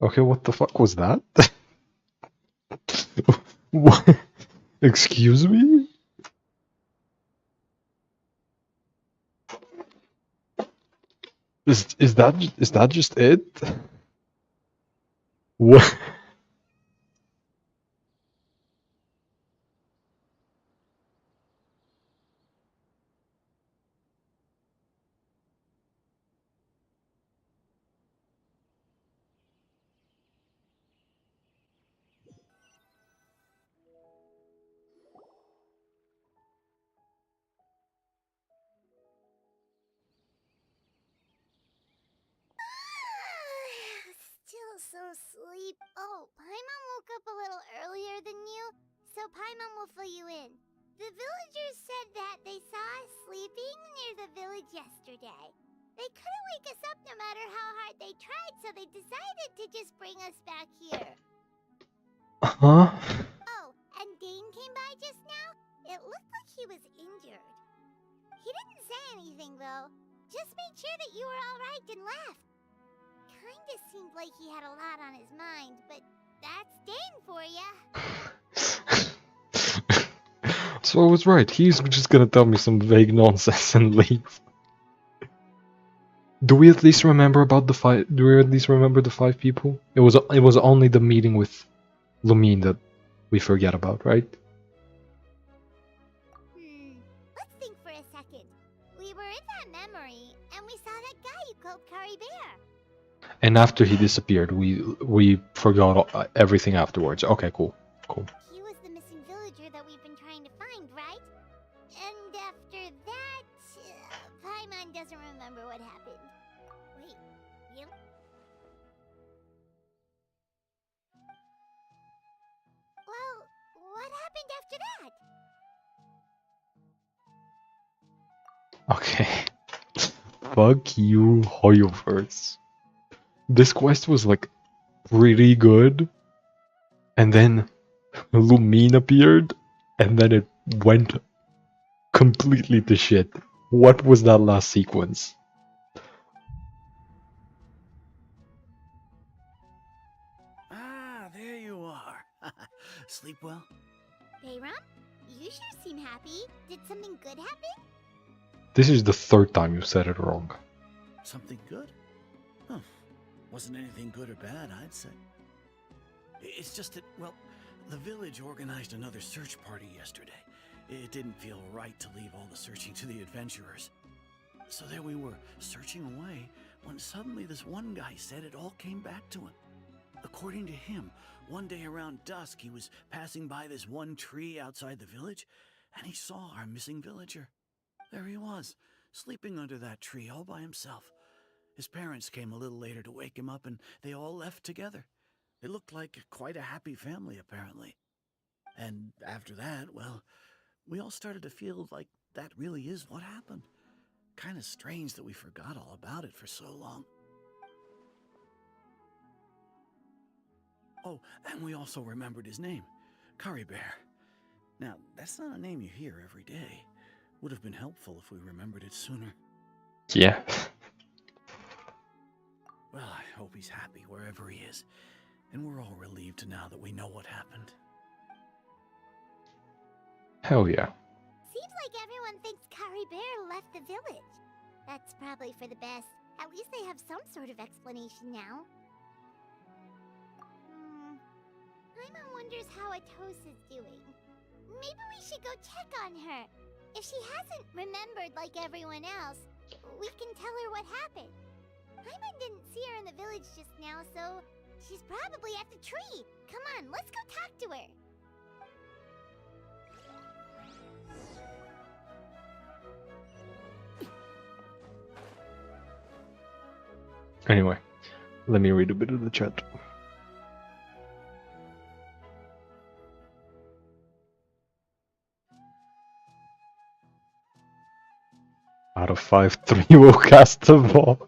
Okay, what the fuck was that? What? Excuse me? Is that just it? What? Still so sleep. Oh, Paimon woke up a little earlier than you, so Paimon will fill you in. The villagers said that they saw us sleeping near the village yesterday. They couldn't wake us up no matter how hard they tried, so they decided to just bring us back here. Huh? Oh, and Dane came by just now. It looked like he was injured. He didn't say anything, though. Just made sure that you were alright and left. Kinda seemed like he had a lot on his mind, but that's Dane for ya. So I was right. He's just gonna tell me some vague nonsense and leave. Do we at least remember about the five? Do we at least remember the 5 people? It was only the meeting with Lumine that we forget about, right? Let's think for a second. We were in that memory, and we saw that guy you called Kari Bear. And after he disappeared, we forgot everything afterwards. Okay, cool. He was the missing villager that we've been trying to find, right? And after that, Paimon doesn't remember what happened. Wait, you? Well, what happened after that? Okay. Fuck you, Hoyoverse. This quest was like pretty good, and then Lumine appeared, and then it went completely to shit. What was that last sequence? Ah, there you are. Sleep well? Bayram, you sure seem happy. Did something good happen? This is the third time you said it wrong. Something good? Huh. Wasn't anything good or bad, I'd say. It's just that, well, the village organized another search party yesterday. It didn't feel right to leave all the searching to the adventurers. So there we were, searching away, when suddenly this one guy said it all came back to him. According to him, one day around dusk he was passing by this one tree outside the village, and he saw our missing villager. There he was, sleeping under that tree all by himself. His parents came a little later to wake him up, and they all left together. They looked like quite a happy family, apparently. And after that, well, we all started to feel like that really is what happened. Kind of strange that we forgot all about it for so long. Oh, and we also remembered his name, Curry Bear. Now, that's not a name you hear every day. Would have been helpful if we remembered it sooner. Yeah. Well, I hope he's happy wherever he is. And we're all relieved now that we know what happened. Hell yeah. Seems like everyone thinks Curry Bear left the village. That's probably for the best. At least they have some sort of explanation now. Paimon wonders how Atosa's doing. Maybe we should go check on her. If she hasn't remembered like everyone else, we can tell her what happened. Paimon didn't see her in the village just now, so she's probably at the tree. Come on, let's go talk to her. Anyway, let me read a bit of the chat. Out of 5, 3 will cast the ball.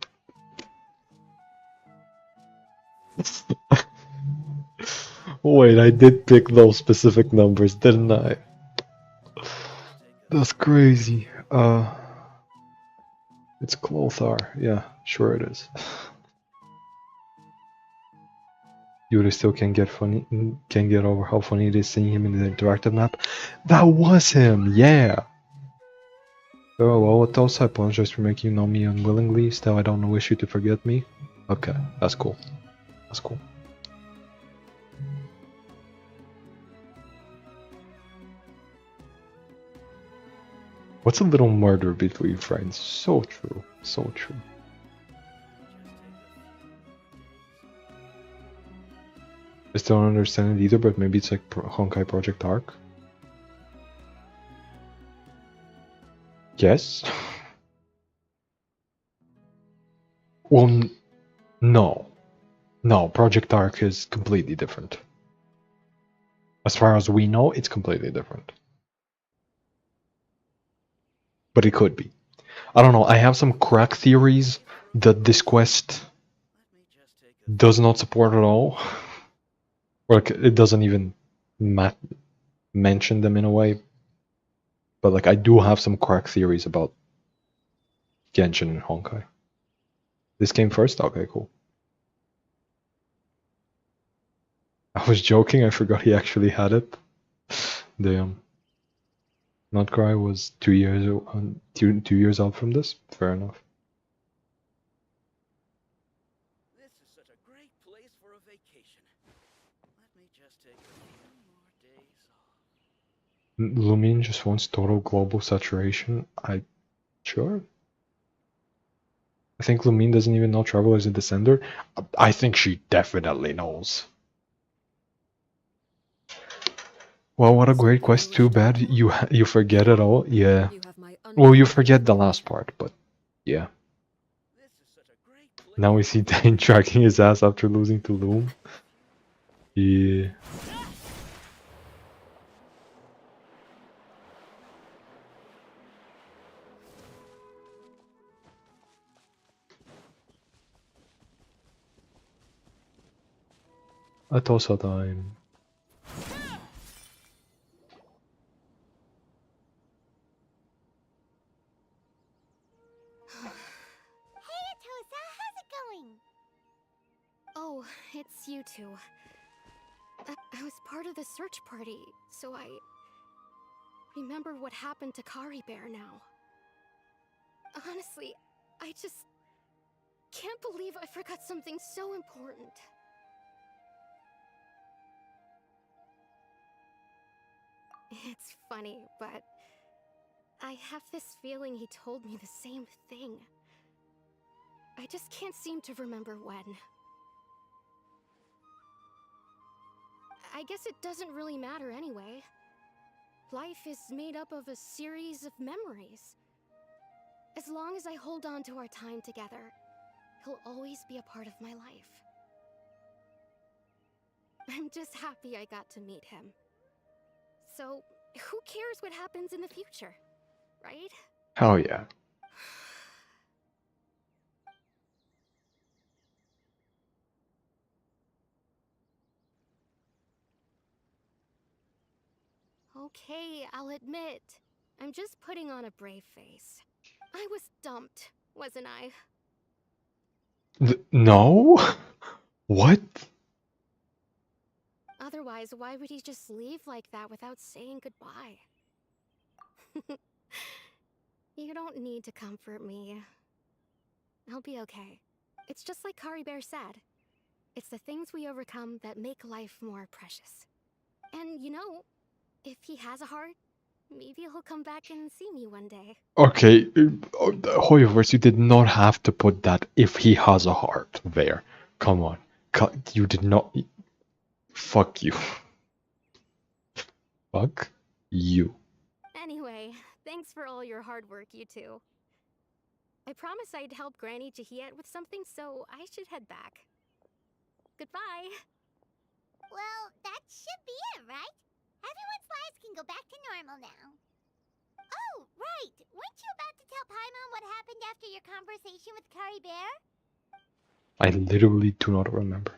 Wait, I did pick those specific numbers, didn't I? That's crazy. It's Clothar. Yeah, sure it is. Yuri still can't get over how funny it is seeing him in the interactive map. That was him, yeah. Oh well, Atos, I apologize for making you know me unwillingly. Still, I don't wish you to forget me. Okay, that's cool. That's cool. What's a little murder between friends? So true. So true. I still don't understand it either, but maybe it's like Honkai Project Arc. Yes. Well, no. No, Project Arc is completely different. As far as we know, it's completely different. But it could be. I don't know, I have some crack theories that this quest does not support at all. Like, it doesn't even mention them in a way. But like, I do have some crack theories about Genshin and Honkai. This came first? Okay, cool. I was joking, I forgot he actually had it. Damn. Nutcry was 2 years 2 years out from this? Fair enough. This is such a great place for a vacation. Let me just take a few more days off. Lumine just wants total global saturation. Sure. I think Lumine doesn't even know Traveler is a descender. I think she definitely knows. Well, what a great quest. Too bad you forget it all. Yeah. Well, you forget the last part, but yeah. Now we see Dane tracking his ass after losing to Loom. Yeah. Atosa time. Oh, it's you two. I was part of the search party, so I remember what happened to Kari Bear now. Honestly, I just can't believe I forgot something so important. It's funny, but I have this feeling he told me the same thing. I just can't seem to remember when. I guess it doesn't really matter anyway. Life is made up of a series of memories. As long as I hold on to our time together, he'll always be a part of my life. I'm just happy I got to meet him. So, who cares what happens in the future, right? Hell yeah. Okay, I'll admit. I'm just putting on a brave face. I was dumped, wasn't I? No? What? Otherwise, why would he just leave like that without saying goodbye? You don't need to comfort me. I'll be okay. It's just like Kari Bear said. It's the things we overcome that make life more precious. And you know, if he has a heart, maybe he'll come back and see me one day. Okay, Hoyoverse, you did not have to put that if he has a heart there. Come on. You did not. Fuck you. Fuck you. Anyway, thanks for all your hard work, you two. I promised I'd help Granny Jahiet with something, so I should head back. Goodbye. Well, that should be it, right? Everyone's lives can go back to normal now. Oh, right! Weren't you about to tell Paimon what happened after your conversation with Kari Bear? I literally do not remember.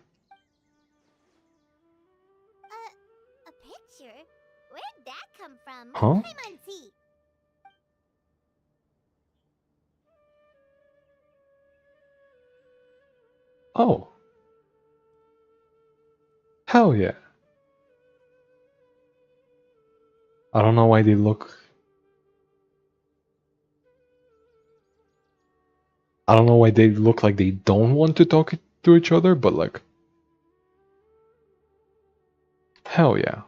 A picture? Where'd that come from? Let Huh? Paimon see. Oh. Hell yeah. I don't know why they look. I don't know why they look like they don't want to talk to each other, but like. Hell yeah.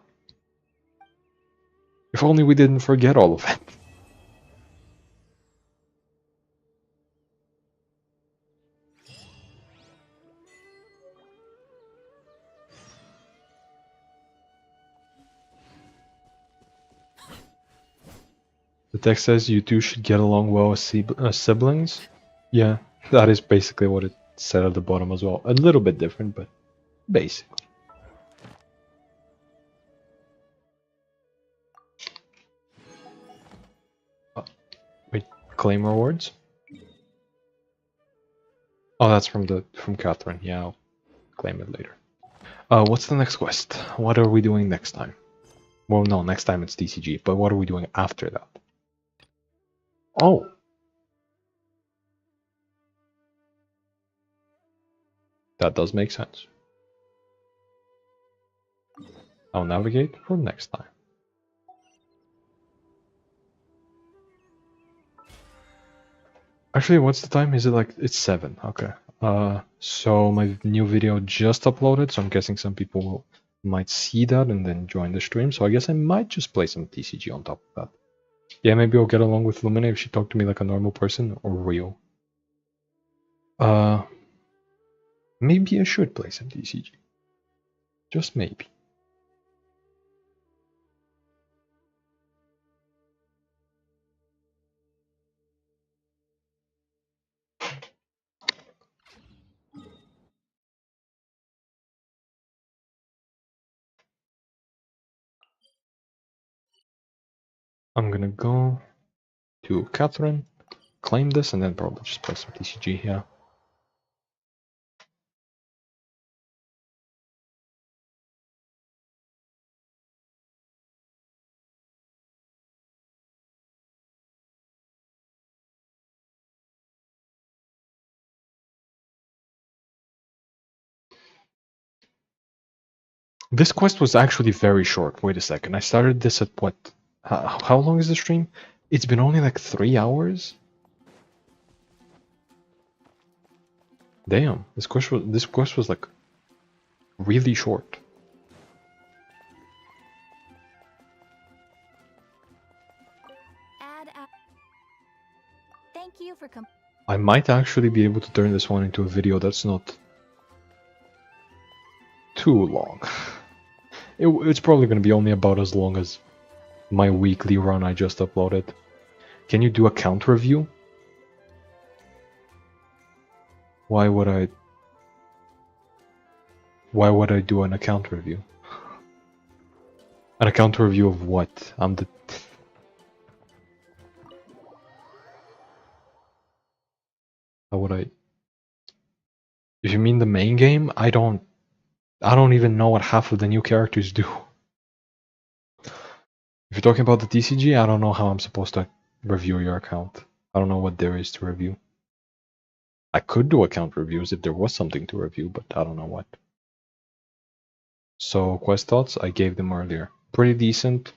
If only we didn't forget all of it. The text says you two should get along well as siblings. Yeah, that is basically what it said at the bottom as well. A little bit different, but basically. Wait, claim rewards? Oh, that's from Catherine. Yeah, I'll claim it later. What's the next quest? What are we doing next time? Well, no, next time it's TCG, but what are we doing after that? Oh! That does make sense. I'll navigate for next time. Actually, what's the time? Is it like... It's 7, okay. So my new video just uploaded, so I'm guessing some people might see that and then join the stream, so I guess I might just play some TCG on top of that. Yeah, maybe I'll get along with Lumina if she talked to me like a normal person, or real. Maybe I should play some TCG. Just maybe. I'm gonna go to Catherine, claim this, and then probably just play some TCG here. This quest was actually very short. Wait a second. I started this at what? How long is the stream? It's been only like 3 hours? Damn, this quest was like really short. Thank you for I might actually be able to turn this one into a video that's not too long. It's probably going to be only about as long as my weekly run I just uploaded. Can you do a count review? Why would I do an account review? An account review of what? I'm the... How would I... If you mean the main game, I don't even know what half of the new characters do. If you're talking about the TCG, I don't know how I'm supposed to review your account. I don't know what there is to review. I could do account reviews if there was something to review, but I don't know what. So, quest thoughts, I gave them earlier. Pretty decent,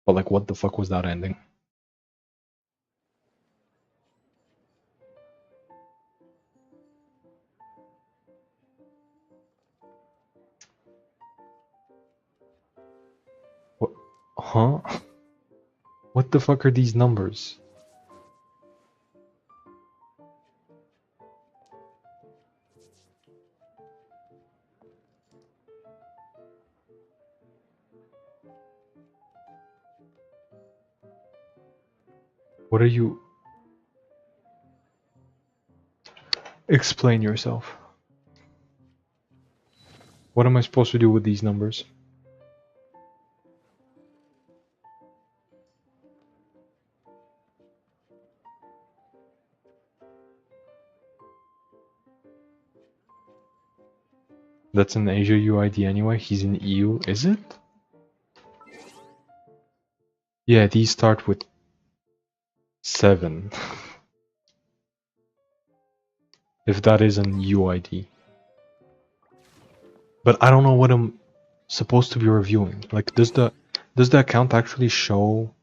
but like, what the fuck was that ending? What? Huh? What the fuck are these numbers? What are you... Explain yourself. What am I supposed to do with these numbers? That's an Asia UID anyway. He's in EU, is it? Yeah, these start with 7. If that is an UID. But I don't know what I'm supposed to be reviewing. Like, does the account actually show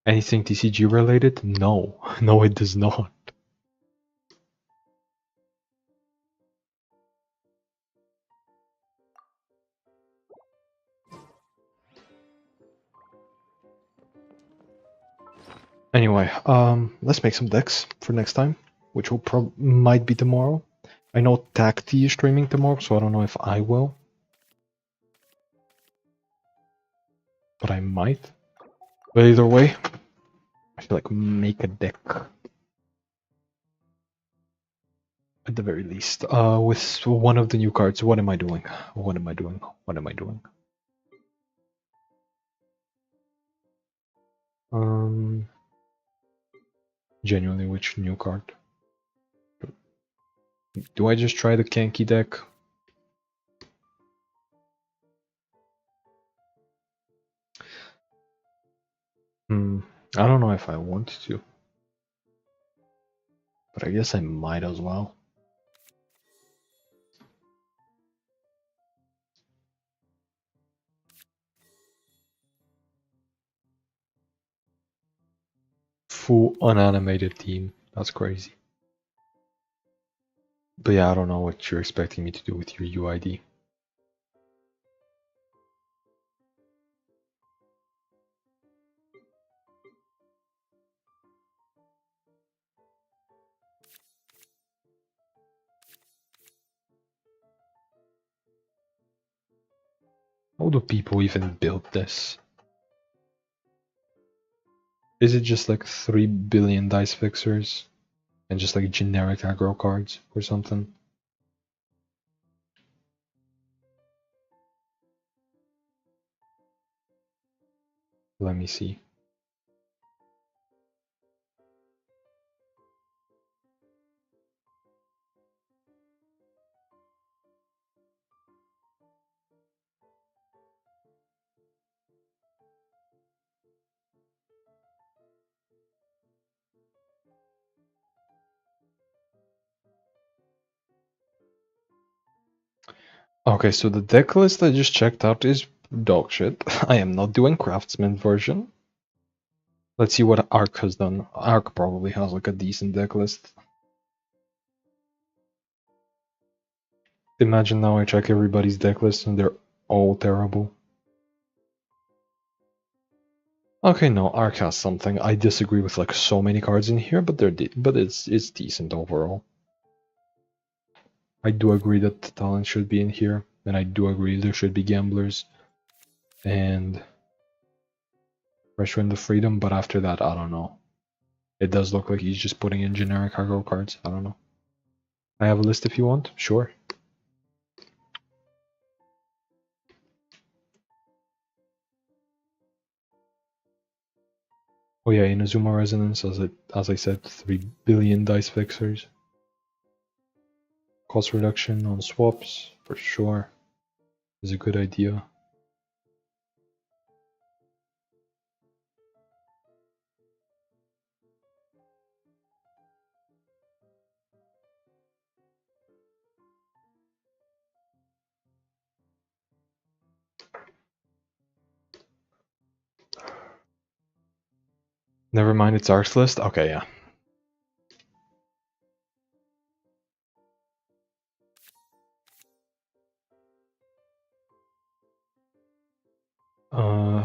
anything TCG related? No. No, it does not. Anyway, let's make some decks for next time, which will might be tomorrow. I know Tacti is streaming tomorrow, so I don't know if I will. But I might. But either way, I feel like make a deck. At the very least. With one of the new cards. What am I doing? What am I doing? What am I doing? Genuinely, which new card? Do I just try the Kanki deck? I don't know if I want to. But I guess I might as well. Full unanimated team. That's crazy. But yeah, I don't know what you're expecting me to do with your UID. How do people even build this? Is it just like 3 billion dice fixers? And just like generic aggro cards or something? Let me see. Okay, so the deck list I just checked out is dog shit. I am not doing Craftsman version. Let's see what Ark has done. Ark probably has like a decent deck list. Imagine now I check everybody's deck list and they're all terrible. Okay, no, Ark has something. I disagree with like so many cards in here, but it's decent overall. I do agree that the talent should be in here, and I do agree there should be gamblers and Fresh Wind of Freedom, but after that, I don't know. It does look like he's just putting in generic aggro cards. I don't know. I have a list if you want. Sure. Oh yeah, Inazuma Resonance, as I said, 3 billion dice fixers. Cost reduction on swaps, for sure, is a good idea. Never mind, it's Ark's list? Okay, yeah.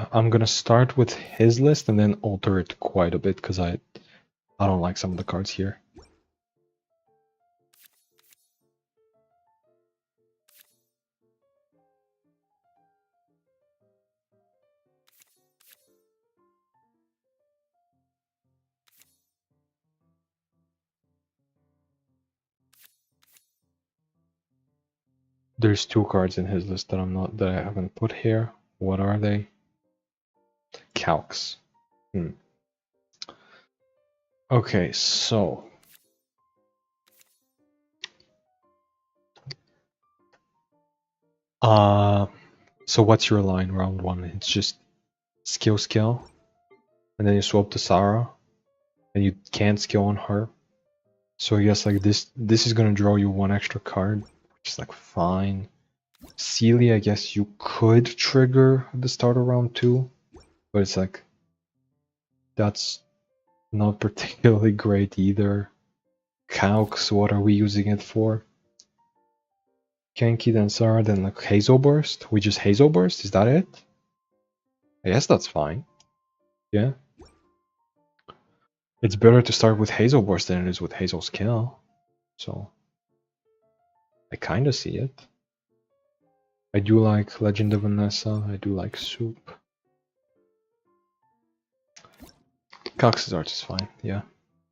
I'm gonna start with his list and then alter it quite a bit because I don't like some of the cards here. There's 2 cards in his list that I haven't put here. What are they? Calcs. Okay, so so what's your line round 1? It's just skill, and then you swap to Sarah, and you can't skill on her. So I guess like this is gonna draw you 1 extra card, which is like fine. Sealy, I guess you could trigger at the start of round 2, but it's like that's not particularly great either. Calcs, what are we using it for? Genki, then Sarah, then like Hazel Burst. We just Hazel Burst, is that it? I guess that's fine. Yeah. It's better to start with Hazel Burst than it is with Hazel Skill. So I kinda see it. I do like Legend of Vanessa, I do like Soup. Calx's art is fine, yeah.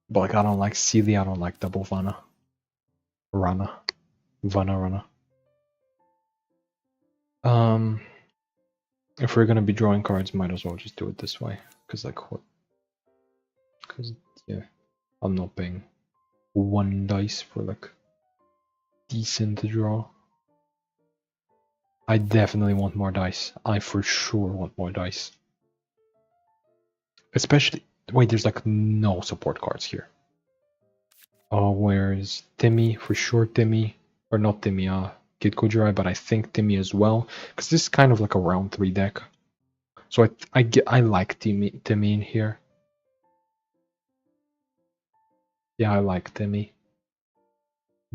But like I don't like Sealy, I don't like double Vana. Rana. If we're gonna be drawing cards, might as well just do it this way. Cause like what? Cause yeah, I'm not paying 1 dice for like decent draw. I definitely want more dice. I for sure want more dice. Especially, wait, there's like no support cards here. Oh, where's Timmy? For sure Timmy. Or not Timmy, Kid Kujirai, but I think Timmy as well. Because this is kind of like a round 3 deck. So I like Timmy in here. Yeah, I like Timmy.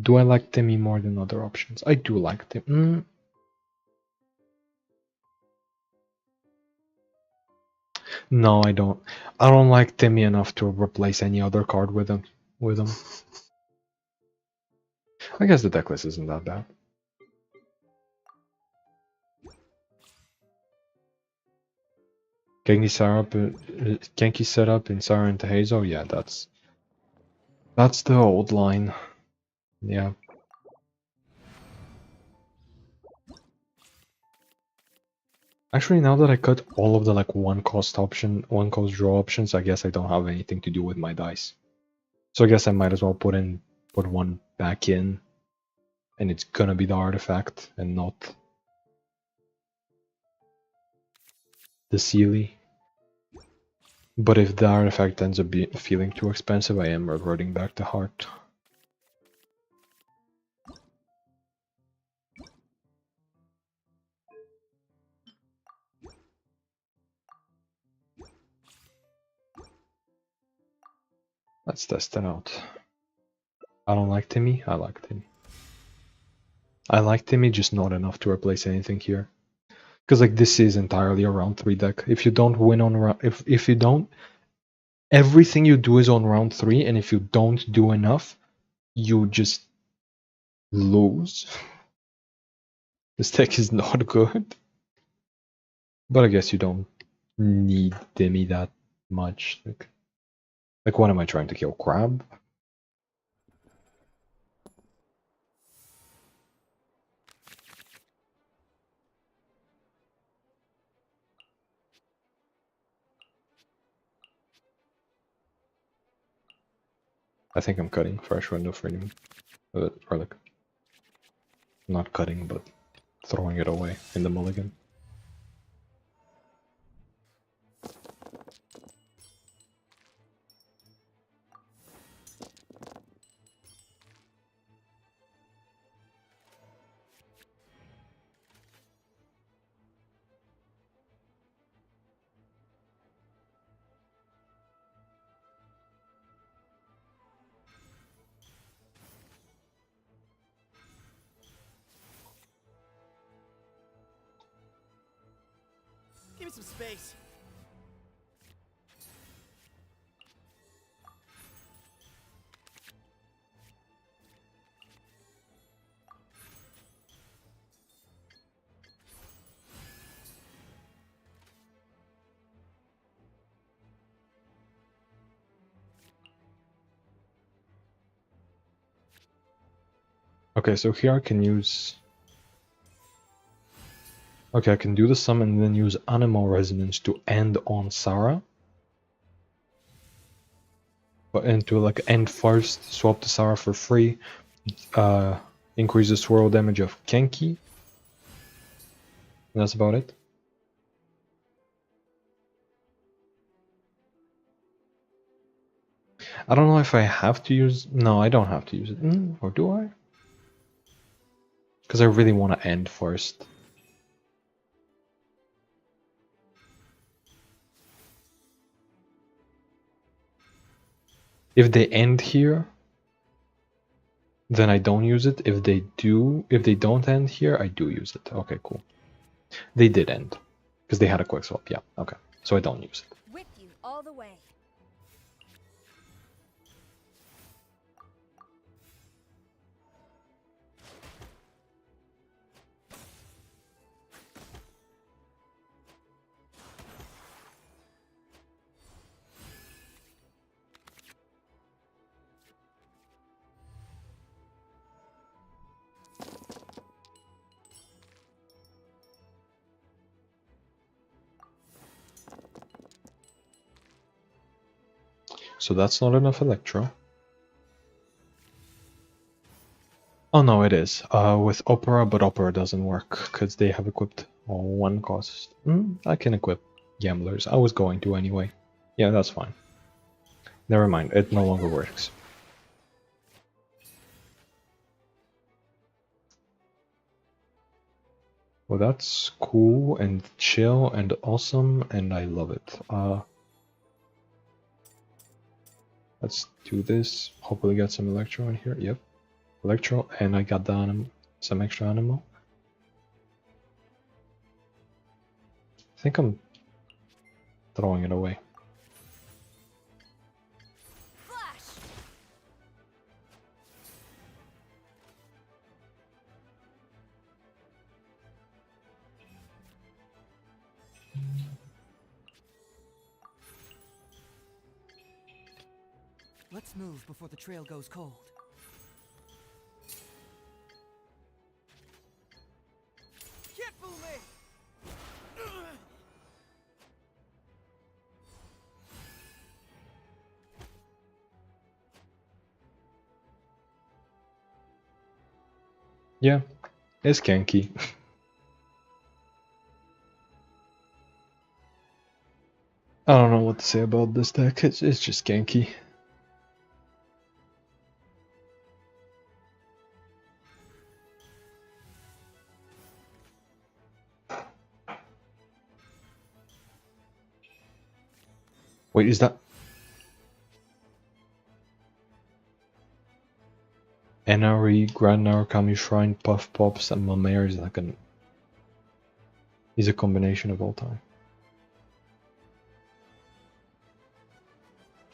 Do I like Timmy more than other options? I do like Timmy. No, I don't. I don't like Timmy enough to replace any other card with him. I guess the deck list isn't that bad. Genki setup in Sarah into Hazel. Yeah, that's the old line. Yeah. Actually, now that I cut all of the like 1 cost draw options, I guess I don't have anything to do with my dice. So I guess I might as well put 1 back in, and it's gonna be the artifact and not the Sealy. But if the artifact ends up feeling too expensive, I am reverting back to Heart. Let's test it out. I don't like Timmy. I like Timmy. I like Timmy, just not enough to replace anything here. Because like this is entirely a round 3 deck. If you don't win on round, if you don't, everything you do is on round 3, and if you don't do enough, you just lose. This deck is not good. But I guess you don't need Timmy that much. Like what am I trying to kill? Crab? I think I'm cutting Fresh Wind of Freedom. Or like, not cutting, but throwing it away in the mulligan. Give me some space. Okay, so here I can use... Okay, I can do the sum and then use Animal Resonance to end on Sarah. And to like end first, swap the Sarah for free. Increase the swirl damage of Kenki. That's about it. I don't know if I have to use... No, I don't have to use it. Or do I? Because I really want to end first. If they end here, then I don't use it. If they don't end here, I do use it. Okay, cool. They did end. Because they had a quick swap, yeah. Okay. So I don't use it. With you all the way. So that's not enough Electro. Oh no, it is. With Opera, but Opera doesn't work because they have equipped one cost. I can equip Gamblers. I was going to anyway. Yeah, that's fine. Never mind, it no longer works. Well, that's cool and chill and awesome, and I love it. Let's do this. Hopefully get some Electro in here. Yep. Electro, and I got the some extra animal. I think I'm throwing it away. Flash! Let's move before the trail goes cold. Can't fool me! Yeah, it's Genki. I don't know what to say about this deck. It's just Genki. Wait, is that... NRE, Grand Narukami Shrine, Puff Pops, and Mamer is like an... He's a combination of all time.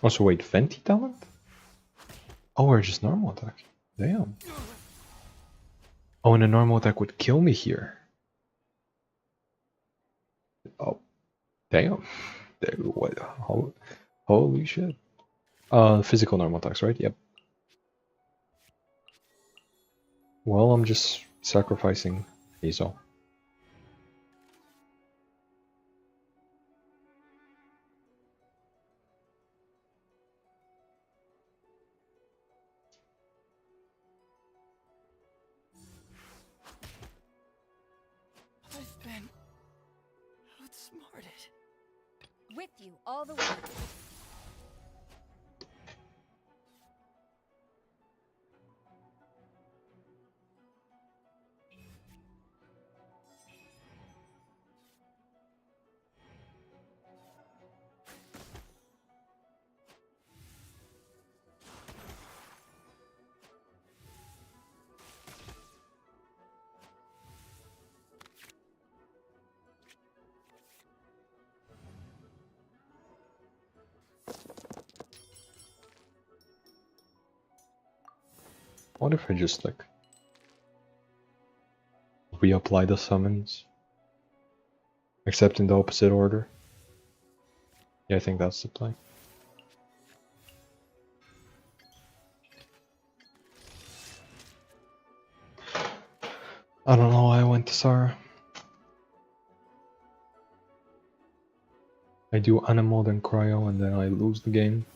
Also, wait, Venti talent? Oh, or just normal attack. Damn. Oh, and a normal attack would kill me here. Oh, damn. What? Holy shit. Physical normal attacks, right? Yep. Well, I'm just sacrificing Hazel. I've been outsmarted. With you all the way. What if I just like reapply the summons? Except in the opposite order? Yeah, I think that's the play. I don't know why I went to Sarah. I do Animal, then Cryo, and then I lose the game.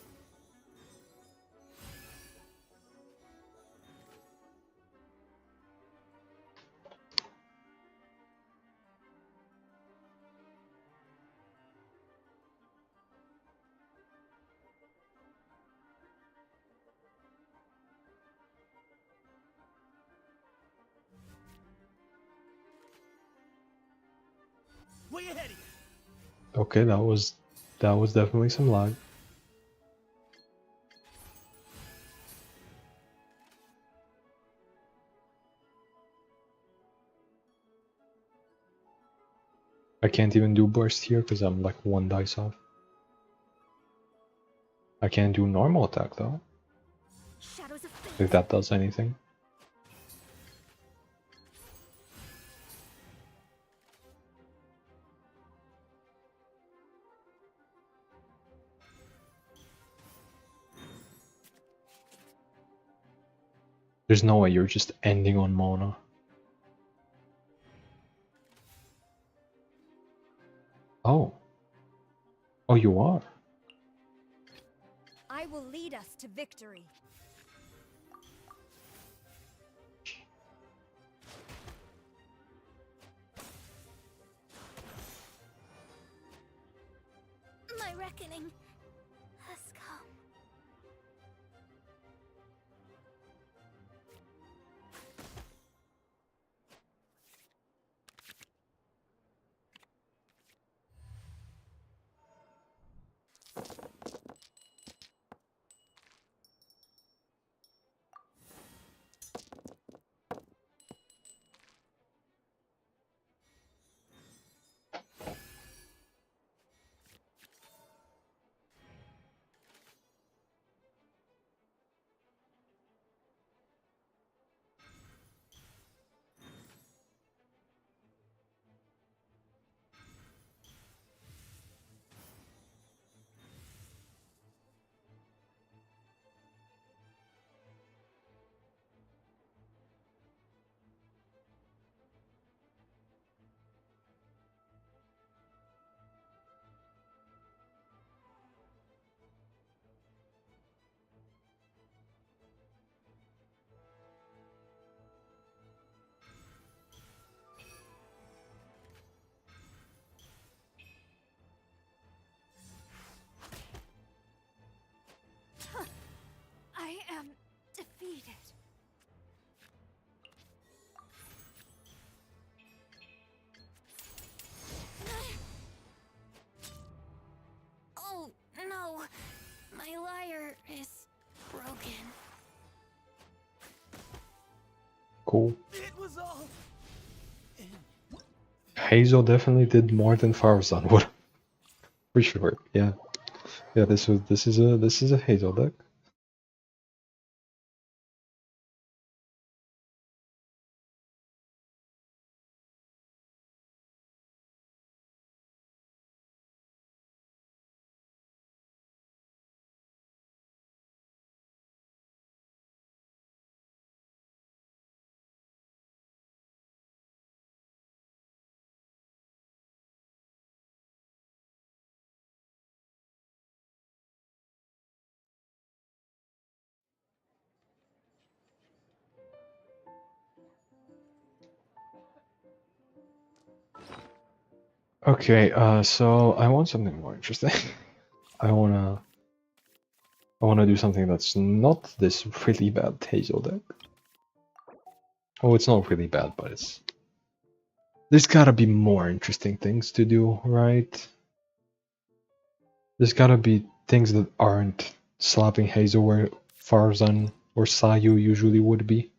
Way ahead of you. Okay, that was definitely some lag. I can't even do burst here because I'm like one dice off. I can do normal attack though, Shadows of fate. if that does anything. There's no way you're just ending on Mona. Oh. Oh, you are? I will lead us to victory. My reckoning has come. Cool. It was all Hazel definitely did more than Farazan would. For sure. Yeah. Yeah, this is a Hazel deck. Okay, so I want something more interesting. I wanna do something that's not this really bad Hazel deck. Oh, it's not really bad, but there's gotta be more interesting things to do, right? There's gotta be things that aren't slapping Hazel where Farzan or Sayu usually would be.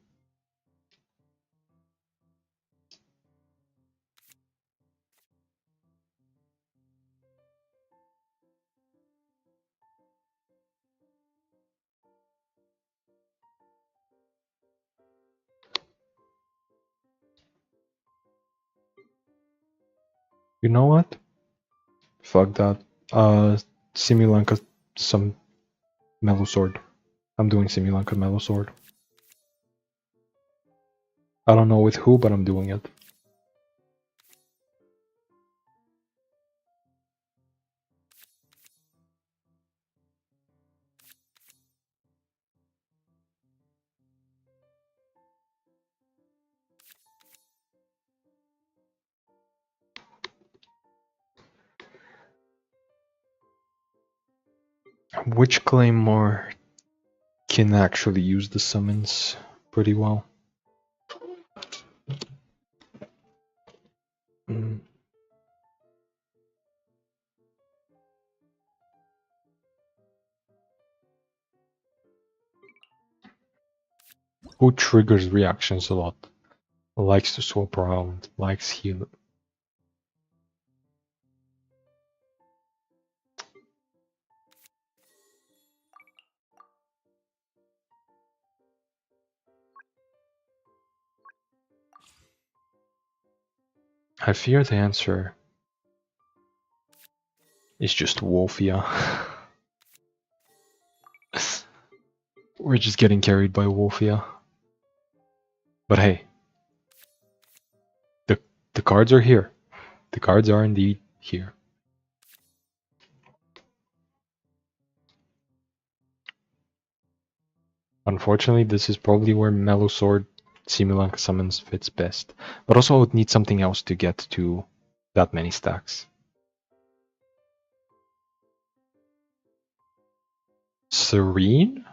You know what? Fuck that. Simulanka, some Mellow Sword. I'm doing Simulanka Mellow Sword. I don't know with who, but I'm doing it. Which Claymore can actually use the summons pretty well? Mm. Who triggers reactions a lot? Likes to swap around, likes heal. I fear the answer is just Wolfia. We're just getting carried by Wolfia. But hey, the cards are here. The cards are indeed here. Unfortunately, this is probably where Mellow Sword Simulanka Summons fits best. But also I would need something else to get to that many stacks. Serene?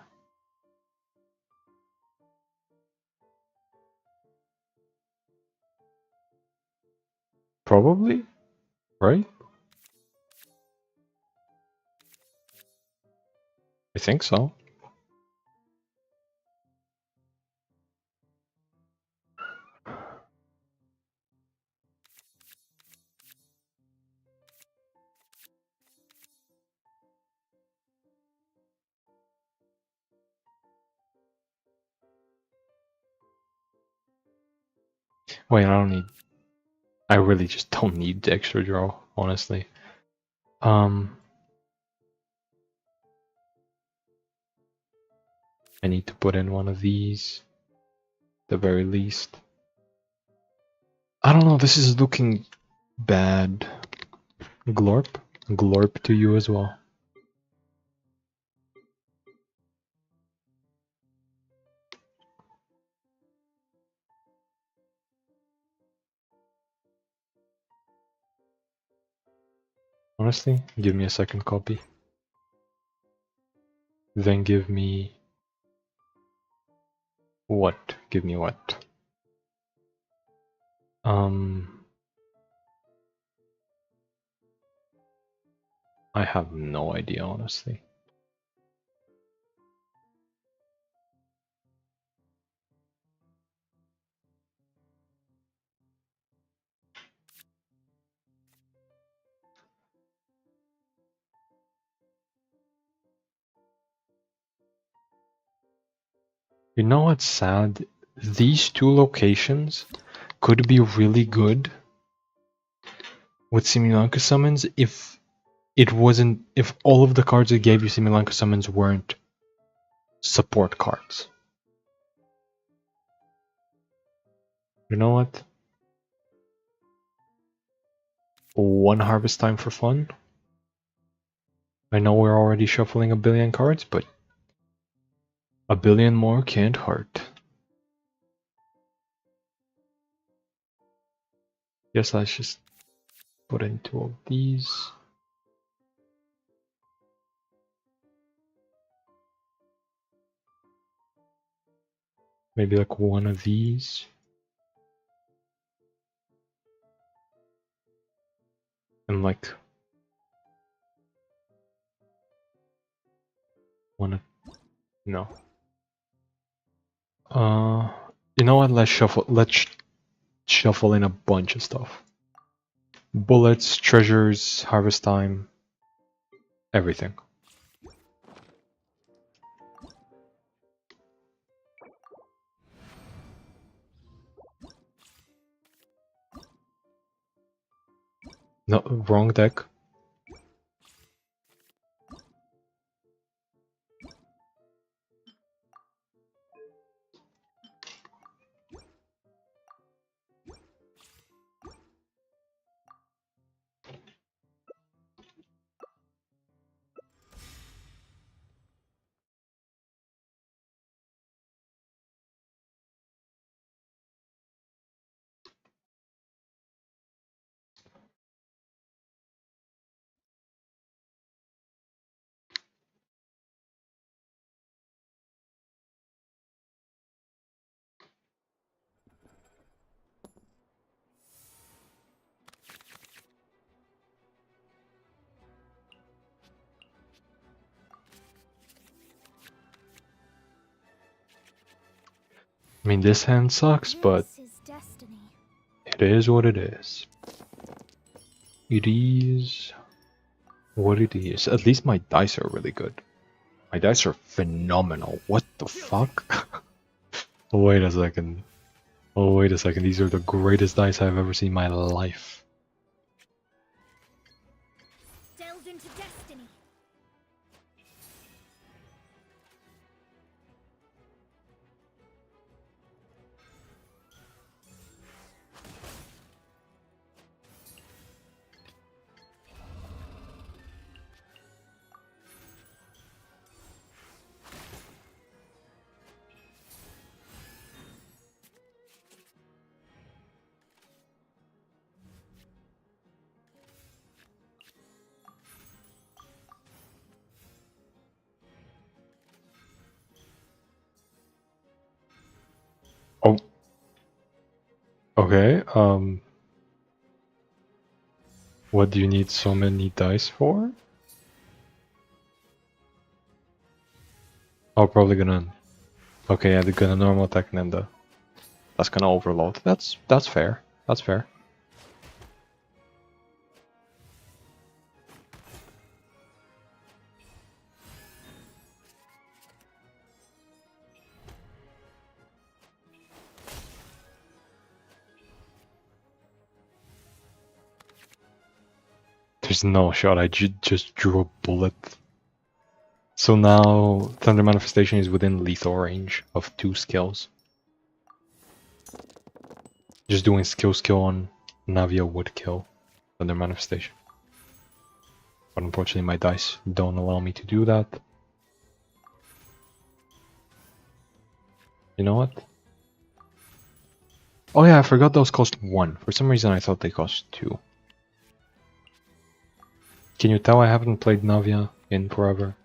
Probably, right? I think so. Wait, I really just don't need the extra draw, honestly. I need to put in one of these, the very least. I don't know, this is looking bad. Glorp? Glorp to you as well. Honestly, give me a second copy. Then give me... What? Give me what? I have no idea, honestly. You know what's sad? These two locations could be really good with Similanka summons if if all of the cards that gave you Similanka summons weren't support cards. You know what? One harvest time for fun. I know we're already shuffling a billion cards, but a billion more can't hurt. Guess let's just put in 2 of these. Maybe like 1 of these. And like 1 of... no. You know what? Let's shuffle in a bunch of stuff. Bullets, treasures, harvest time, everything. No, wrong deck. I mean, this hand sucks, but it is what it is. It is what it is. At least my dice are really good. My dice are phenomenal. What the fuck? Oh, wait a second. Oh, wait a second. These are the greatest dice I've ever seen in my life. Delve into destiny. Oh. Okay, what do you need so many dice for? Oh, probably gonna... okay, yeah, they're gonna normal attack and then that's gonna overload. That's fair. That's fair. There's no shot, I just drew a bullet. So now Thunder Manifestation is within lethal range of 2 skills. Just doing skill on Navia would kill Thunder Manifestation. But unfortunately my dice don't allow me to do that. You know what? Oh yeah, I forgot those cost 1. For some reason I thought they cost 2. Can you tell I haven't played Navia in forever?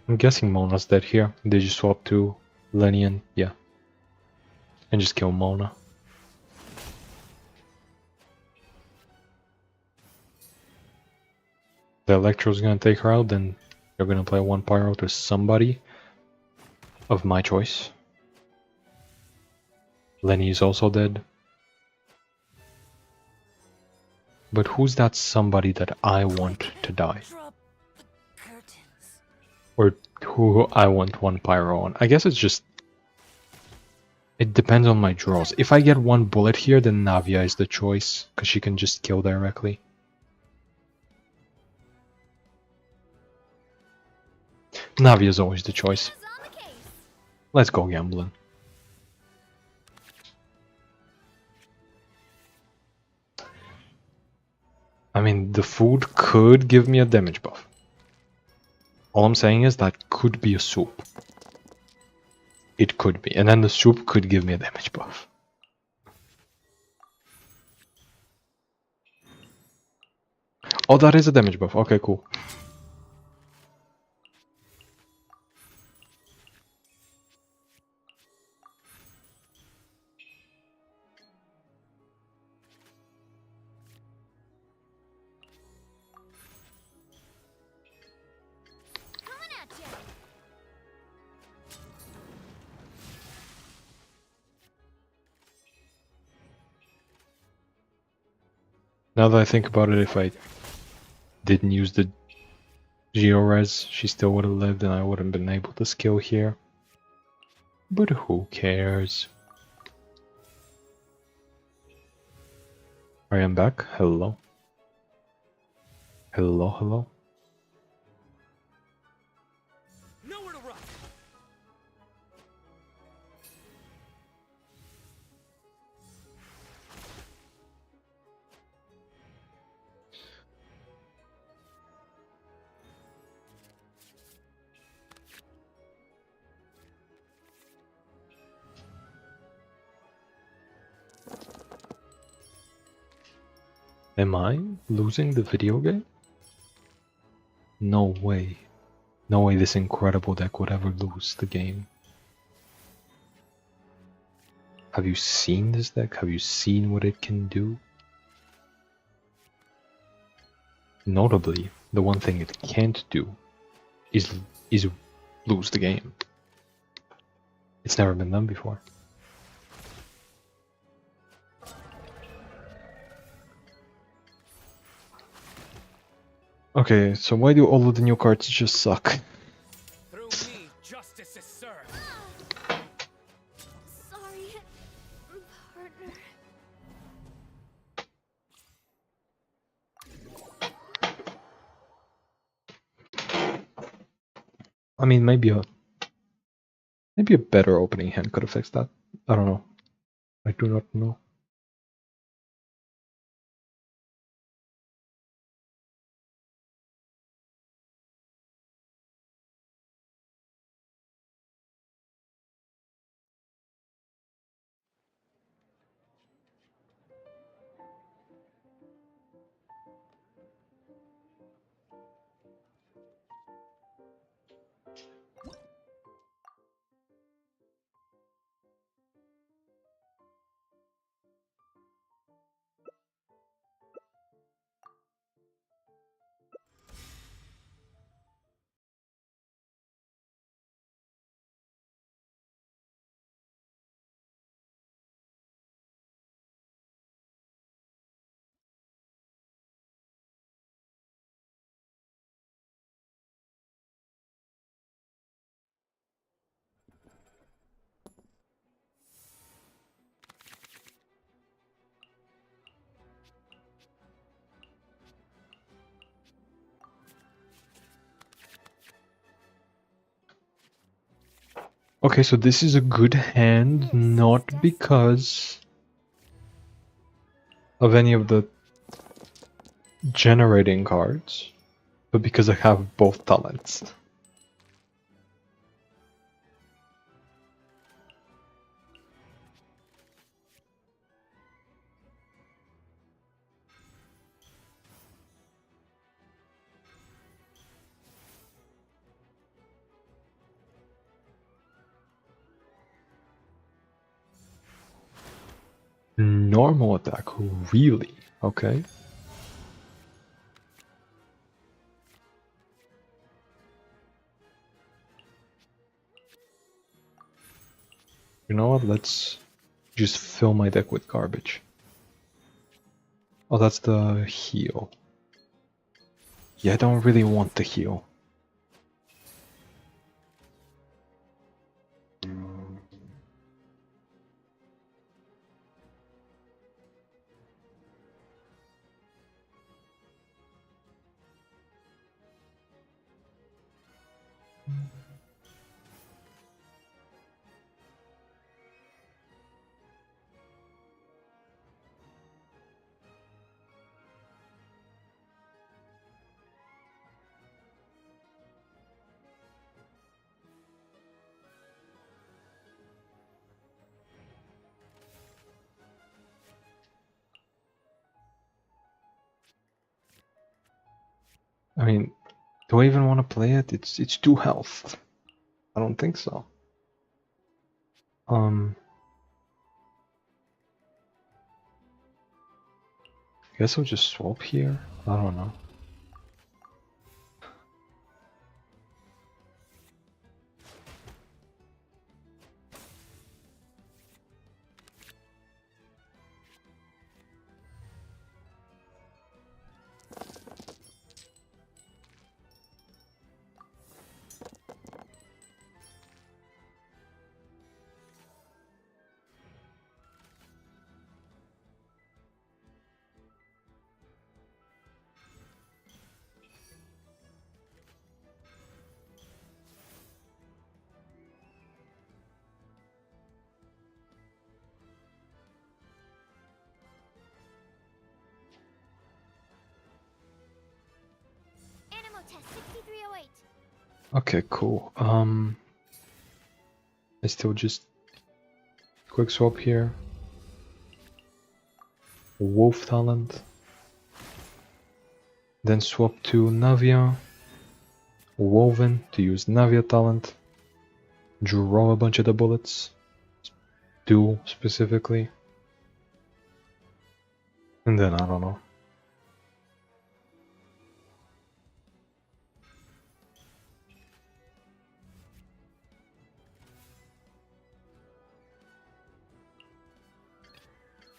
I'm guessing Mona's dead here. They just swap to Lenian, yeah. And just kill Mona. The Electro's gonna take her out, then you're gonna play one pyro to somebody of my choice. Lenny is also dead. But who's that somebody that I want to die? Or who I want one pyro on? I guess it's just... It depends on my draws. If I get one bullet here, then Navia is the choice, because she can just kill directly. Navia is always the choice. Let's go gambling. I mean, the food could give me a damage buff. All I'm saying is that could be a soup. It could be. And then the soup could give me a damage buff. Oh, that is a damage buff. Okay, cool. Now that I think about it, if I didn't use the Geores, she still would have lived and I wouldn't been able to skill here. But who cares? I am back. Hello. Hello, hello. Nowhere to run. Am I losing the video game? No way. No way this incredible deck would ever lose the game. Have you seen this deck? Have you seen what it can do? Notably, the one thing it can't do is lose the game. It's never been done before. Okay, so why do all of the new cards just suck? Through me, justice is served. Sorry, partner. I mean, maybe a better opening hand could have fixed that. I don't know. I do not know. Okay, so this is a good hand, not because of any of the generating cards, but because I have both talents. Normal attack, really? Okay. You know what? Let's just fill my deck with garbage. Oh, that's the heal. Yeah, I don't really want the heal. I mean, do I even want to play it? It's 2 health. I don't think so. I guess I'll just swap here. I don't know. Animal test 6308. Okay, cool. I still just quick swap here. Wolf talent. Then swap to Navia. Woven to use Navia talent. Draw a bunch of the bullets. Duel specifically. And then I don't know.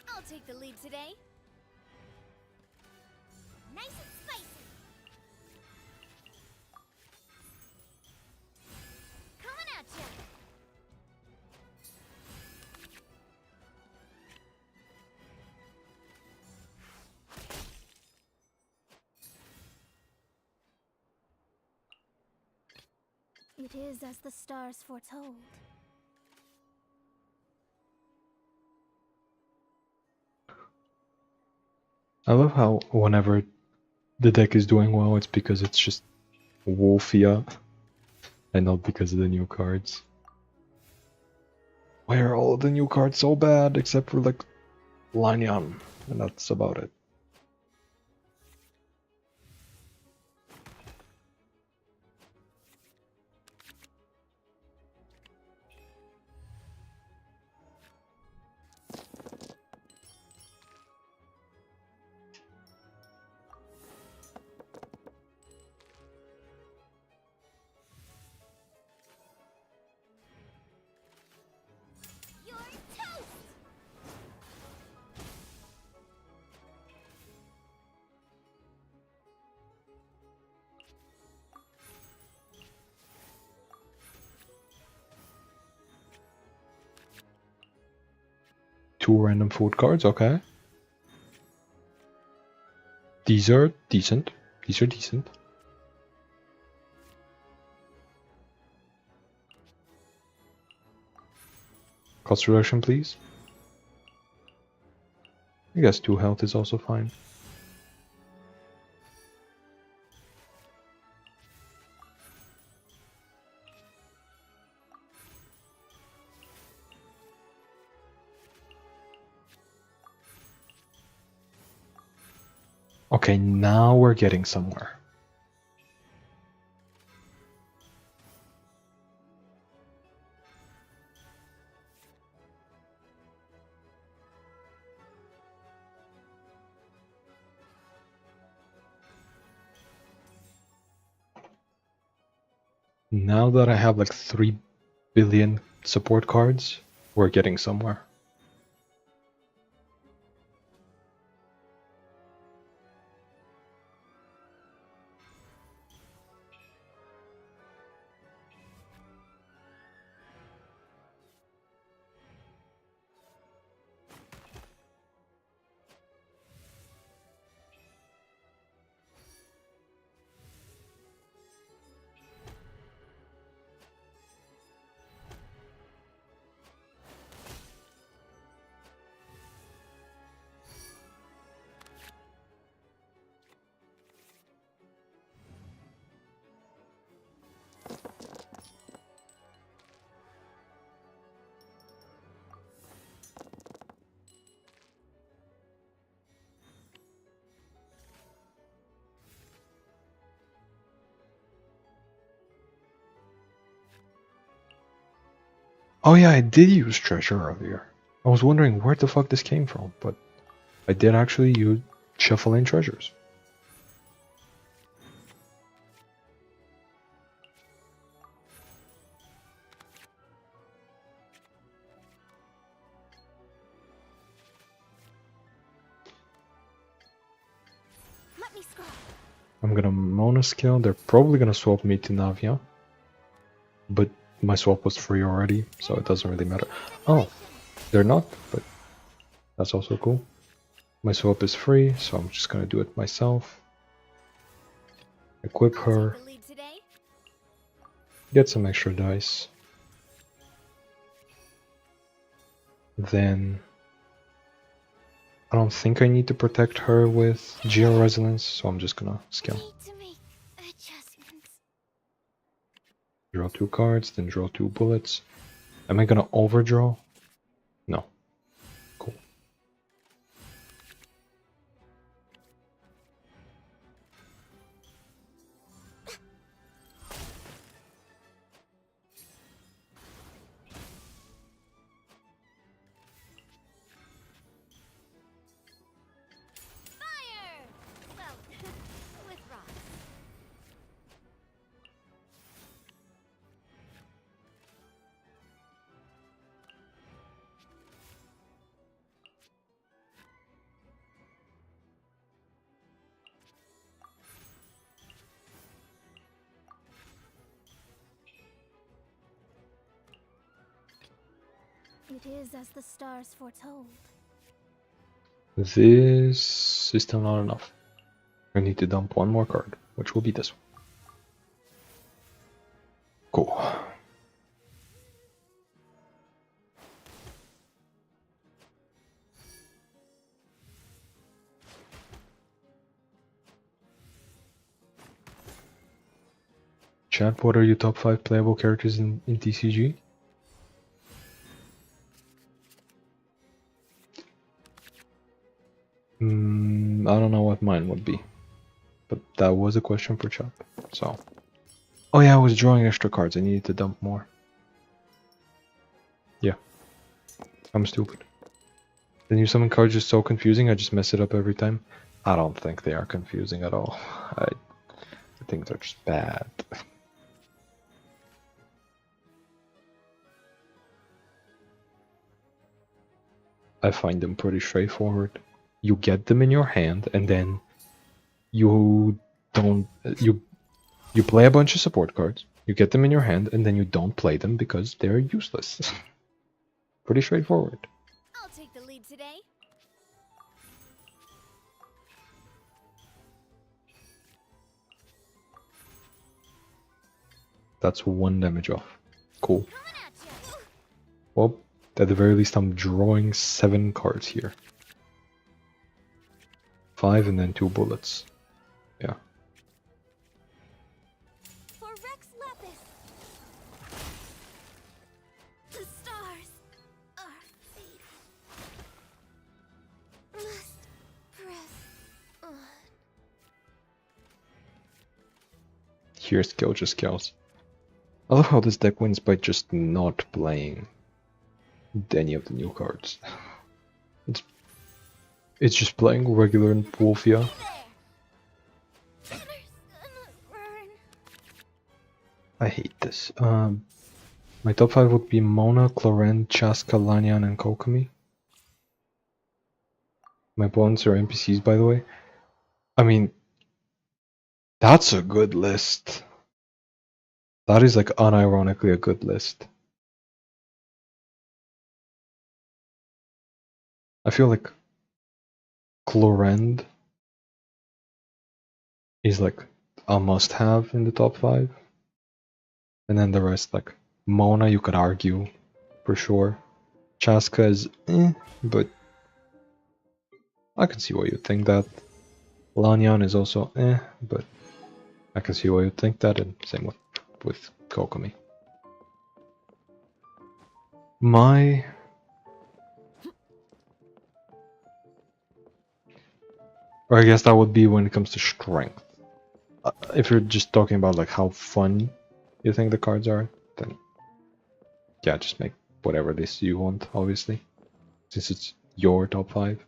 I'll take the lead today. Nice and spicy. Coming at ya. It is as the stars foretold. I love how whenever the deck is doing well, it's because it's just Wolfia and not because of the new cards. Why are all of the new cards so bad except for like Lanyan? And that's about it. You're toast. Two random food cards, okay. These are decent. These are decent. Cost reduction, please. I guess 2 health is also fine. Okay, now we're getting somewhere. Now that I have like 3 billion support cards, we're getting somewhere. Oh yeah, I did use treasure earlier. I was wondering where the fuck this came from, but I did actually use shuffle in treasures. Let me scroll. I'm gonna mono skill. They're probably gonna swap me to Navia, but my swap was free already, so it doesn't really matter. Oh, they're not, but that's also cool. My swap is free, so I'm just gonna do it myself. Equip her. Get some extra dice. Then I don't think I need to protect her with Geo Resonance, so I'm just gonna skill. Draw 2 cards, then draw 2 bullets. Am I gonna overdraw? No. Cool. It is as the stars foretold. This is still not enough. I need to dump one more card, which will be this one. Cool. Chat, what are your top 5 playable characters in TCG? I don't know what mine would be, but that was a question for chat. So, oh yeah, I was drawing extra cards. I needed to dump more. Yeah, I'm stupid. The new summon cards are so confusing. I just mess it up every time. I don't think they are confusing at all. I think they're just bad. I find them pretty straightforward. You get them in your hand, and then you don't you play a bunch of support cards. You get them in your hand, and then you don't play them because they're useless. Pretty straightforward. I'll take the lead today. That's 1 damage off. Cool. Well, at the very least, I'm drawing 7 cards here. 5 and then 2 bullets. Yeah. For Rex Lapis. The stars are fading. Must press on. Here's skill just skills. I love how this deck wins by just not playing any of the new cards. It's just playing regular Wolfia. I hate this. My top 5 would be Mona, Cloren, Chaska, Lanyan, and Kokomi. My opponents are NPCs, by the way. I mean, that's a good list. That is like unironically a good list. I feel like Clorend is like a must-have in the top 5. And then the rest, like Mona, you could argue for sure. Chaska is but I can see why you think that. Lanyan is also but I can see why you think that, and same with Kokomi. Or I guess that would be when it comes to strength. If you're just talking about like how fun you think the cards are, then yeah, just make whatever list you want, obviously, since it's your top 5.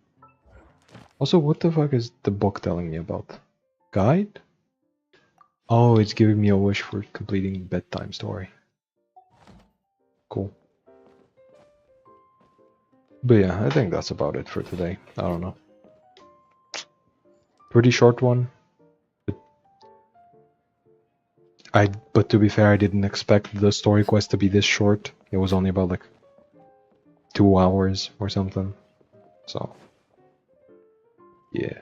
Also, what the fuck is the book telling me about? Guide? Oh, it's giving me a wish for completing Bedtime story. Cool. But yeah, I think that's about it for today. I don't know. Pretty short one. But to be fair, I didn't expect the story quest to be this short. It was only about like 2 hours or something. So yeah.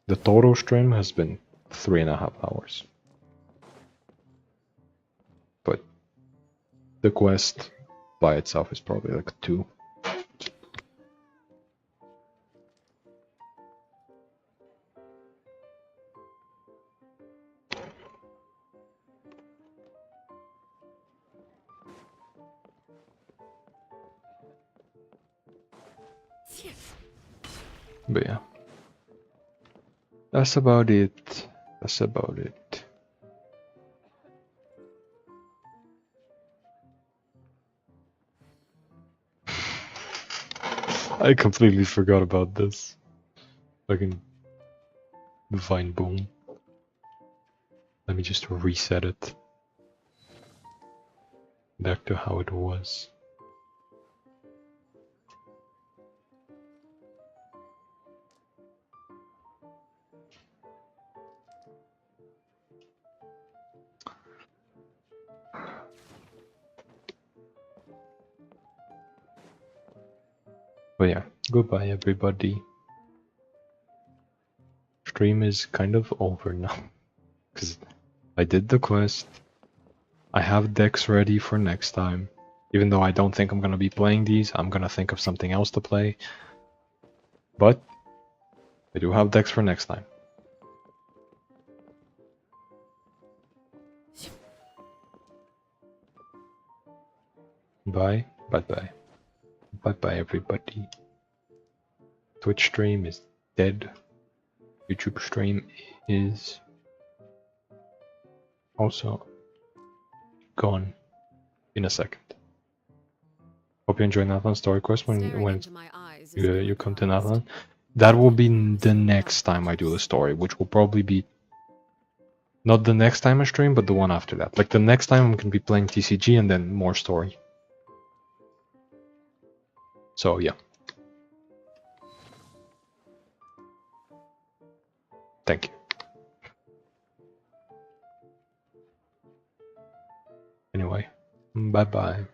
The total stream has been 3.5 hours. But the quest by itself is probably like 2. But yeah. That's about it. That's about it. I completely forgot about this. Fucking Divine Boom. Let me just reset it. Back to how it was. But yeah, goodbye everybody. Stream is kind of over now. Because I did the quest. I have decks ready for next time. Even though I don't think I'm gonna be playing these, I'm gonna think of something else to play. But I do have decks for next time. Bye. Bye-bye. Bye-bye everybody. Twitch stream is dead. YouTube stream is also gone in a second. Hope you enjoy Nathan's story quest when you come to Nathan. That will be the next time I do the story, which will probably be not the next time I stream, but the one after that. Like the next time I'm gonna be playing TCG and then more story. So yeah. Thank you. Anyway, bye bye.